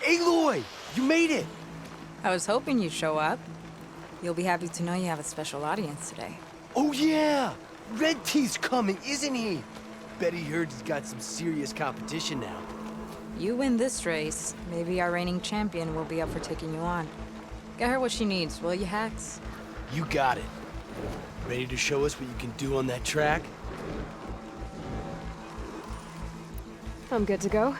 Aloy! You made it! I was hoping you'd show up. You'll be happy to know you have a special audience today. Oh yeah! Red Teeth's coming, isn't he? Bet he heard he's got some serious competition now. You win this race, maybe our reigning champion will be up for taking you on. Get her what she needs, will you, Hax? You got it. Ready to show us what you can do on that track? I'm good to go.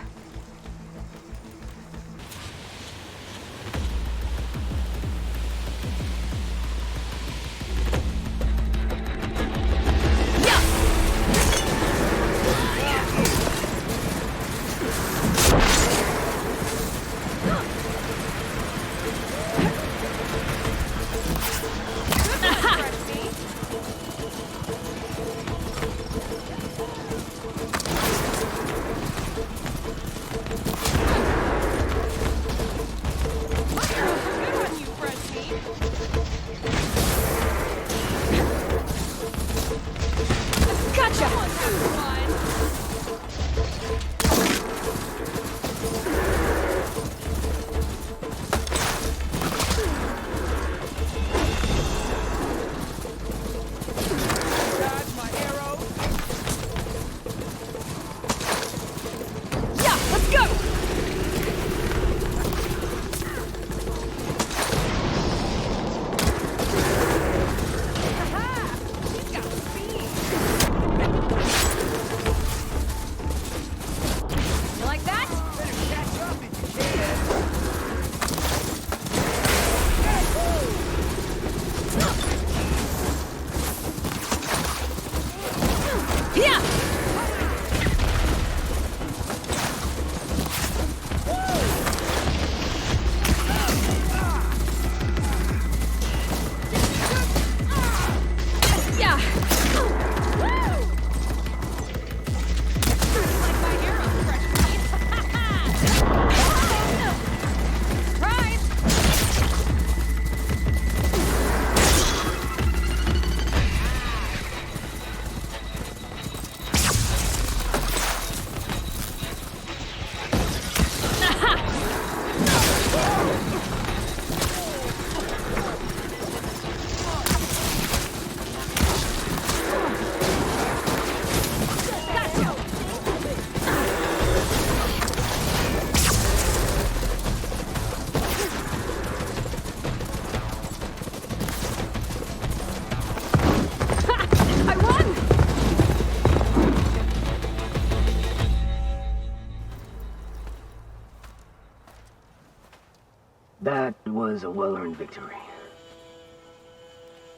That was a well-earned victory.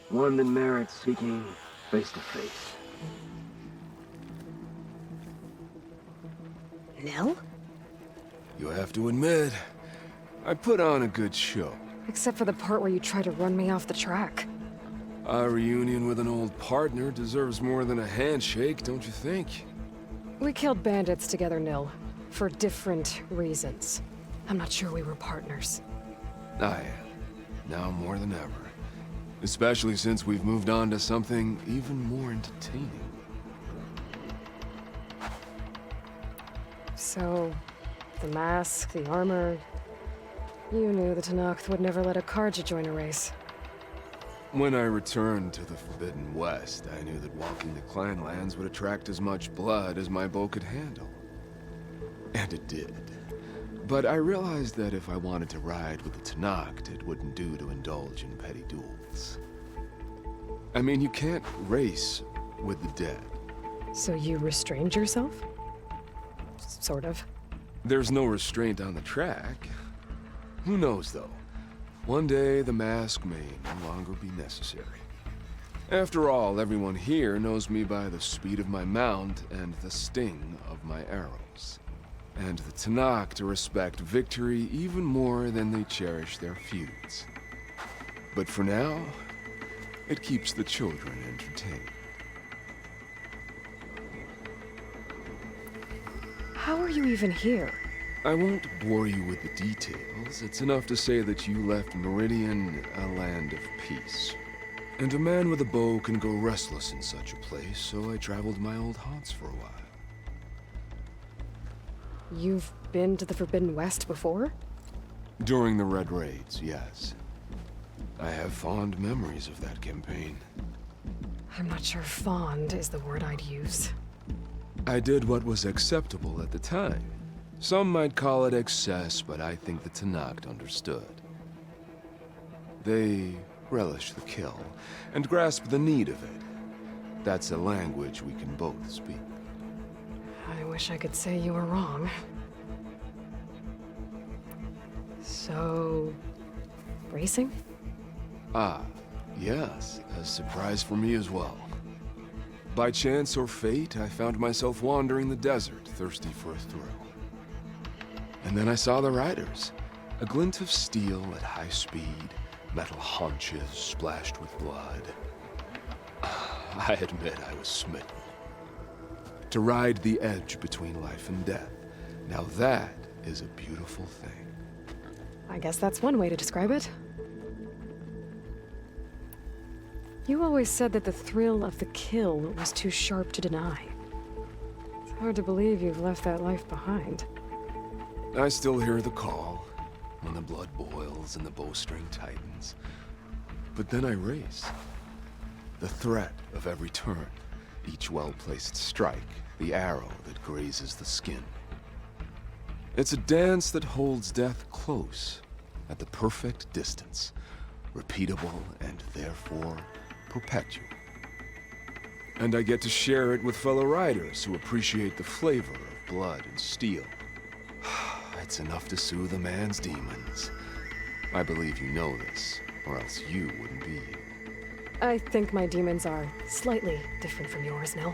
One that merits speaking face to face. Nell? You have to admit, I put on a good show. Except for the part where you try to run me off the track. A reunion with an old partner deserves more than a handshake, don't you think? We killed bandits together, Nil. For different reasons. I'm not sure we were partners. I am. Now more than ever. Especially since we've moved on to something even more entertaining. So, the mask, the armor... You knew the Tenakth would never let a Karja join a race. When I returned to the Forbidden West, I knew that walking the clan lands would attract as much blood as my bow could handle. And it did. But I realized that if I wanted to ride with the Tenakth, it wouldn't do to indulge in petty duels. I mean, you can't race with the dead. So you restrained yourself? Sort of. There's no restraint on the track. Who knows, though? One day, the mask may no longer be necessary. After all, everyone here knows me by the speed of my mount and the sting of my arrows. And the Tenakth respect victory even more than they cherish their feuds. But for now, it keeps the children entertained. How are you even here? I won't bore you with the details. It's enough to say that you left Meridian a land of peace. And a man with a bow can go restless in such a place, so I traveled my old haunts for a while. You've been to the Forbidden West before? During the Red Raids, yes. I have fond memories of that campaign. I'm not sure fond is the word I'd use. I did what was acceptable at the time. Some might call it excess, but I think the Tenakth understood. They relish the kill, and grasp the need of it. That's a language we can both speak. I wish I could say you were wrong. So... racing? Ah, yes, a surprise for me as well. By chance or fate, I found myself wandering the desert, thirsty for a thrill. And then I saw the riders. A glint of steel at high speed, metal haunches splashed with blood. I admit I was smitten. To ride the edge between life and death, now that is a beautiful thing. I guess that's one way to describe it. You always said that the thrill of the kill was too sharp to deny. It's hard to believe you've left that life behind. I still hear the call, when the blood boils and the bowstring tightens. But then I race. The threat of every turn, each well-placed strike, the arrow that grazes the skin. It's a dance that holds death close, at the perfect distance, repeatable and therefore perpetual. And I get to share it with fellow riders who appreciate the flavor of blood and steel. It's enough to soothe a man's demons. I believe you know this, or else you wouldn't be here. I think my demons are slightly different from yours, Nell.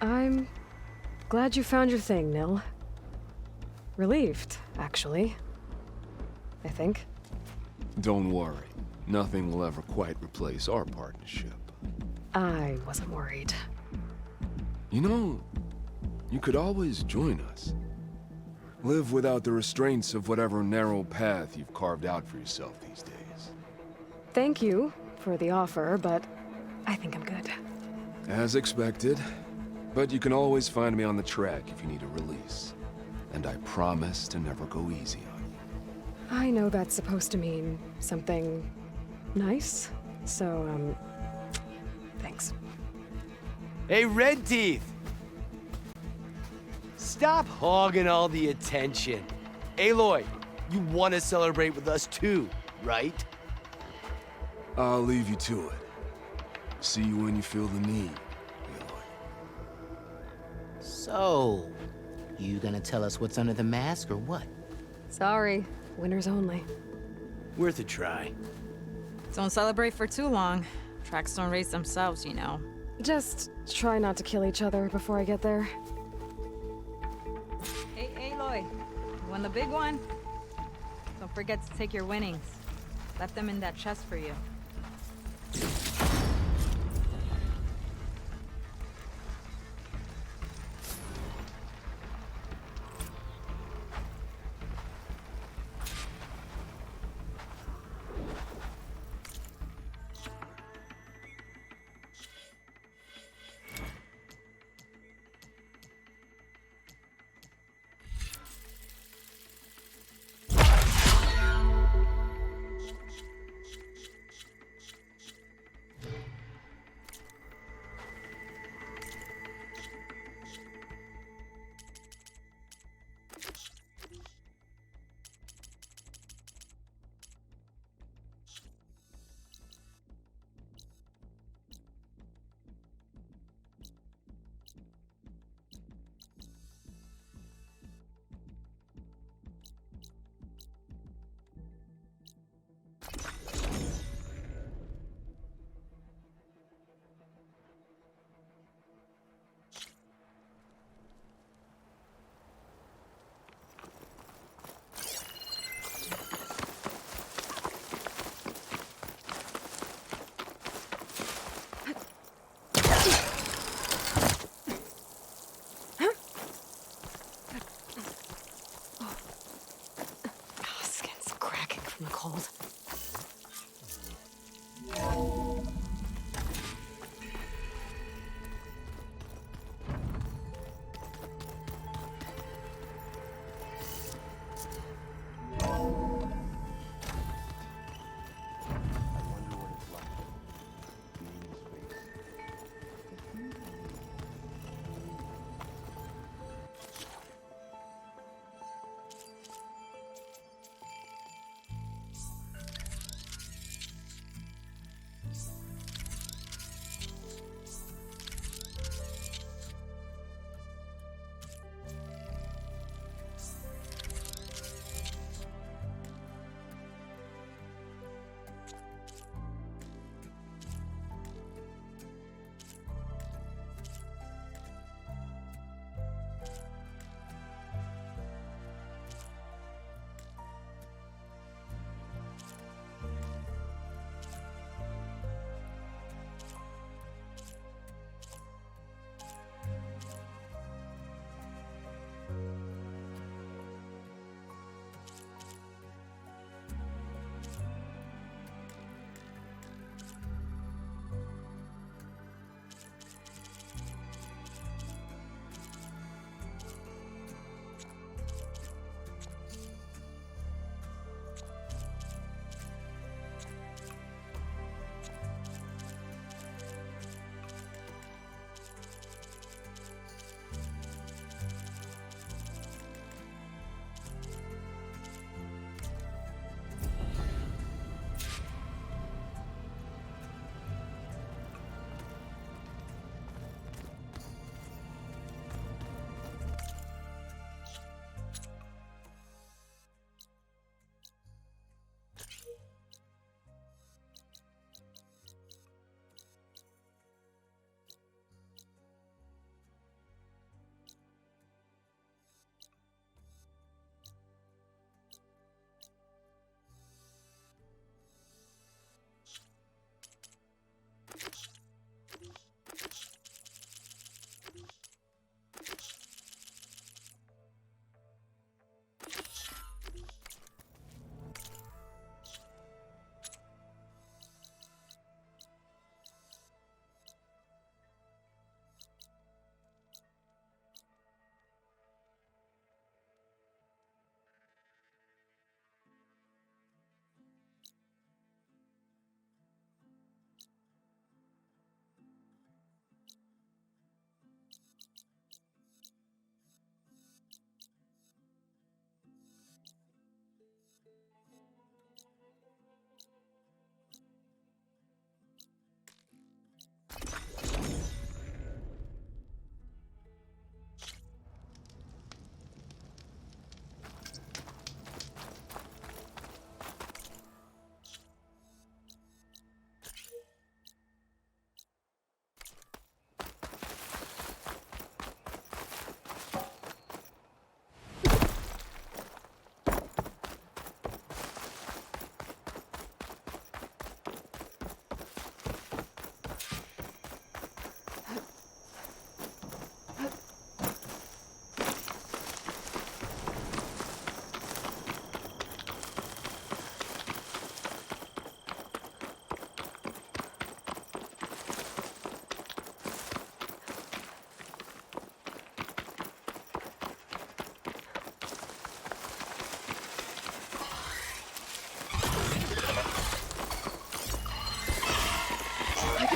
I'm glad you found your thing, Nil. Relieved, actually. I think. Don't worry. Nothing will ever quite replace our partnership. I wasn't worried. You know, you could always join us. Live without the restraints of whatever narrow path you've carved out for yourself these days. Thank you for the offer, but I think I'm good. As expected. But you can always find me on the track if you need a release. And I promise to never go easy on you. I know that's supposed to mean something nice, so, thanks. Hey, Red Teeth! Stop hogging all the attention. Aloy, you want to celebrate with us too, right? I'll leave you to it. See you when you feel the need, Aloy. So, you gonna tell us what's under the mask or what? Sorry, winners only. Worth a try. Don't celebrate for too long. Tracks don't race themselves, you know. Just try not to kill each other before I get there. Hey, Aloy. You won the big one? Don't forget to take your winnings. Left them in that chest for you.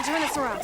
turn this around.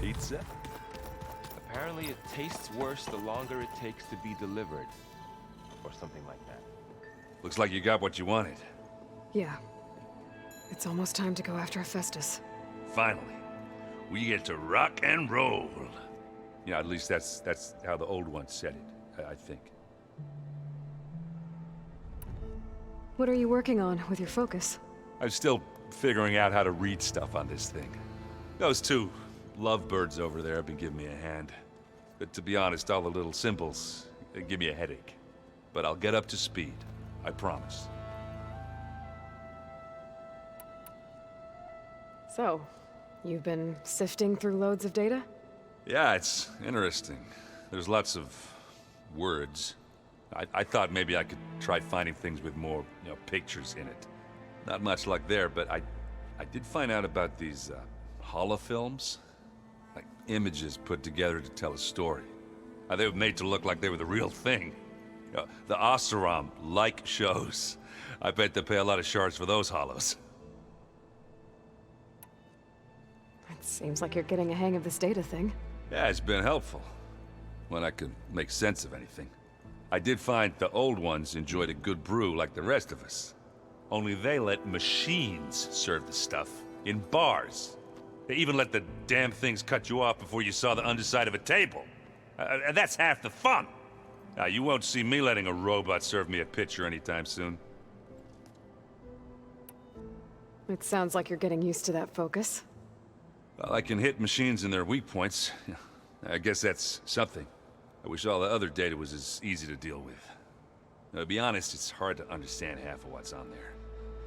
Pizza? Apparently it tastes worse the longer it takes to be delivered. Or something like that. Looks like you got what you wanted. Yeah. It's almost time to go after Hephaestus. Finally. We get to rock and roll. Yeah, at least that's how the old one said it, I think. What are you working on with your focus? I'm still figuring out how to read stuff on this thing. Those two lovebirds over there have been giving me a hand. But to be honest, all the little symbols, they give me a headache. But I'll get up to speed. I promise. So, you've been sifting through loads of data? Yeah, it's interesting. There's lots of words. I thought maybe I could try finding things with more, pictures in it. Not much luck there, but I did find out about these holofilms. Like images put together to tell a story. They were made to look like they were the real thing. The Oseram-like shows. I bet they pay a lot of shards for those hollows. It seems like you're getting a hang of this data thing. Yeah, it's been helpful. When I could make sense of anything. I did find the old ones enjoyed a good brew like the rest of us. Only they let machines serve the stuff in bars. They even let the damn things cut you off before you saw the underside of a table. And that's half the fun. You won't see me letting a robot serve me a pitcher anytime soon. It sounds like you're getting used to that focus. Well, I can hit machines in their weak points. I guess that's something. I wish all the other data was as easy to deal with. Now, to be honest, it's hard to understand half of what's on there.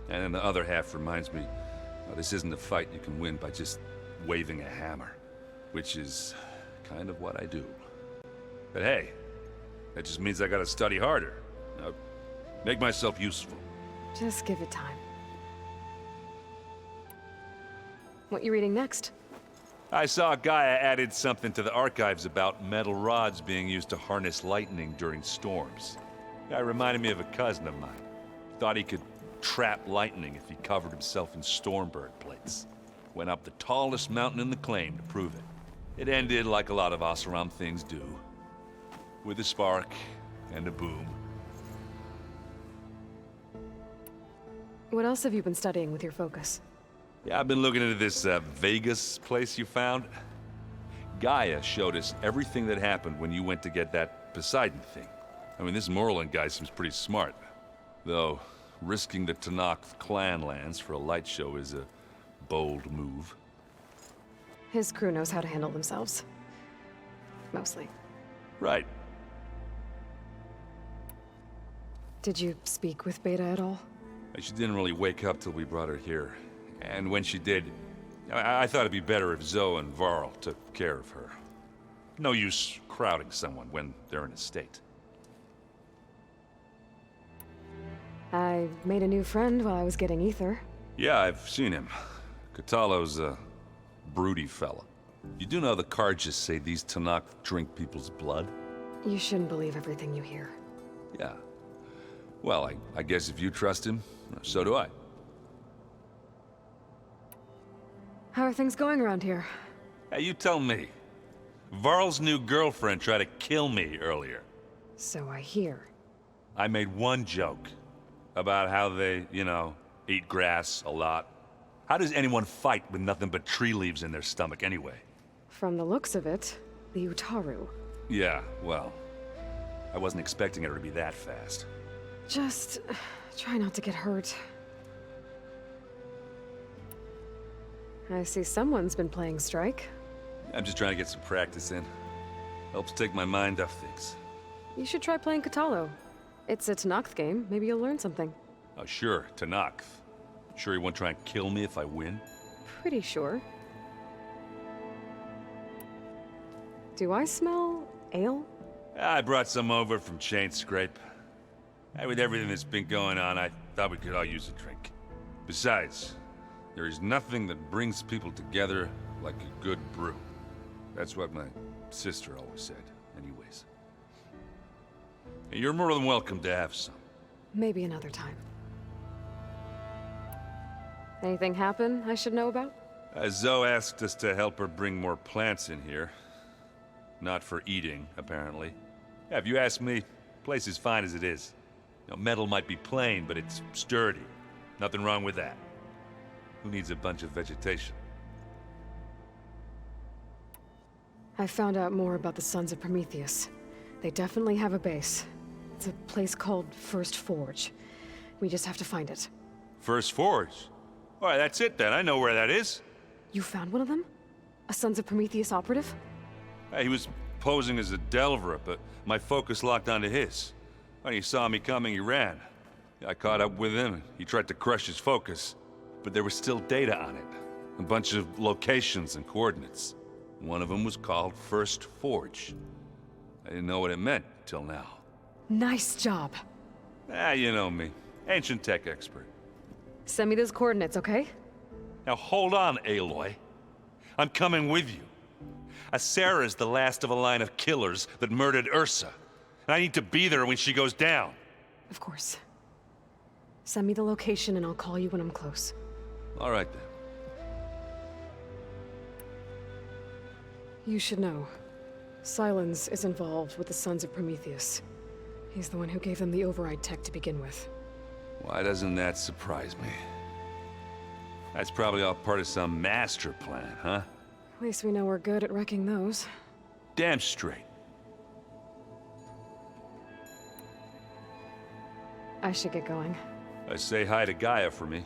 And then the other half reminds me, this isn't a fight you can win by just waving a hammer. Which is kind of what I do. But hey, That just means I gotta study harder. Now, make myself useful. Just give it time. What you reading next? I saw Gaia added something to the archives about metal rods being used to harness lightning during storms. Guy reminded me of a cousin of mine. Thought he could trap lightning if he covered himself in Stormbird plates. Went up the tallest mountain in the claim to prove it. It ended like a lot of Oseram things do. With a spark and a boom. What else have you been studying with your focus? Yeah, I've been looking into this Vegas place you found. Gaia showed us everything that happened when you went to get that Poseidon thing. I mean, this Morland guy seems pretty smart. Though, risking the Tenakth clan lands for a light show is a bold move. His crew knows how to handle themselves. Mostly. Right. Did you speak with Beta at all? She didn't really wake up till we brought her here. And when she did, I thought it'd be better if Zoe and Varl took care of her. No use crowding someone when they're in a state. I made a new friend while I was getting ether. Yeah, I've seen him. Katalo's a broody fella. You do know the Carjas say these Tenakth drink people's blood? You shouldn't believe everything you hear. Yeah. Well, I guess if you trust him, so do I. How are things going around here? Hey, you tell me. Varl's new girlfriend tried to kill me earlier. So I hear. I made one joke about how they, eat grass a lot. How does anyone fight with nothing but tree leaves in their stomach anyway? From the looks of it, the Utaru. Yeah, well, I wasn't expecting her to be that fast. Just try not to get hurt. I see someone's been playing Strike. I'm just trying to get some practice in. Helps take my mind off things. You should try playing Katalo. It's a Tenakth game. Maybe you'll learn something. Oh, sure, Tenakth. Sure he won't try and kill me if I win? Pretty sure. Do I smell ale? I brought some over from Chain Scrape. With everything that's been going on, I thought we could all use a drink. Besides, there is nothing that brings people together like a good brew. That's what my sister always said, anyways. You're more than welcome to have some. Maybe another time. Anything happen I should know about? Zoe asked us to help her bring more plants in here. Not for eating, apparently. Yeah, if you ask me, the place is fine as it is. Metal might be plain, but it's sturdy. Nothing wrong with that. Who needs a bunch of vegetation? I found out more about the Sons of Prometheus. They definitely have a base. It's a place called First Forge. We just have to find it. First Forge? All right, that's it then. I know where that is. You found one of them? A Sons of Prometheus operative? He was posing as a Delver, but my focus locked onto his. When he saw me coming, he ran. I caught up with him, and he tried to crush his focus. But there was still data on it. A bunch of locations and coordinates. One of them was called First Forge. I didn't know what it meant till now. Nice job. You know me. Ancient tech expert. Send me those coordinates, okay? Now hold on, Aloy. I'm coming with you. Asera's the last of a line of killers that murdered Ursa. And I need to be there when she goes down. Of course. Send me the location and I'll call you when I'm close. All right then. You should know. Silence is involved with the Sons of Prometheus. He's the one who gave them the override tech to begin with. Why doesn't that surprise me? That's probably all part of some master plan, huh? At least we know we're good at wrecking those. Damn straight. I should get going. Say hi to Gaia for me.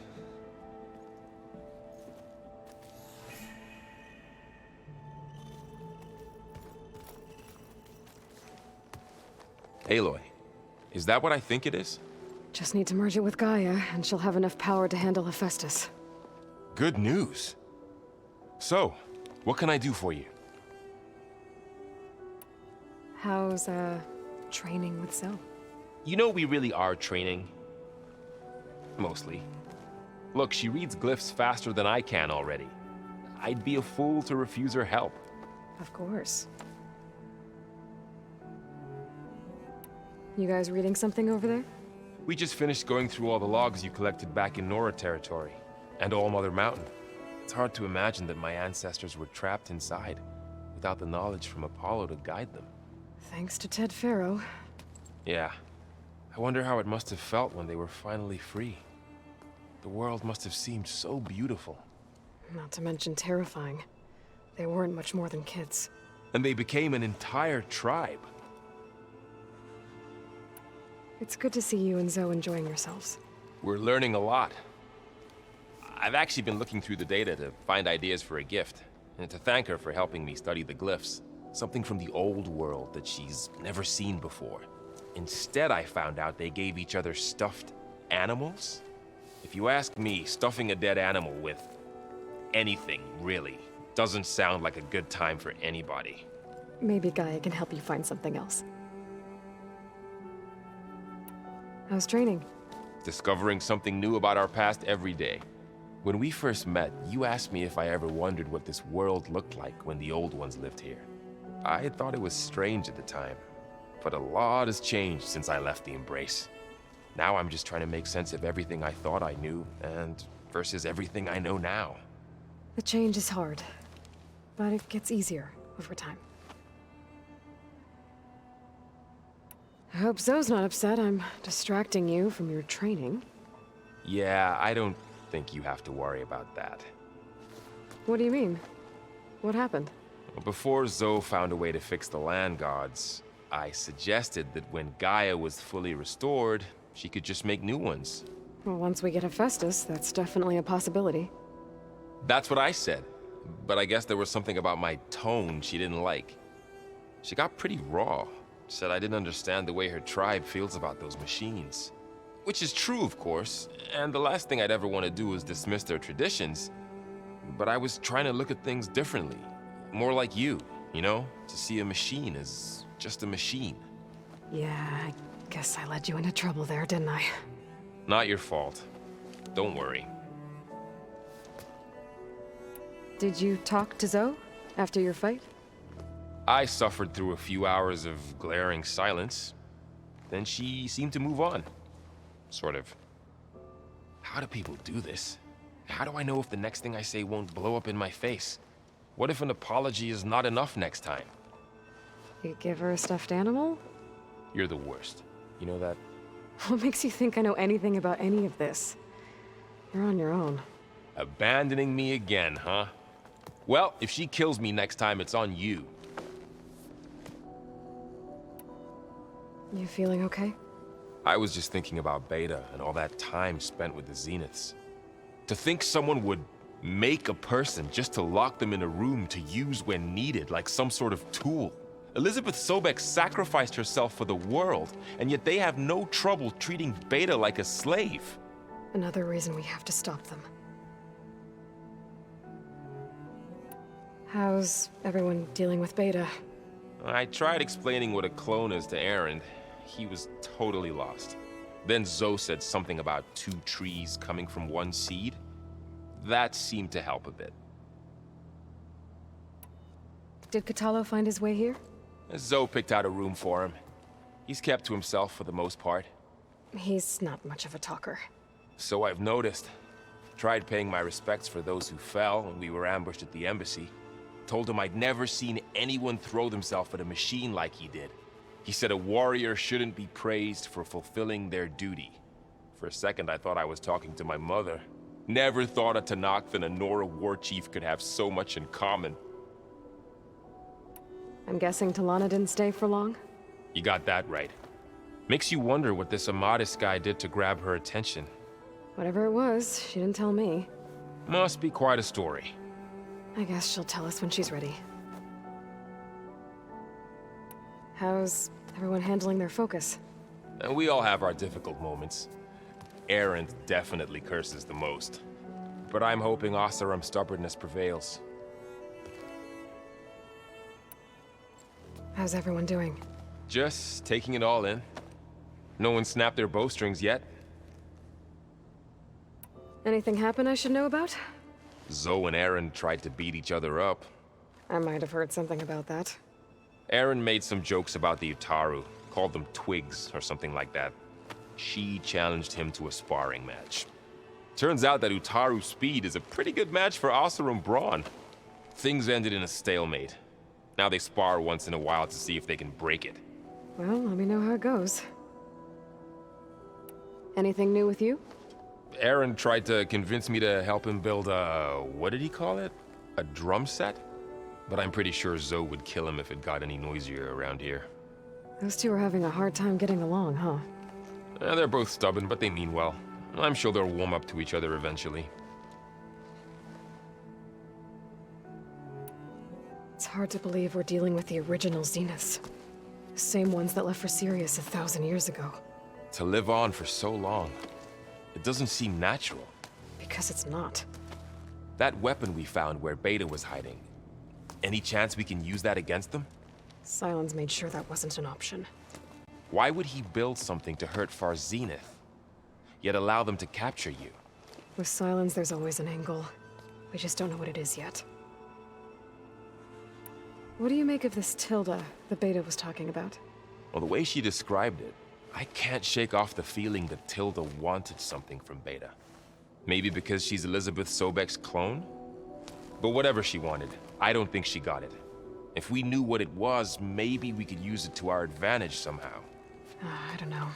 Aloy, is that what I think it is? Just need to merge it with Gaia, and she'll have enough power to handle Hephaestus. Good news. So, what can I do for you? How's, training with Zoe. You know we really are training. Mostly. Look, she reads glyphs faster than I can already. I'd be a fool to refuse her help. Of course. You guys reading something over there? We just finished going through all the logs you collected back in Nora territory, and All Mother Mountain. It's hard to imagine that my ancestors were trapped inside, without the knowledge from Apollo to guide them. Thanks to Ted Faro. Yeah. I wonder how it must have felt when they were finally free. The world must have seemed so beautiful. Not to mention terrifying. They weren't much more than kids. And they became an entire tribe. It's good to see you and Zoe enjoying yourselves. We're learning a lot. I've actually been looking through the data to find ideas for a gift, and to thank her for helping me study the glyphs. Something from the old world that she's never seen before. Instead, I found out they gave each other stuffed animals. If you ask me, stuffing a dead animal with anything, really, doesn't sound like a good time for anybody. Maybe Gaia can help you find something else. How's training? Discovering something new about our past every day. When we first met, you asked me if I ever wondered what this world looked like when the old ones lived here. I had thought it was strange at the time, but a lot has changed since I left the Embrace. Now I'm just trying to make sense of everything I thought I knew, and versus everything I know now. The change is hard, but it gets easier over time. I hope Zoe's not upset I'm distracting you from your training. Yeah, I don't think you have to worry about that. What do you mean? What happened? Before Zoe found a way to fix the land gods, I suggested that when Gaia was fully restored, she could just make new ones. Well, once we get Hephaestus, that's definitely a possibility. That's what I said, but I guess there was something about my tone she didn't like. She got pretty raw, said I didn't understand the way her tribe feels about those machines. Which is true, of course, and the last thing I'd ever want to do is dismiss their traditions. But I was trying to look at things differently. More like you know? To see a machine as just a machine. Yeah, I guess I led you into trouble there, didn't I? Not your fault. Don't worry. Did you talk to Zoe after your fight? I suffered through a few hours of glaring silence. Then she seemed to move on. Sort of. How do people do this? How do I know if the next thing I say won't blow up in my face? What if an apology is not enough next time? You give her a stuffed animal? You're the worst. You know that? What makes you think I know anything about any of this? You're on your own. Abandoning me again, huh? Well, if she kills me next time, it's on you. You feeling okay? I was just thinking about Beta and all that time spent with the Zeniths. To think someone would make a person just to lock them in a room to use when needed, like some sort of tool. Elizabeth Sobek sacrificed herself for the world, and yet they have no trouble treating Beta like a slave. Another reason we have to stop them. How's everyone dealing with Beta? I tried explaining what a clone is to Aaron. He was totally lost. Then Zoe said something about 2 trees coming from 1 seed. That seemed to help a bit. Did Catalo find his way here? Zoe picked out a room for him. He's kept to himself for the most part. He's not much of a talker. So I've noticed. Tried paying my respects for those who fell when we were ambushed at the embassy. Told him I'd never seen anyone throw themselves at a machine like he did. He said a warrior shouldn't be praised for fulfilling their duty. For a second, I thought I was talking to my mother. Never thought a Tenakth and a Nora war chief could have so much in common. I'm guessing Talana didn't stay for long? You got that right. Makes you wonder what this Amadis guy did to grab her attention. Whatever it was, she didn't tell me. Must be quite a story. I guess she'll tell us when she's ready. How's everyone handling their focus? And we all have our difficult moments. Aaron definitely curses the most. But I'm hoping Oseram's stubbornness prevails. How's everyone doing? Just taking it all in. No one snapped their bowstrings yet. Anything happen I should know about? Zoe and Aaron tried to beat each other up. I might have heard something about that. Aaron made some jokes about the Utaru, called them twigs or something like that. She challenged him to a sparring match. Turns out that Utaru's speed is a pretty good match for Oseram brawn. Things ended in a stalemate. Now they spar once in a while to see if they can break it. Well, let me know how it goes. Anything new with you? Aaron tried to convince me to help him build a... what did he call it? A drum set? But I'm pretty sure Zoe would kill him if it got any noisier around here. Those two are having a hard time getting along, huh? They're both stubborn, but they mean well. I'm sure they'll warm up to each other eventually. It's hard to believe we're dealing with the original Zeniths. The same ones that left for Sirius 1,000 years ago. To live on for so long, it doesn't seem natural. Because it's not. That weapon we found where Beta was hiding, any chance we can use that against them? Sylens made sure that wasn't an option. Why would he build something to hurt Far Zenith, yet allow them to capture you? With Sylens, there's always an angle. We just don't know what it is yet. What do you make of this Tilda the Beta was talking about? Well, the way she described it, I can't shake off the feeling that Tilda wanted something from Beta. Maybe because she's Elizabeth Sobek's clone? But whatever she wanted, I don't think she got it. If we knew what it was, maybe we could use it to our advantage somehow. I don't know.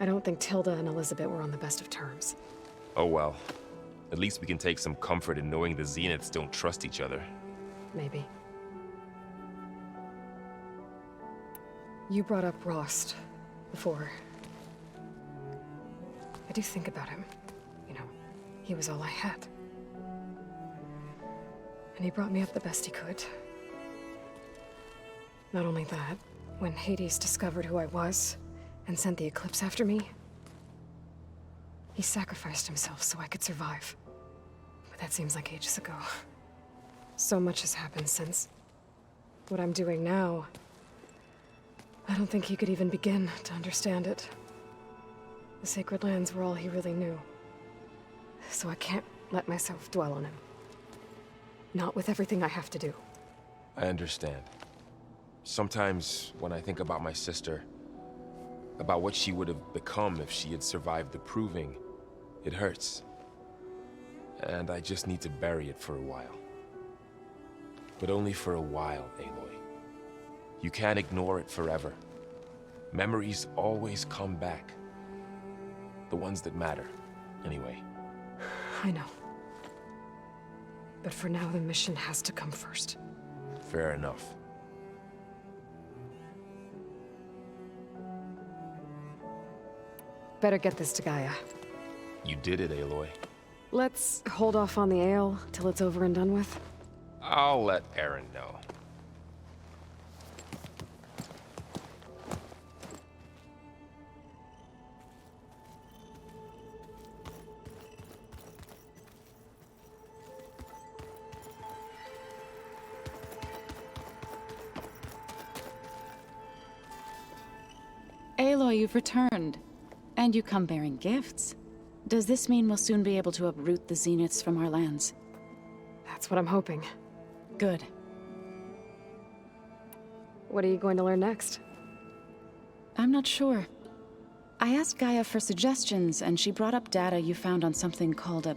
I don't think Tilda and Elizabeth were on the best of terms. Oh well. At least we can take some comfort in knowing the Zeniths don't trust each other. Maybe. You brought up Rost before. I do think about him. You know, he was all I had. And he brought me up the best he could. Not only that, when Hades discovered who I was and sent the Eclipse after me, he sacrificed himself so I could survive. But that seems like ages ago. So much has happened since. What I'm doing now, I don't think he could even begin to understand it. The Sacred Lands were all he really knew. So I can't let myself dwell on him. Not with everything I have to do. I understand. Sometimes, when I think about my sister, about what she would have become if she had survived the Proving, it hurts. And I just need to bury it for a while. But only for a while, Aloy. You can't ignore it forever. Memories always come back. The ones that matter, anyway. I know. But for now, the mission has to come first. Fair enough. Better get this to Gaia. You did it, Aloy. Let's hold off on the ale till it's over and done with. I'll let Aaron know. Aloy, you've returned. And you come bearing gifts. Does this mean we'll soon be able to uproot the Zeniths from our lands? That's what I'm hoping. Good. What are you going to learn next? I'm not sure. I asked Gaia for suggestions, and she brought up data you found on something called a...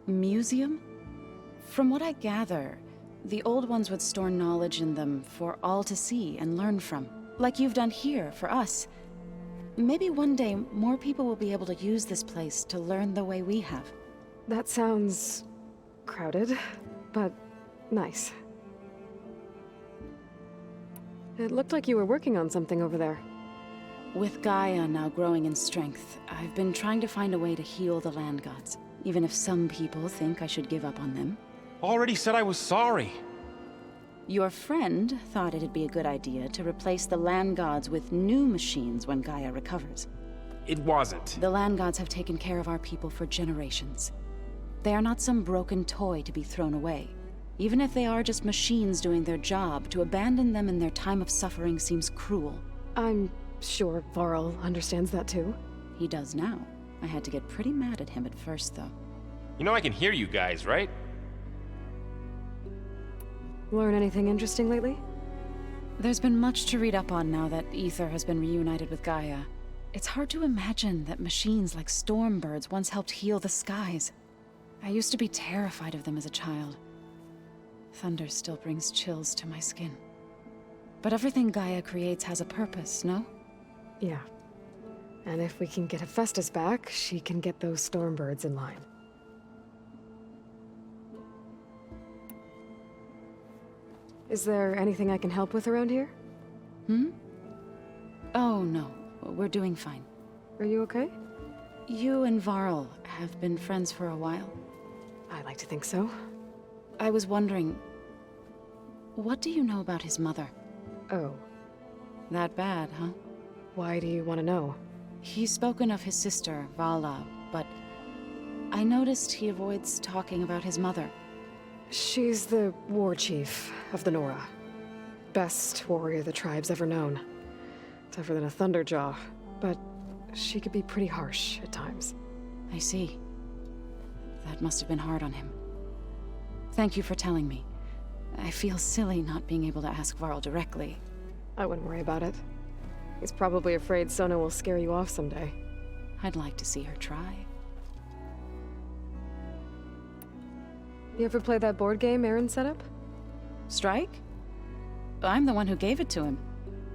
museum? From what I gather, the old ones would store knowledge in them for all to see and learn from. Like you've done here, for us. Maybe one day, more people will be able to use this place to learn the way we have. That sounds... crowded, but nice. It looked like you were working on something over there. With Gaia now growing in strength, I've been trying to find a way to heal the land gods, even if some people think I should give up on them. Already said I was sorry. Your friend thought it'd be a good idea to replace the land gods with new machines when Gaia recovers. It wasn't. The land gods have taken care of our people for generations. They are not some broken toy to be thrown away. Even if they are just machines doing their job, to abandon them in their time of suffering seems cruel. I'm sure Varl understands that too. He does now. I had to get pretty mad at him at first, though. You know I can hear you guys, right? Learn anything interesting lately? There's been much to read up on now that Ether has been reunited with Gaia. It's hard to imagine that machines like Stormbirds once helped heal the skies. I used to be terrified of them as a child. Thunder still brings chills to my skin. But everything Gaia creates has a purpose, no? Yeah. And if we can get Hephaestus back, she can get those Stormbirds in line. Is there anything I can help with around here? Hmm? Oh, no. We're doing fine. Are you okay? You and Varl have been friends for a while. I like to think so. I was wondering, what do you know about his mother? Oh. That bad, huh? Why do you want to know? He's spoken of his sister, Vala, but I noticed he avoids talking about his mother. She's the war chief of the Nora. Best warrior the tribe's ever known. Tougher than a Thunderjaw, but she could be pretty harsh at times. I see. That must have been hard on him. Thank you for telling me. I feel silly not being able to ask Varl directly. I wouldn't worry about it. He's probably afraid Sona will scare you off someday. I'd like to see her try. You ever play that board game Aaron set up? Strike? I'm the one who gave it to him.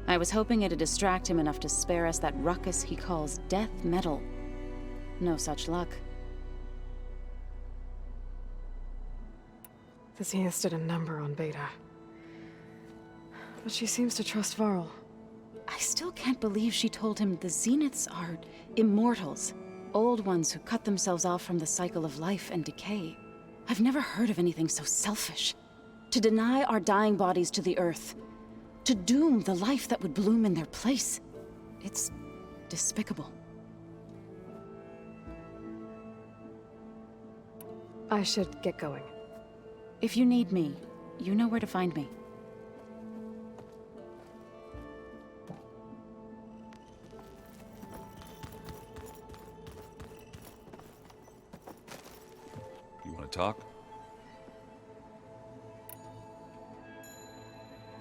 I was hoping it'd distract him enough to spare us that ruckus he calls death metal. No such luck. The Zeniths did a number on Beta. But she seems to trust Varl. I still can't believe she told him the Zeniths are immortals. Old ones who cut themselves off from the cycle of life and decay. I've never heard of anything so selfish. To deny our dying bodies to the Earth. To doom the life that would bloom in their place. It's despicable. I should get going. If you need me, you know where to find me. You want to talk?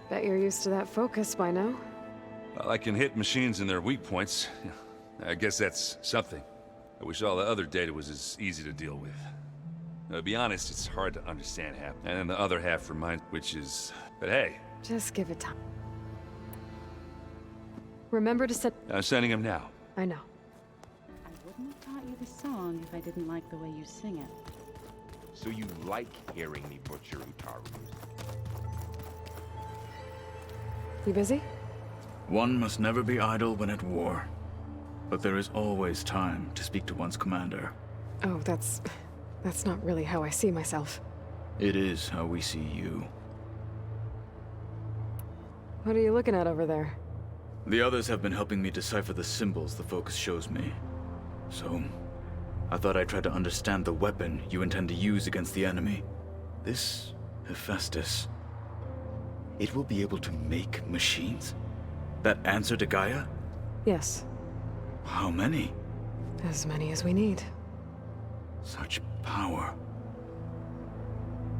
Bet you're used to that focus by now. Well, I can hit machines in their weak points. I guess that's something. I wish all the other data was as easy to deal with. To be honest, it's hard to understand half, and then the other half reminds, which is... But hey. Just give it time. Remember to set... I'm sending him now. I know. I wouldn't have taught you the song if I didn't like the way you sing it. So you like hearing me butcher Utaru? You busy? One must never be idle when at war. But there is always time to speak to one's commander. Oh, that's not really how I see myself. It is how we see you. What are you looking at over there? The others have been helping me decipher the symbols the focus shows me. So, I thought I'd try to understand the weapon you intend to use against the enemy. This Hephaestus. It will be able to make machines? That answer to Gaia? Yes. How many? As many as we need. Such power.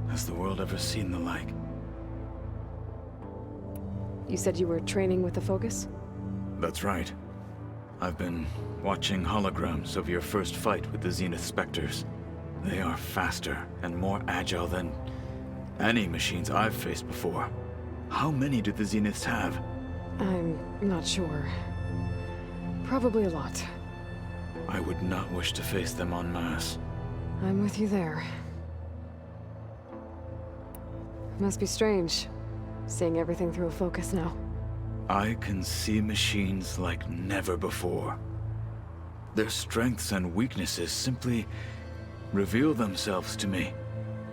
Has the world ever seen the like? You said you were training with the focus? That's right. I've been watching holograms of your first fight with the Zenith Spectres. They are faster and more agile than any machines I've faced before. How many do the Zeniths have? I'm not sure. Probably a lot. I would not wish to face them en masse. I'm with you there. It must be strange, seeing everything through a focus now. I can see machines like never before. Their strengths and weaknesses simply reveal themselves to me.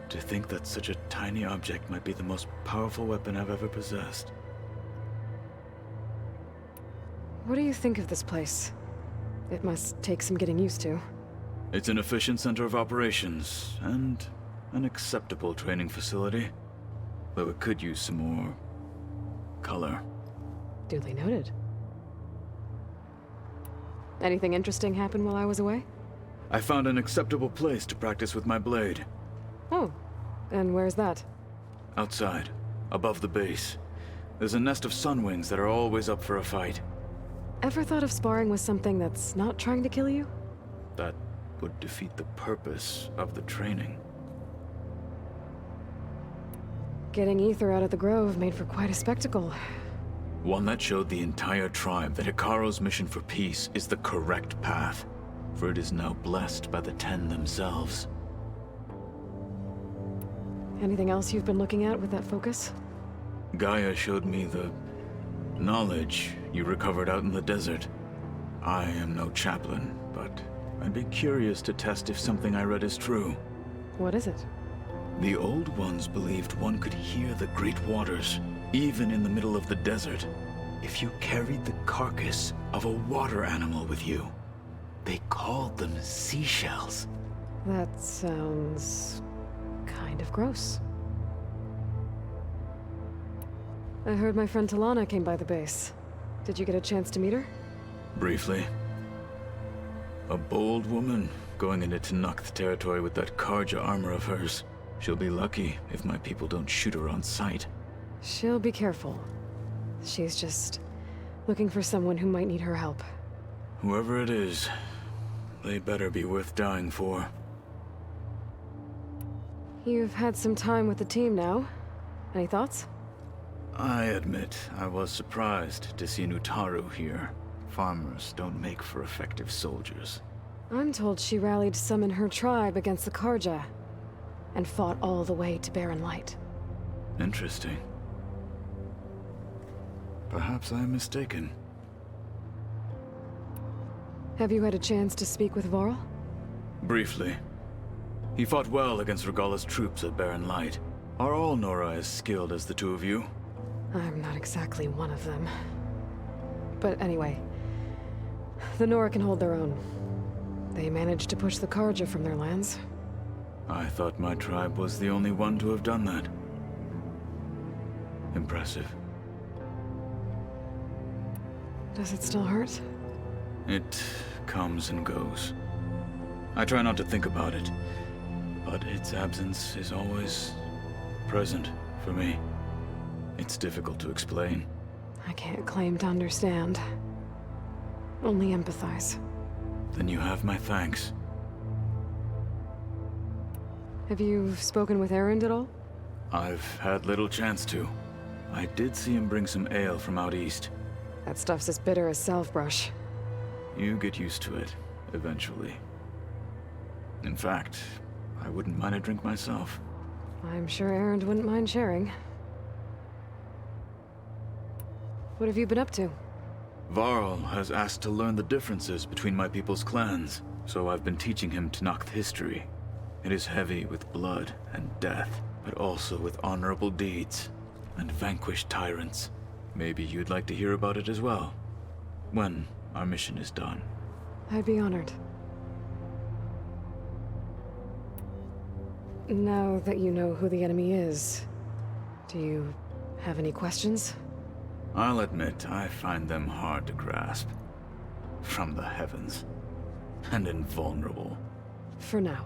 To think that such a tiny object might be the most powerful weapon I've ever possessed. What do you think of this place? It must take some getting used to. It's an efficient center of operations, and an acceptable training facility. Though it could use some more color. Duly noted. Anything interesting happen while I was away? I found an acceptable place to practice with my blade. Oh, and where's that? Outside, above the base. There's a nest of sunwings that are always up for a fight. Ever thought of sparring with something that's not trying to kill you? That would defeat the purpose of the training. Getting Ether out of the grove made for quite a spectacle. One that showed the entire tribe that Hikaru's mission for peace is the correct path, for it is now blessed by the Ten themselves. Anything else you've been looking at with that focus? Gaia showed me the knowledge you recovered out in the desert. I am no chaplain, but I'd be curious to test if something I read is true. What is it? The Old Ones believed one could hear the great waters, even in the middle of the desert, if you carried the carcass of a water animal with you. They called them seashells. That sounds kind of gross. I heard my friend Talana came by the base. Did you get a chance to meet her? Briefly. A bold woman going into Tenakth territory with that Karja armor of hers. She'll be lucky if my people don't shoot her on sight. She'll be careful. She's just looking for someone who might need her help. Whoever it is, they better be worth dying for. You've had some time with the team now. Any thoughts? I admit I was surprised to see Nutaru here. Farmers don't make for effective soldiers. I'm told she rallied some in her tribe against the Karja, and fought all the way to Barren Light. Interesting. Perhaps I am mistaken. Have you had a chance to speak with Varl? Briefly. He fought well against Regalla's troops at Barren Light. Are all Nora as skilled as the two of you? I'm not exactly one of them. But anyway, the Nora can hold their own. They managed to push the Karja from their lands. I thought my tribe was the only one to have done that. Impressive. Does it still hurt? It comes and goes. I try not to think about it, but its absence is always present for me. It's difficult to explain. I can't claim to understand. Only empathize. Then you have my thanks. Have you spoken with Erend at all? I've had little chance to. I did see him bring some ale from out east. That stuff's as bitter as salve-brush. You get used to it, eventually. In fact, I wouldn't mind a drink myself. I'm sure Erend wouldn't mind sharing. What have you been up to? Varl has asked to learn the differences between my people's clans, so I've been teaching him Tenakth history. It is heavy with blood and death, but also with honorable deeds and vanquished tyrants. Maybe you'd like to hear about it as well, when our mission is done. I'd be honored. Now that you know who the enemy is, do you have any questions? I'll admit, I find them hard to grasp. From the heavens. And invulnerable. For now.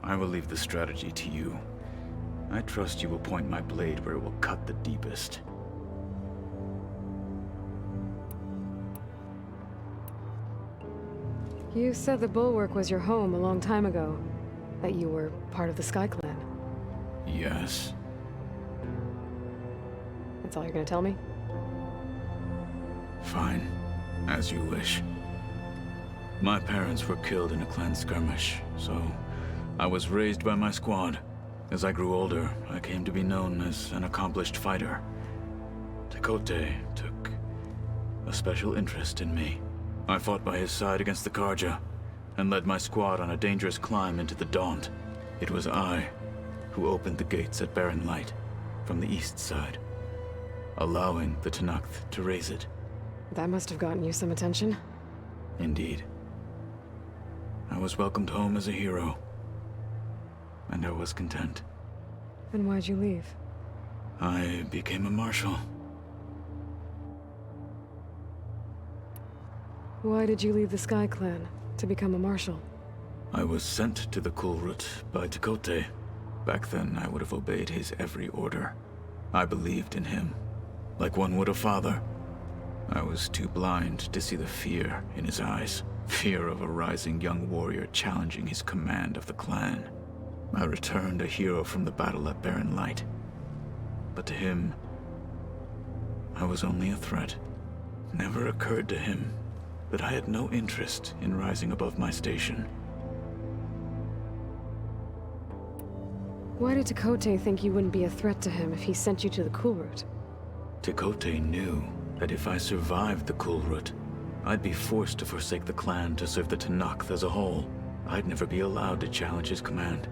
I will leave the strategy to you. I trust you will point my blade where it will cut the deepest. You said the Bulwark was your home a long time ago. That you were part of the Sky Clan. Yes. That's all you're gonna tell me? Fine. As you wish. My parents were killed in a clan skirmish, so I was raised by my squad. As I grew older, I came to be known as an accomplished fighter. Tekote took a special interest in me. I fought by his side against the Karja, and led my squad on a dangerous climb into the Daunt. It was I who opened the gates at Barren Light, from the east side, allowing the Tenakth to raise it. That must have gotten you some attention. Indeed. I was welcomed home as a hero. and I was content. Then why'd you leave? I became a marshal. Why did you leave the Sky Clan to become a marshal? I was sent to the Kulrut by Tekote. Back then, I would have obeyed his every order. I believed in him, like one would a father. I was too blind to see the fear in his eyes. Fear of a rising young warrior challenging his command of the clan. I returned a hero from the battle at Barren Light. But to him, I was only a threat. Never occurred to him that I had no interest in rising above my station. Why did Tekote think you wouldn't be a threat to him if he sent you to the Kulrut? Tekote knew that if I survived the Kulrut, I'd be forced to forsake the clan to serve the Tenakth as a whole. I'd never be allowed to challenge his command,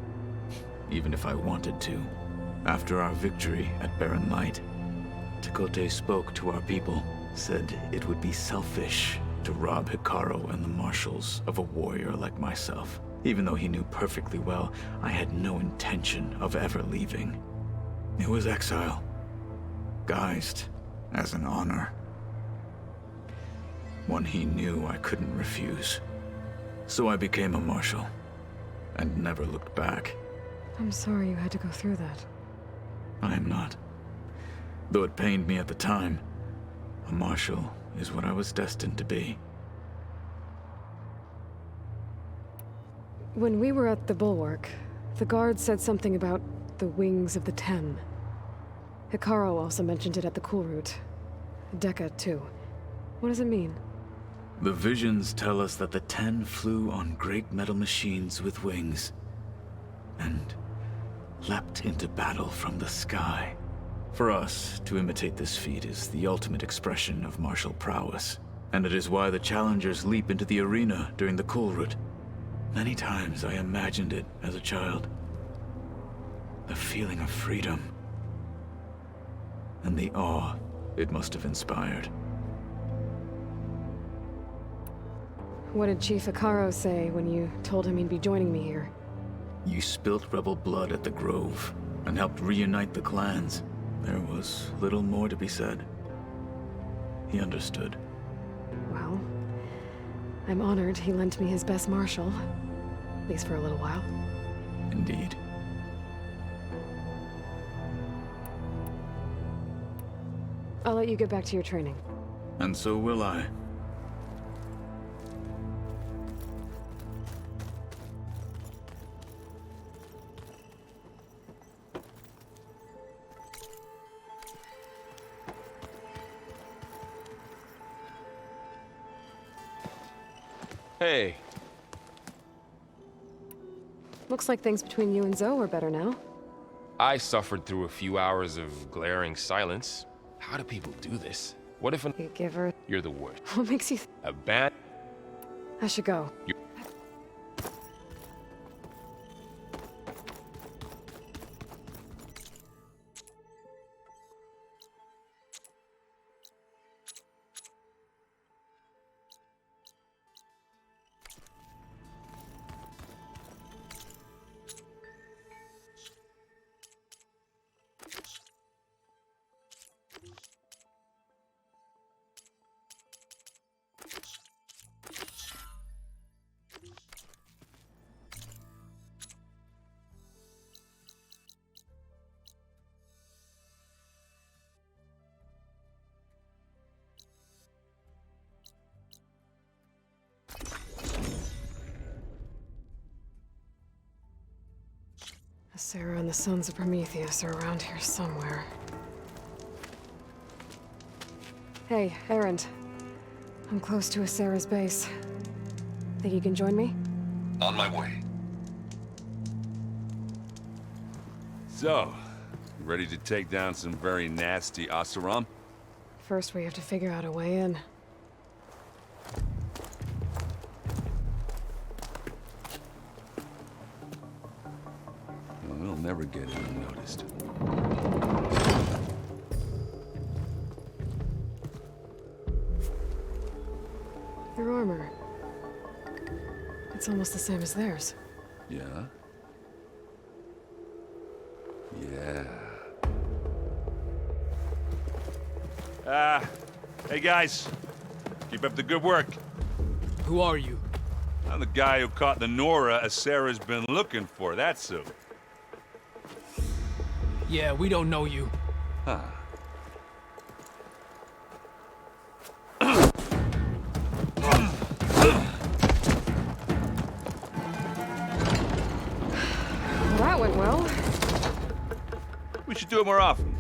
even if I wanted to. After our victory at Barren Light, Tekote spoke to our people, said it would be selfish to rob Hikaru and the marshals of a warrior like myself. Even though he knew perfectly well I had no intention of ever leaving. It was exile, guised as an honor. One he knew I couldn't refuse. So I became a marshal, and never looked back. I'm sorry you had to go through that. I am not. Though it pained me at the time, a marshal is what I was destined to be. When we were at the Bulwark, the guard said something about the Wings of the Ten. Hikaru also mentioned it at the Kulrut. Dekka, too. What does it mean? The visions tell us that the Ten flew on great metal machines with wings, and leapt into battle from the sky. For us, to imitate this feat is the ultimate expression of martial prowess, and it is why the challengers leap into the arena during the Kulrut. Many times I imagined it as a child. The feeling of freedom, and the awe it must have inspired. What did Chief Hikaru say when you told him he'd be joining me here? You spilt rebel blood at the Grove, and helped reunite the clans. There was little more to be said. He understood. Well, I'm honored he lent me his best marshal. At least for a little while. Indeed. I'll let you get back to your training. And so will I. Hey. Looks like things between you and Zoe are better now. I suffered through a few hours of glaring silence. How do people do this? What if You give her... You're the worst. What makes you... A bad... I should go. Sarah and the Sons of Prometheus are around here somewhere. Hey, Erend. I'm close to Sarah's base. Think you can join me? On my way. So, ready to take down some very nasty Oseram? First, we have to figure out a way in. We'll never get it unnoticed. Your armor. It's almost the same as theirs. Yeah? Yeah. Hey guys. Keep up the good work. Who are you? I'm the guy who caught the Nora Sarah's been looking for, that's who. Yeah, we don't know you. Huh. Well, that went well. We should do it more often.